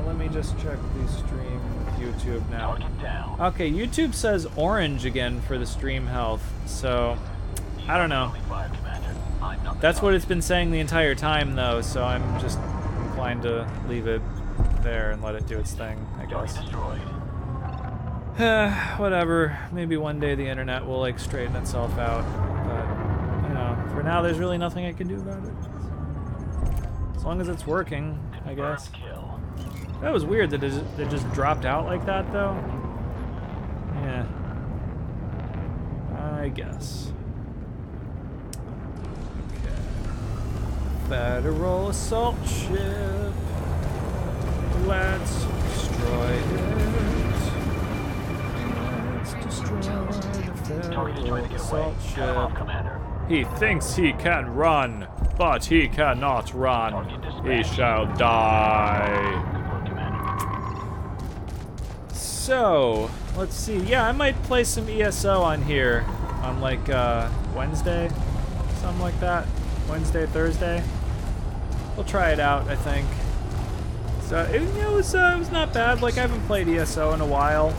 Let me just check the stream with YouTube now. Target down. Okay, YouTube says orange again for the stream health, so I don't know. Fire, Commander. I'm not the That's what target. it's been saying the entire time, though, so I'm just inclined to leave it there and let it do its thing, I Target guess. destroyed. Whatever. Maybe one day the internet will like straighten itself out. But you know, for now, there's really nothing I can do about it. As long as it's working, I guess. Kill. That was weird that it just dropped out like that, though. Yeah. I guess. Okay. Federal assault ship. Let's destroy it. Let's destroy the Federal assault ship. Commander. He thinks he can run, but he cannot run. He shall die. So, let's see. Yeah, I might play some ESO on here on like Wednesday, something like that. Wednesday, Thursday. We'll try it out, I think. So it was not bad. Like I haven't played ESO in a while,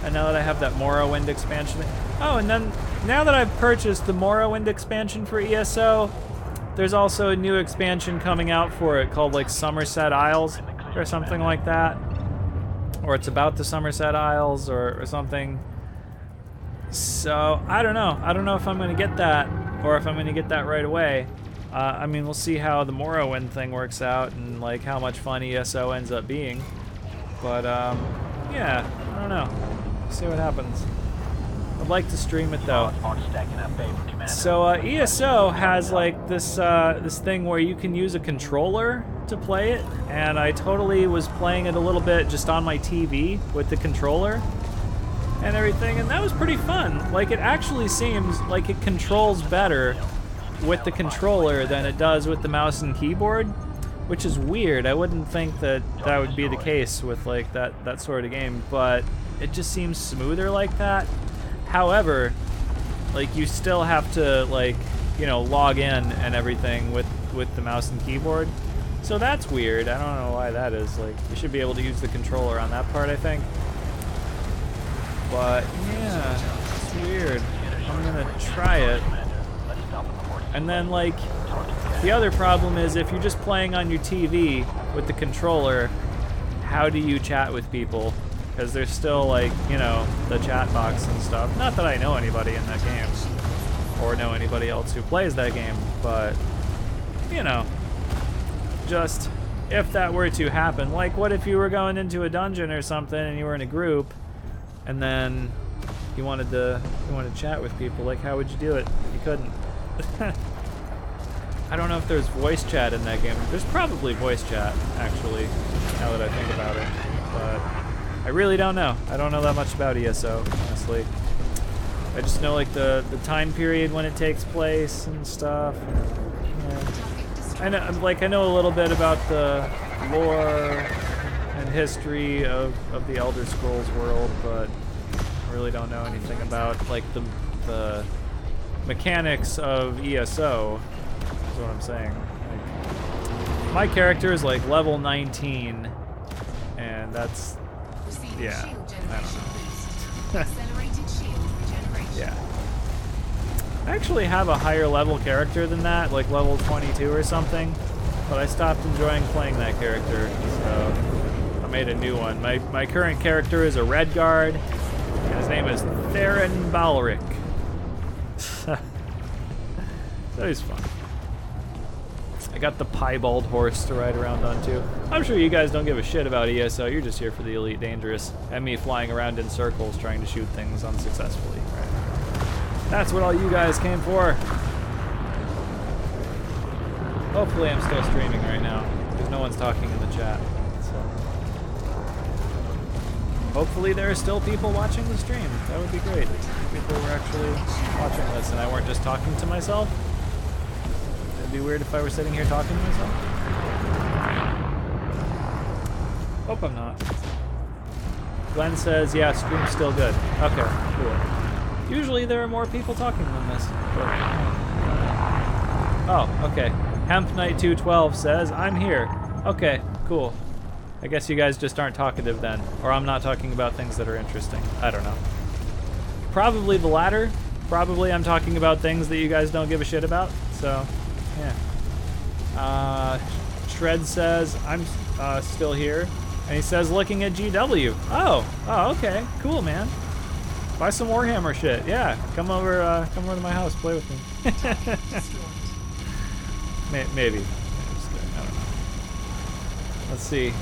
and now that I have that Morrowind expansion. Oh, and then now that I've purchased the Morrowind expansion for ESO, there's also a new expansion coming out for it called like Somerset Isles or something like that. Or it's about the Somerset Isles or something. So, I don't know. I don't know if I'm going to get that or if I'm going to get that right away. I mean, we'll see how the Morrowind thing works out and like how much fun ESO ends up being. But, yeah, I don't know. See what happens. I'd like to stream it though. So ESO has like this this thing where you can use a controller to play it, and I totally was playing it a little bit just on my TV with the controller and everything, and that was pretty fun. Like it actually seems like it controls better with the controller than it does with the mouse and keyboard, which is weird. I wouldn't think that that would be the case with like that sort of game, but it just seems smoother like that. However, like you still have to like, you know, log in and everything with the mouse and keyboard. So that's weird. I don't know why that is. Like you should be able to use the controller on that part, I think. But yeah, it's weird. I'm gonna try it. And then like the other problem is if you're just playing on your TV with the controller, how do you chat with people? Because there's still like, you know, the chat box and stuff. Not that I know anybody in that game or know anybody else who plays that game, but you know, just if that were to happen, like what if you were going into a dungeon or something and you were in a group and then you wanted to chat with people, like how would you do it? You couldn't. I don't know if there's voice chat in that game. There's probably voice chat, actually, now that I think about it. But I really don't know. I don't know that much about ESO, honestly. I just know like the time period when it takes place and stuff. Yeah. I know a little bit about the lore and history of the Elder Scrolls world, but I really don't know anything about like the mechanics of ESO. Is what I'm saying. Like, my character is like level 19, and that's yeah. I don't know. Yeah. I actually have a higher level character than that, like level 22 or something, but I stopped enjoying playing that character, so I made a new one. My current character is a Red Guard, and his name is Theron Balric. So he's fun. I got the piebald horse to ride around on too. I'm sure you guys don't give a shit about ESO, you're just here for the Elite Dangerous and me flying around in circles trying to shoot things unsuccessfully, right? That's what all you guys came for. Hopefully I'm still streaming right now, because no one's talking in the chat. So hopefully there are still people watching the stream. That would be great. If people were actually watching this and I weren't just talking to myself. It'd be weird if I were sitting here talking to myself. Hope I'm not. Glenn says, yeah, stream's still good. Okay, cool. Usually there are more people talking than this. But, oh, okay. Hemp Knight 212 says, I'm here. Okay, cool. I guess you guys just aren't talkative then. Or I'm not talking about things that are interesting. I don't know. Probably the latter. Probably I'm talking about things that you guys don't give a shit about. So, yeah. Shred says, I'm still here. And he says, looking at GW. Oh, okay. Cool, man. Buy some Warhammer shit. Yeah, come over to my house, play with me. Maybe. Just kidding. I don't know. Let's see.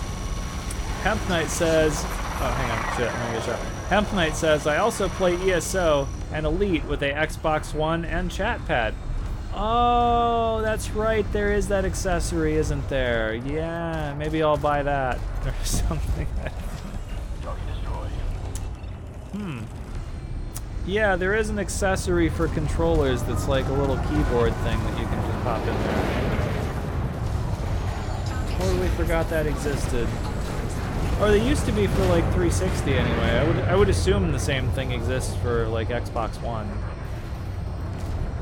Hemp Knight says, oh, hang on, shit, I'm gonna get shot. Hemp Knight says, I also play ESO and Elite with a Xbox One and chat pad. Oh, that's right, there is that accessory, isn't there? Yeah, maybe I'll buy that or something. Yeah, there is an accessory for controllers that's like a little keyboard thing that you can just pop in there. Totally forgot that existed. Or they used to be for like 360 anyway. I would assume the same thing exists for like Xbox One.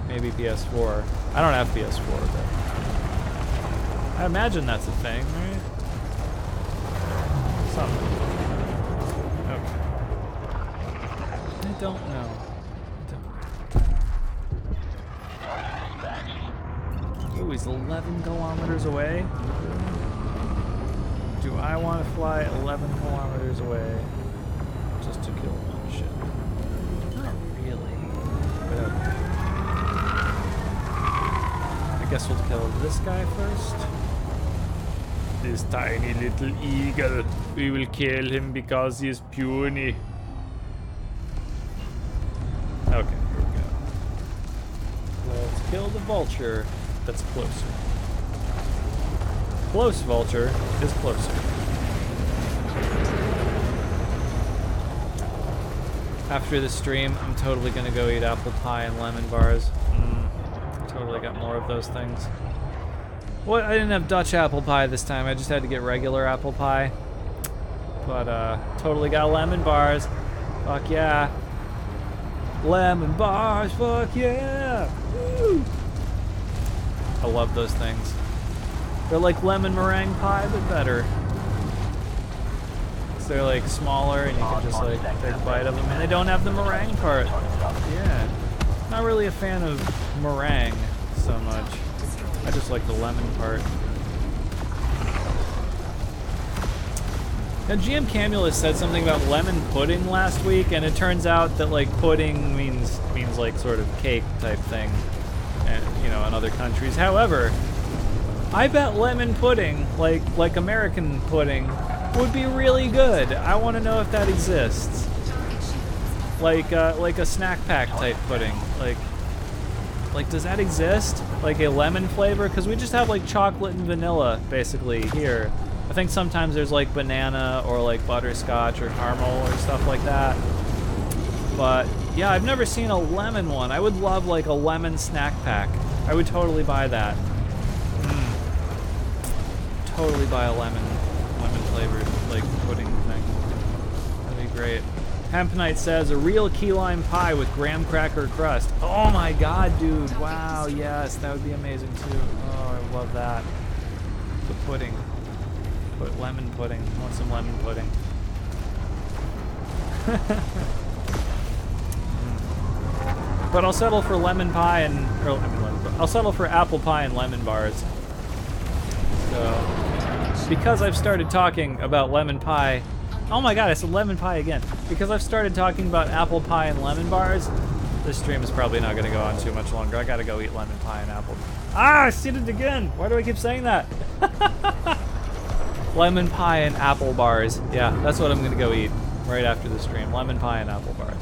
Maybe PS4. I don't have PS4, but I imagine that's a thing, right? Something. Okay. I don't know. Ooh, he's 11 kilometers away. Do I want to fly 11 kilometers away just to kill one ship? Not really. But okay. I guess we'll kill this guy first. This tiny little eagle. We will kill him because he's puny. Okay, here we go. Let's kill the vulture that's closer. Close vulture is closer. After the stream, I'm totally gonna go eat apple pie and lemon bars. Totally got more of those things. Well, I didn't have Dutch apple pie this time. I just had to get regular apple pie. But totally got lemon bars. Fuck yeah. Lemon bars, fuck yeah. Woo! I love those things. They're like lemon meringue pie, but better. So they're like smaller and you can just like take a bite of them. And they don't have the meringue part. Yeah. Not really a fan of meringue so much. I just like the lemon part. Now GM Camulus said something about lemon pudding last week, and it turns out that like pudding means like sort of cake type thing, and you know, in other countries. However, I bet lemon pudding, like American pudding, would be really good. I want to know if that exists. Like a snack pack type pudding. Like does that exist? Like a lemon flavor? Because we just have like chocolate and vanilla basically here. I think sometimes there's like banana or like butterscotch or caramel or stuff like that. But yeah, I've never seen a lemon one. I would love like a lemon snack pack. I would totally buy that. Totally buy a lemon flavored like pudding thing. That'd be great. Hemp Knight says a real key lime pie with graham cracker crust. Oh my god, dude! Wow, yes, that would be amazing too. Oh, I love that. The pudding. Put lemon pudding. I want some lemon pudding. But I'll settle for lemon pie and I'll settle for apple pie and lemon bars. So, because I've started talking about lemon pie. Oh my god, I said lemon pie again. Because I've started talking about apple pie and lemon bars, this stream is probably not going to go on too much longer. I gotta go eat lemon pie and apple. Ah, I said it again! Why do I keep saying that? Lemon pie and apple bars. Yeah, that's what I'm going to go eat right after the stream. Lemon pie and apple bars.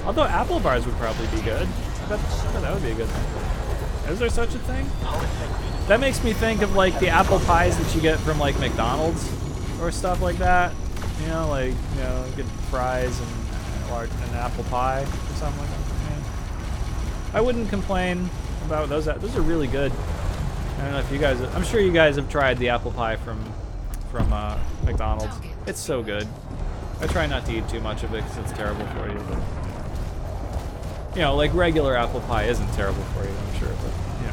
Although apple bars would probably be good. I bet that would be a good thing. Is there such a thing? That makes me think of like the apple pies that you get from like McDonald's or stuff like that. You know, like, you know, get fries and an apple pie or something like that. Yeah. I wouldn't complain about those. Those are really good. I don't know if you guys, I'm sure you guys have tried the apple pie from McDonald's. It's so good. I try not to eat too much of it because it's terrible for you. But, you know, like regular apple pie isn't terrible for you, I'm sure. But you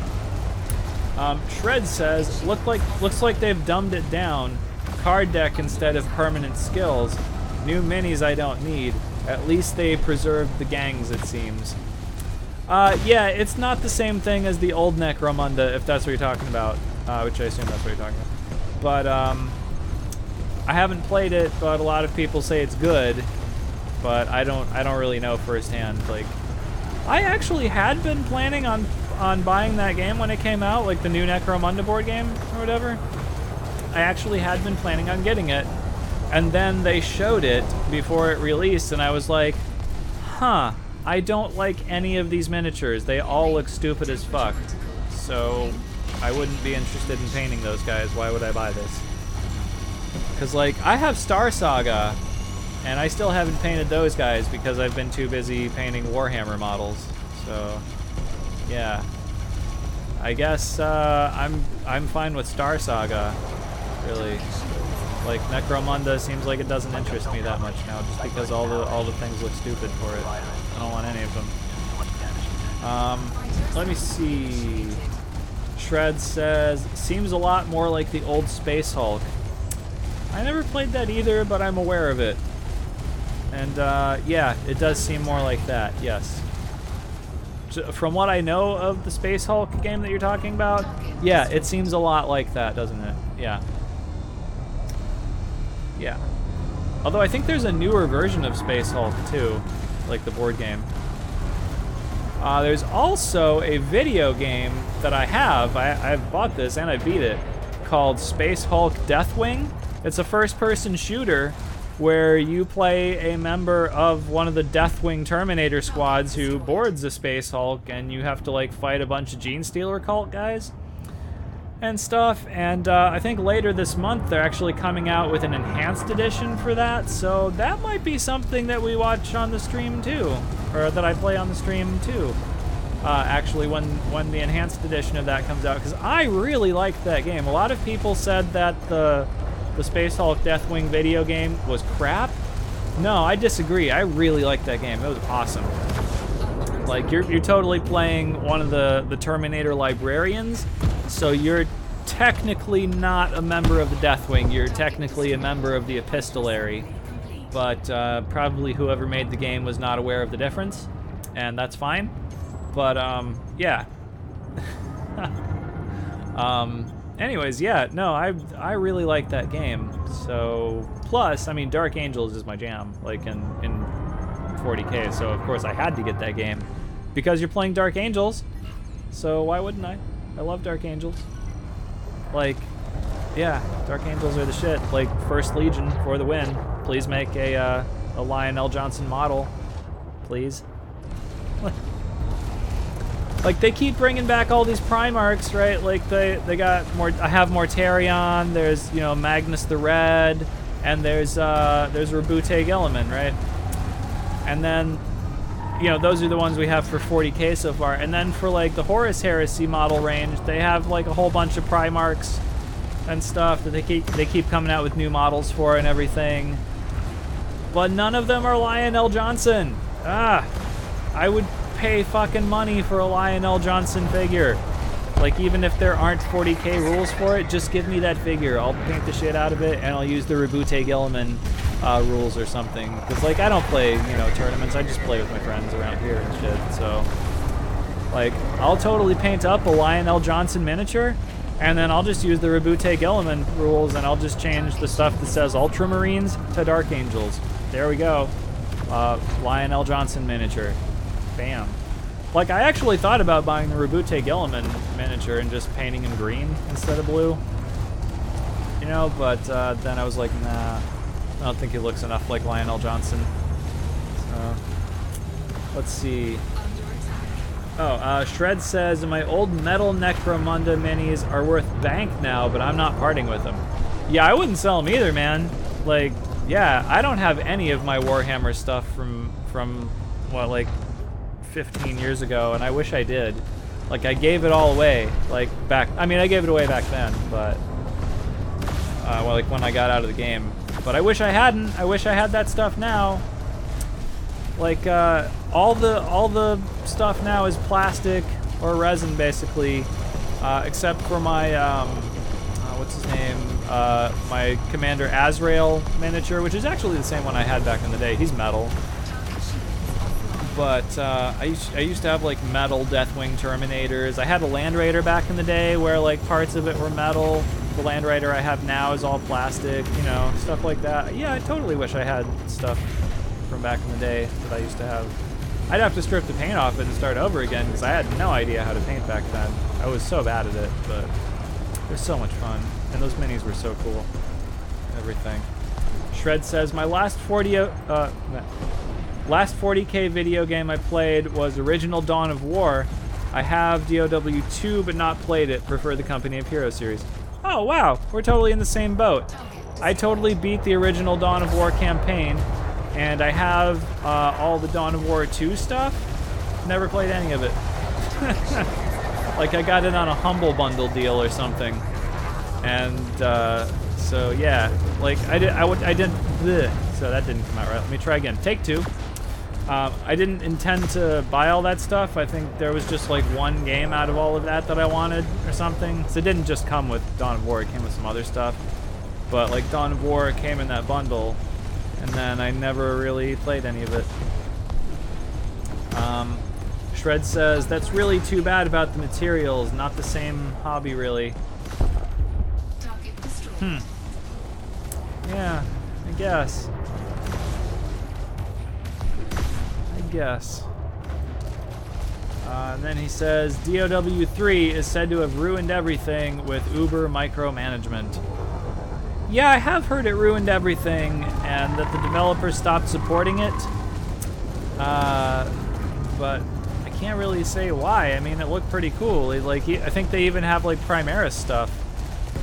know. Shred says, looks like they've dumbed it down. Card deck instead of permanent skills. New minis I don't need. At least they preserved the gangs, it seems. Yeah, it's not the same thing as the old Necromunda, if that's what you're talking about. Which I assume that's what you're talking about. But, I haven't played it, but a lot of people say it's good. but I don't really know firsthand. Like, I actually had been planning on buying that game when it came out, like the new Necromunda board game or whatever. I actually had been planning on getting it, and then they showed it before it released, and I was like, huh, I don't like any of these miniatures. They all look stupid as fuck. So I wouldn't be interested in painting those guys. Why would I buy this? Because, like, I have Star Saga, and I still haven't painted those guys because I've been too busy painting Warhammer models. So, yeah. I guess I'm fine with Star Saga, really. Like, Necromunda seems like it doesn't interest me that much now, just because all the things look stupid for it. I don't want any of them. Let me see. Shred says, seems a lot more like the old Space Hulk. I never played that either, but I'm aware of it. And yeah, it does seem more like that, yes. From what I know of the Space Hulk game that you're talking about, yeah, it seems a lot like that, doesn't it? Yeah. Yeah. Although I think there's a newer version of Space Hulk too, like the board game. There's also a video game that I have. I've bought this and I beat it, called Space Hulk Deathwing. It's a first-person shooter where you play a member of one of the Deathwing Terminator squads who boards the Space Hulk, and you have to like fight a bunch of Gene Stealer cult guys and stuff. And I think later this month they're actually coming out with an enhanced edition for that, so that might be something that we watch on the stream too, or that I play on the stream too. Actually, when the enhanced edition of that comes out, because I really liked that game. A lot of people said that the Space Hulk Deathwing video game was crap. No, I disagree. I really liked that game. It was awesome. Like, you're totally playing one of the Terminator librarians, so you're technically not a member of the Deathwing. You're technically a member of the Epistolary, but probably whoever made the game was not aware of the difference, and that's fine. But yeah. Anyways, yeah, no, I really like that game. So, plus, I mean, Dark Angels is my jam, like in 40K, so of course I had to get that game. Because you're playing Dark Angels, so why wouldn't I? I love Dark Angels. Like, yeah, Dark Angels are the shit. Like, First Legion for the win. Please make a Lionel Johnson model, please. Like, they keep bringing back all these Primarchs, right? Like, they got more. I have Mortarion. There's, you know, Magnus the Red, and there's Rabute Gilliman, right? And then, you know, those are the ones we have for 40K so far. And then for like the Horus Heresy model range, they have like a whole bunch of Primarchs and stuff that they keep coming out with new models for and everything. But none of them are Lionel Johnson. I would pay fucking money for a Lionel Johnson figure. Like, even if there aren't 40K rules for it, just give me that figure. I'll paint the shit out of it, and I'll use the Rabute Gilliman rules or something. Because, like, I don't play, you know, tournaments. I just play with my friends around here and shit. So, like, I'll totally paint up a Lionel Johnson miniature, and then I'll just use the Rabute Gilliman rules, and I'll just change the stuff that says Ultramarines to Dark Angels. There we go. Lionel Johnson miniature. Bam. Like, I actually thought about buying the Rabute Gilliman miniature and just painting him green instead of blue. You know, but then I was like, nah, I don't think he looks enough like Lionel Johnson. So, let's see. Oh, Shred says, my old metal Necromunda minis are worth bank now, but I'm not parting with them. Yeah, I wouldn't sell them either, man. Like, yeah, I don't have any of my Warhammer stuff from what, like 15 years ago, and I wish I did. Like, I gave it all away, like, back, I mean, I gave it away back then, but, well, like, when I got out of the game. But I wish I hadn't. I wish I had that stuff now. Like, all the stuff now is plastic or resin, basically, except for my, what's his name, my Commander Azrael miniature, which is actually the same one I had back in the day. He's metal. But I used to have like metal Deathwing Terminators. I had a Land Raider back in the day where like parts of it were metal. The Land Raider I have now is all plastic, you know, stuff like that. Yeah, I totally wish I had stuff from back in the day that I used to have. I'd have to strip the paint off it and start over again because I had no idea how to paint back then. I was so bad at it, but it was so much fun. And those minis were so cool. Everything. Shred says, my last 40K video game I played was original Dawn of War. I have DOW 2 but not played it. Prefer the Company of Heroes series. Oh wow, we're totally in the same boat. I totally beat the original Dawn of War campaign, and I have all the Dawn of War 2 stuff. Never played any of it. Like I got it on a Humble Bundle deal or something, and so yeah, like I did. Bleh, so that didn't come out right. Let me try again. Take two. I didn't intend to buy all that stuff. I think there was just like one game out of all of that I wanted or something. So it didn't just come with Dawn of War, it came with some other stuff. But like Dawn of War came in that bundle, and then I never really played any of it. Shred says, that's really too bad about the materials, not the same hobby really. Yeah, I guess. And then he says, DOW 3 is said to have ruined everything with Uber micromanagement. Yeah, I have heard it ruined everything and that the developers stopped supporting it. But I can't really say why. I mean, it looked pretty cool. I think they even have like Primaris stuff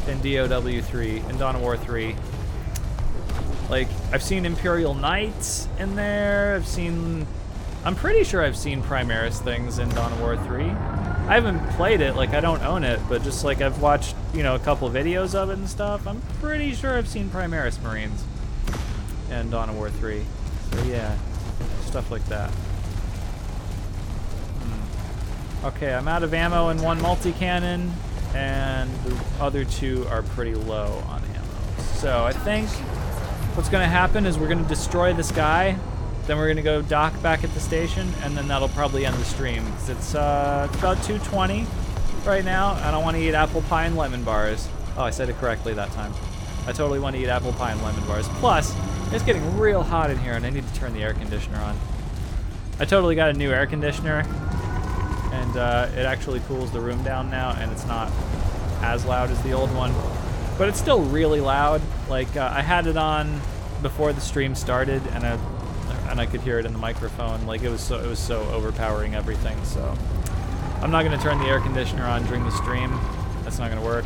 in DOW 3, in Dawn of War 3. Like, I've seen Imperial Knights in there. I'm pretty sure I've seen Primaris things in Dawn of War 3. I haven't played it, like I don't own it, but just like I've watched, you know, a couple videos of it and stuff. I'm pretty sure I've seen Primaris Marines in Dawn of War 3. So yeah, stuff like that. Okay, I'm out of ammo in one multi-cannon, and the other two are pretty low on ammo. So I think what's gonna happen is we're gonna destroy this guy, then we're gonna go dock back at the station, and then that'll probably end the stream. Cause it's about 2:20 right now, and I want to eat apple pie and lemon bars. Oh, I said it correctly that time. I totally want to eat apple pie and lemon bars. Plus, it's getting real hot in here, and I need to turn the air conditioner on. I totally got a new air conditioner, and it actually cools the room down now, and it's not as loud as the old one, but it's still really loud. Like I had it on before the stream started, and I could hear it in the microphone. Like it was so overpowering everything. So I'm not gonna turn the air conditioner on during the stream. That's not gonna work.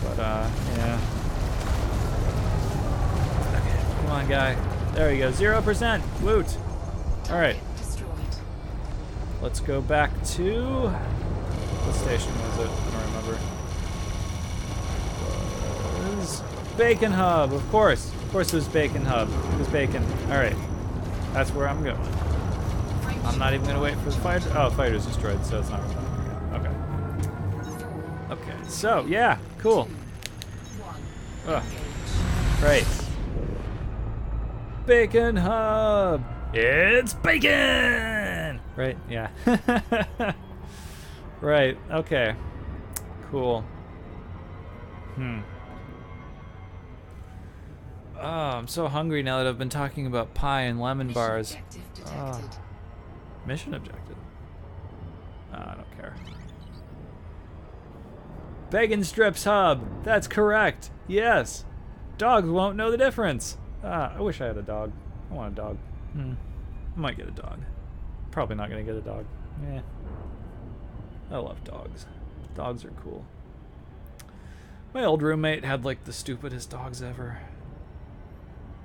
But yeah. Okay, come on, guy. There you go. 0%. Woot. All right. Let's go back to what station was it? I don't remember. It was Bacon Hub, of course. Of course it was Bacon Hub. It was bacon. All right. That's where I'm going. I'm not even gonna wait for the fighter. Oh, fighter's destroyed, so it's not gonna. Okay. Okay. So yeah, cool. Right. Bacon Hub. It's bacon. Right. Yeah. Right. Okay. Cool. Oh, I'm so hungry now that I've been talking about pie and lemon bars. Oh. Mission objective? Oh, I don't care. Bacon Strips Hub! That's correct! Yes! Dogs won't know the difference! I wish I had a dog. I want a dog. I might get a dog. Probably not gonna get a dog. Yeah. I love dogs. Dogs are cool. My old roommate had like the stupidest dogs ever.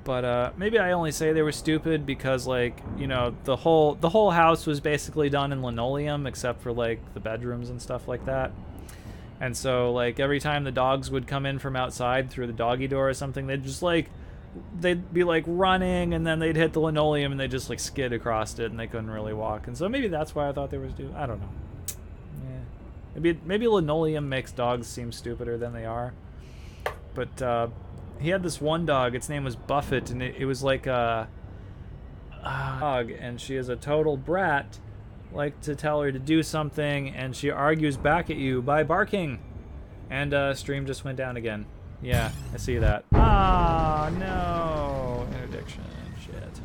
But maybe I only say they were stupid because, like, you know, the whole house was basically done in linoleum except for like the bedrooms and stuff like that. And so like every time the dogs would come in from outside through the doggy door or something, they'd be like running, and then they'd hit the linoleum and they'd just like skid across it, and they couldn't really walk. And so maybe that's why I thought they were stupid. I don't know. Yeah. Maybe linoleum makes dogs seem stupider than they are. But he had this one dog. Its name was Buffett, and it was like a dog, and she is a total brat. Like to tell her to do something, and she argues back at you by barking. And stream just went down again. Yeah, I see that. Ah, no. Interdiction. Shit.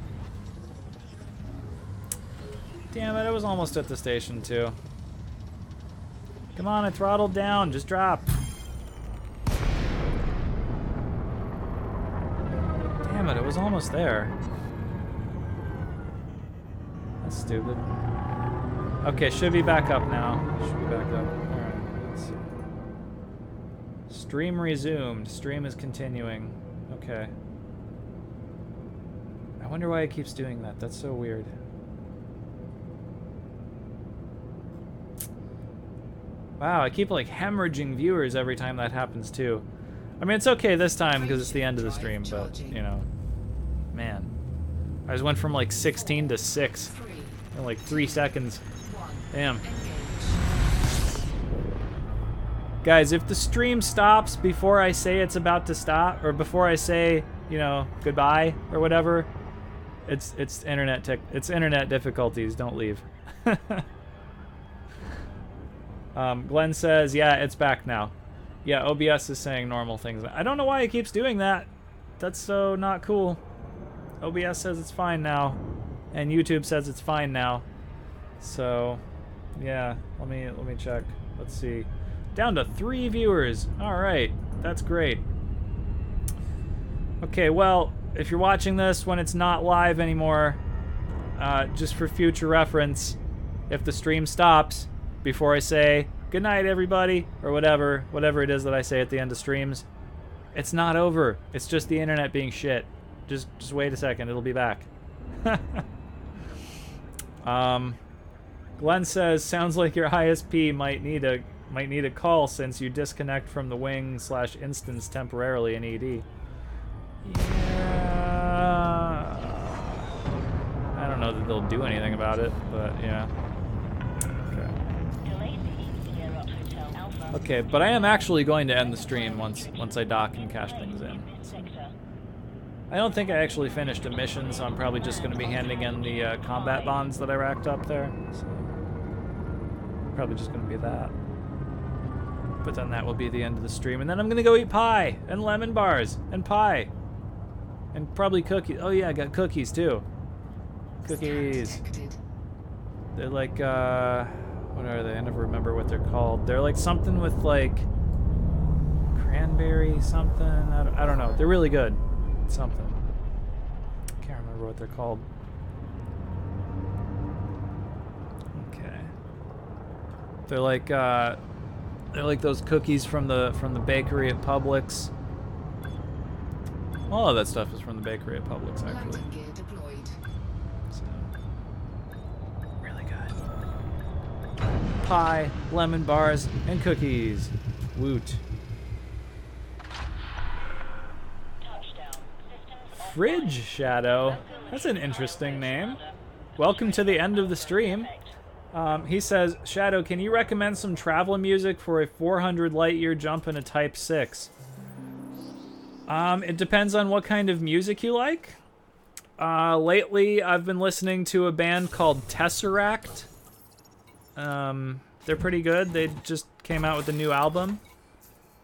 Damn it, I was almost at the station too. Come on, I throttled down. Just drop. Damn it, it was almost there. That's stupid. Okay, should be back up now. Should be back up. Alright, let's see. Stream resumed. Stream is continuing. Okay. I wonder why it keeps doing that. That's so weird. Wow, I keep like hemorrhaging viewers every time that happens too. I mean, it's okay this time because it's the end of the stream, but, you know, man. I just went from like 16 to 6 in like 3 seconds. Damn. Guys, if the stream stops before I say it's about to stop, or before I say, you know, goodbye or whatever, it's internet difficulties. Don't leave. Glenn says, yeah, it's back now. Yeah, OBS is saying normal things. I don't know why it keeps doing that. That's so not cool. OBS says it's fine now, and YouTube says it's fine now. So, yeah, let me check. Let's see. Down to 3 viewers. All right, that's great. Okay, well, if you're watching this when it's not live anymore, just for future reference, if the stream stops before I say good night, everybody, or whatever it is that I say at the end of streams, it's not over. It's just the internet being shit. Just wait a second, it'll be back. Glenn says, sounds like your ISP might need a call since you disconnect from the wing/instance temporarily in ED. Yeah. I don't know that they'll do anything about it, but yeah. Okay, but I am actually going to end the stream once I dock and cache things in. So. I don't think I actually finished a mission, so I'm probably just going to be handing in the combat bonds that I racked up there. So probably just going to be that. But then that will be the end of the stream, and then I'm going to go eat pie and lemon bars and pie and probably cookies. Oh yeah, I got cookies too. Cookies. They're like what are they? I never remember what they're called. They're like something with like cranberry something. I don't know. They're really good. Something. Can't remember what they're called. Okay. They're like those cookies from the bakery at Publix. All of that stuff is from the bakery at Publix, actually. So, really good. Pie, lemon bars, and cookies. Woot. Fridge Shadow. That's an interesting name. Welcome to the end of the stream. He says, Shadow, can you recommend some travel music for a 400 light year jump in a Type 6? It depends on what kind of music you like. Lately, I've been listening to a band called Tesseract. They're pretty good. They just came out with a new album.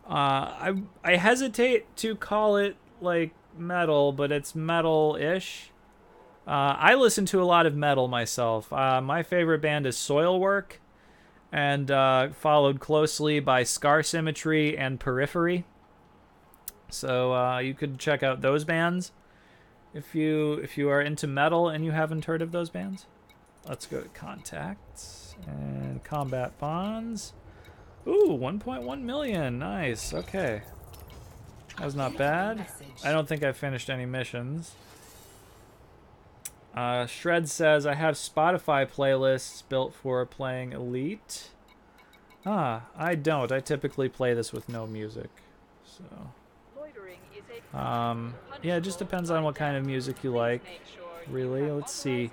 I hesitate to call it, like, metal, but it's metal-ish. I listen to a lot of metal myself. My favorite band is Soilwork, and followed closely by Scar Symmetry and Periphery. So you could check out those bands if you are into metal and you haven't heard of those bands. Let's go to contacts and combat bonds. Ooh, 1.1 million. Nice. Okay. That was not bad. I don't think I've finished any missions. Shred says, I have Spotify playlists built for playing Elite. I don't. I typically play this with no music. So, yeah, it just depends on what kind of music you like, really. Let's see.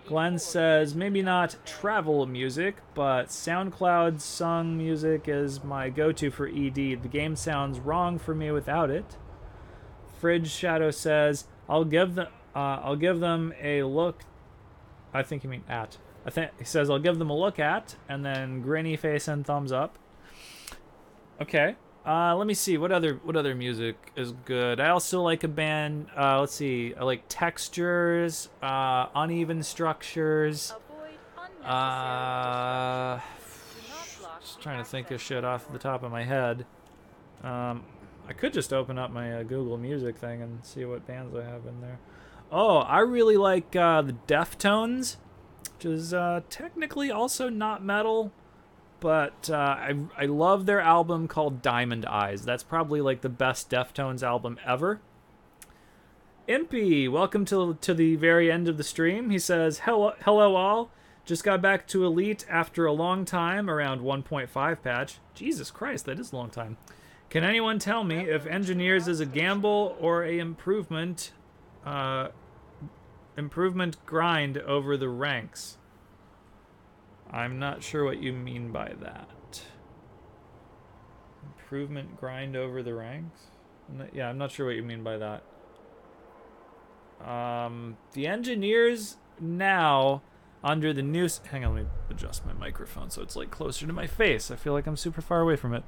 Glenn says, maybe not travel music, but SoundCloud sung music is my go-to for ED. The game sounds wrong for me without it. Fridge Shadow says, I'll give them a look. I think you mean at. He says, I'll give them a look at, and then grinny face and thumbs up. Okay. Let me see, what other music is good? I also like a band, let's see, I like Textures, Uneven Structures, Just trying to think of shit off the top of my head. I could just open up my Google Music thing and see what bands I have in there. Oh, I really like the Deftones, which is technically also not metal, but I love their album called Diamond Eyes. That's probably like the best Deftones album ever. Impy, welcome to the very end of the stream. He says, hello all. Just got back to Elite after a long time, around 1.5 patch. Jesus Christ, that is a long time. Can anyone tell me if Engineers is a gamble or a improvement grind over the ranks? I'm not sure what you mean by that. Improvement grind over the ranks? I'm not sure what you mean by that. The Engineers now, under the new... Hang on, let me adjust my microphone so it's like closer to my face. I feel like I'm super far away from it.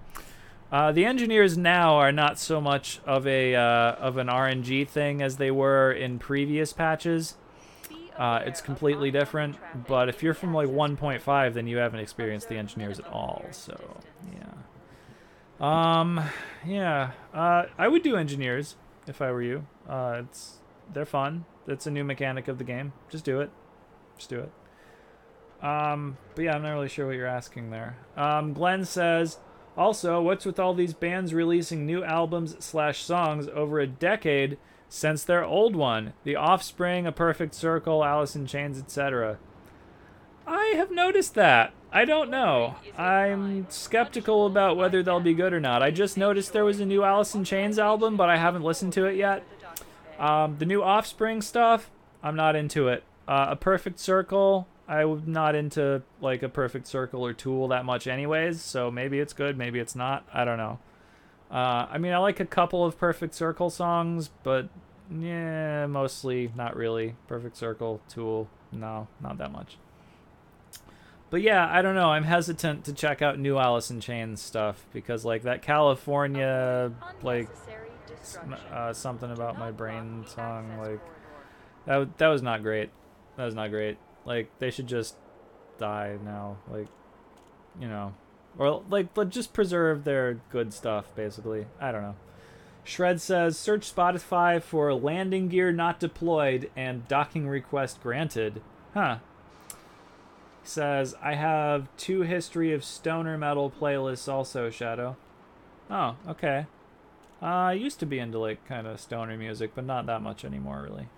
The Engineers now are not so much of an RNG thing as they were in previous patches. It's completely different, but if you're from like 1.5, then you haven't experienced the Engineers at all. So yeah. I would do Engineers if I were you. They're fun. It's a new mechanic of the game. Just do it. But yeah, I'm not really sure what you're asking there. Glenn says, also, what's with all these bands releasing new albums/songs over a decade since their old one? The Offspring, A Perfect Circle, Alice in Chains, etc. I have noticed that. I don't know. I'm skeptical about whether they'll be good or not. I just noticed there was a new Alice in Chains album, but I haven't listened to it yet. The new Offspring stuff, I'm not into it. A Perfect Circle, I'm not into like A Perfect Circle or Tool that much anyways, so maybe it's good, maybe it's not. I don't know. I mean, I like a couple of Perfect Circle songs, but yeah, mostly not really. Perfect Circle, Tool, no, not that much. But yeah, I don't know. I'm hesitant to check out new Alice in Chains stuff because like that California, like something about my brain song, like that was not great. That was not great. Like they should just die now, like, you know, or like just preserve their good stuff basically. I don't know. Shred says search Spotify for landing gear not deployed and docking request granted. Huh. He says I have 2 history of stoner metal playlists also, Shadow. Oh, okay. I used to be into like kind of stoner music, but not that much anymore really.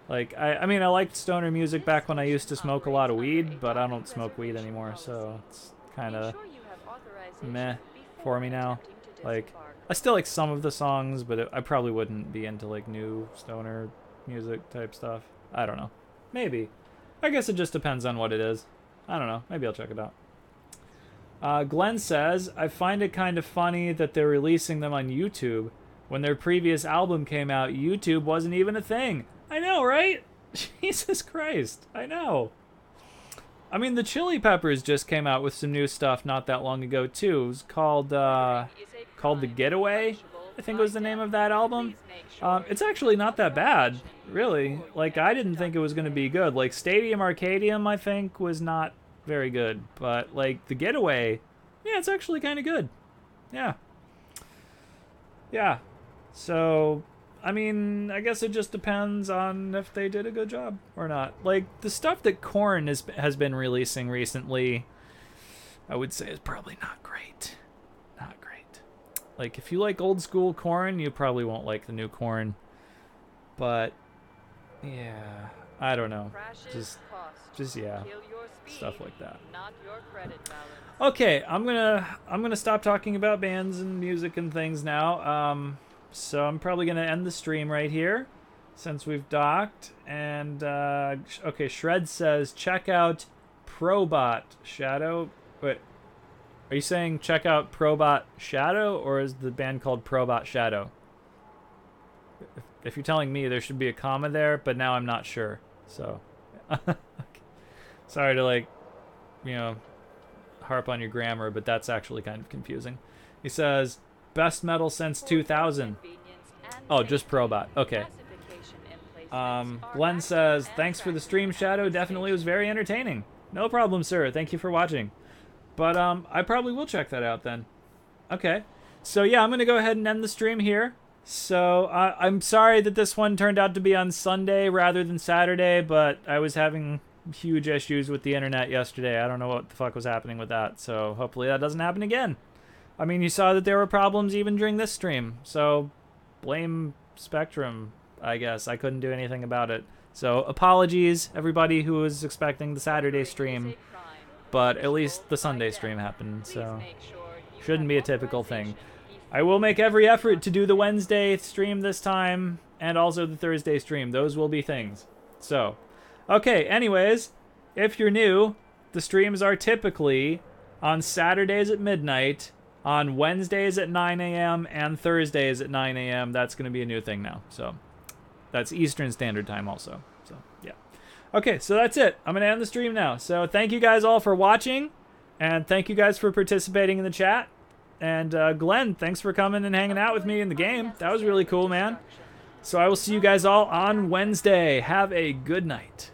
Like, I mean, I liked stoner music back when I used to smoke a lot of weed, but I don't smoke weed anymore, so it's kind of meh for me now. Like, I still like some of the songs, but I probably wouldn't be into, like, new stoner music type stuff. I don't know. Maybe. I guess it just depends on what it is. I don't know. Maybe I'll check it out. Glenn says, I find it kind of funny that they're releasing them on YouTube. When their previous album came out, YouTube wasn't even a thing. I know, right? Jesus Christ. I know. I mean, the Chili Peppers just came out with some new stuff not that long ago, too. It was called The Getaway, I think was the name of that album. It's actually not that bad, really. Like, I didn't think it was going to be good. Like, Stadium Arcadium, I think, was not very good. But, like, The Getaway, yeah, it's actually kind of good. Yeah. Yeah. So, I mean, I guess it just depends on if they did a good job or not. Like, the stuff that Korn has been releasing recently, I would say is probably not great. Not great. Like, if you like old school Korn, you probably won't like the new Korn. But, yeah, I don't know. Just yeah, stuff like that. Okay, I'm gonna stop talking about bands and music and things now. So I'm probably going to end the stream right here since we've docked. And, okay, Shred says, check out Probot Shadow. Wait, are you saying check out Probot Shadow, or is the band called Probot Shadow? If you're telling me, there should be a comma there, but now I'm not sure. So, okay. Sorry to, like, you know, harp on your grammar, but that's actually kind of confusing. He says... Best metal since 2000. Oh, just Probot. Okay. Glenn says, thanks for the stream, Shadow. Definitely was very entertaining. No problem, sir. Thank you for watching. But I probably will check that out then. Okay. So yeah, I'm going to go ahead and end the stream here. So I'm sorry that this one turned out to be on Sunday rather than Saturday, but I was having huge issues with the internet yesterday. I don't know what the fuck was happening with that, so hopefully that doesn't happen again. I mean, you saw that there were problems even during this stream, so blame Spectrum, I guess. I couldn't do anything about it. So apologies, everybody who was expecting the Saturday stream, but at least the Sunday stream happened, so shouldn't be a typical thing. I will make every effort to do the Wednesday stream this time, and also the Thursday stream. Those will be things. So, okay, anyways, if you're new, the streams are typically on Saturdays at midnight, on Wednesdays at 9 a.m., and Thursdays at 9 a.m. That's going to be a new thing now. So, that's Eastern Standard Time also. So, yeah. Okay, so that's it. I'm going to end the stream now. So, thank you guys all for watching, and thank you guys for participating in the chat. And Glenn, thanks for coming and hanging out with me in the game. That was really cool, man. So I will see you guys all on Wednesday. Have a good night.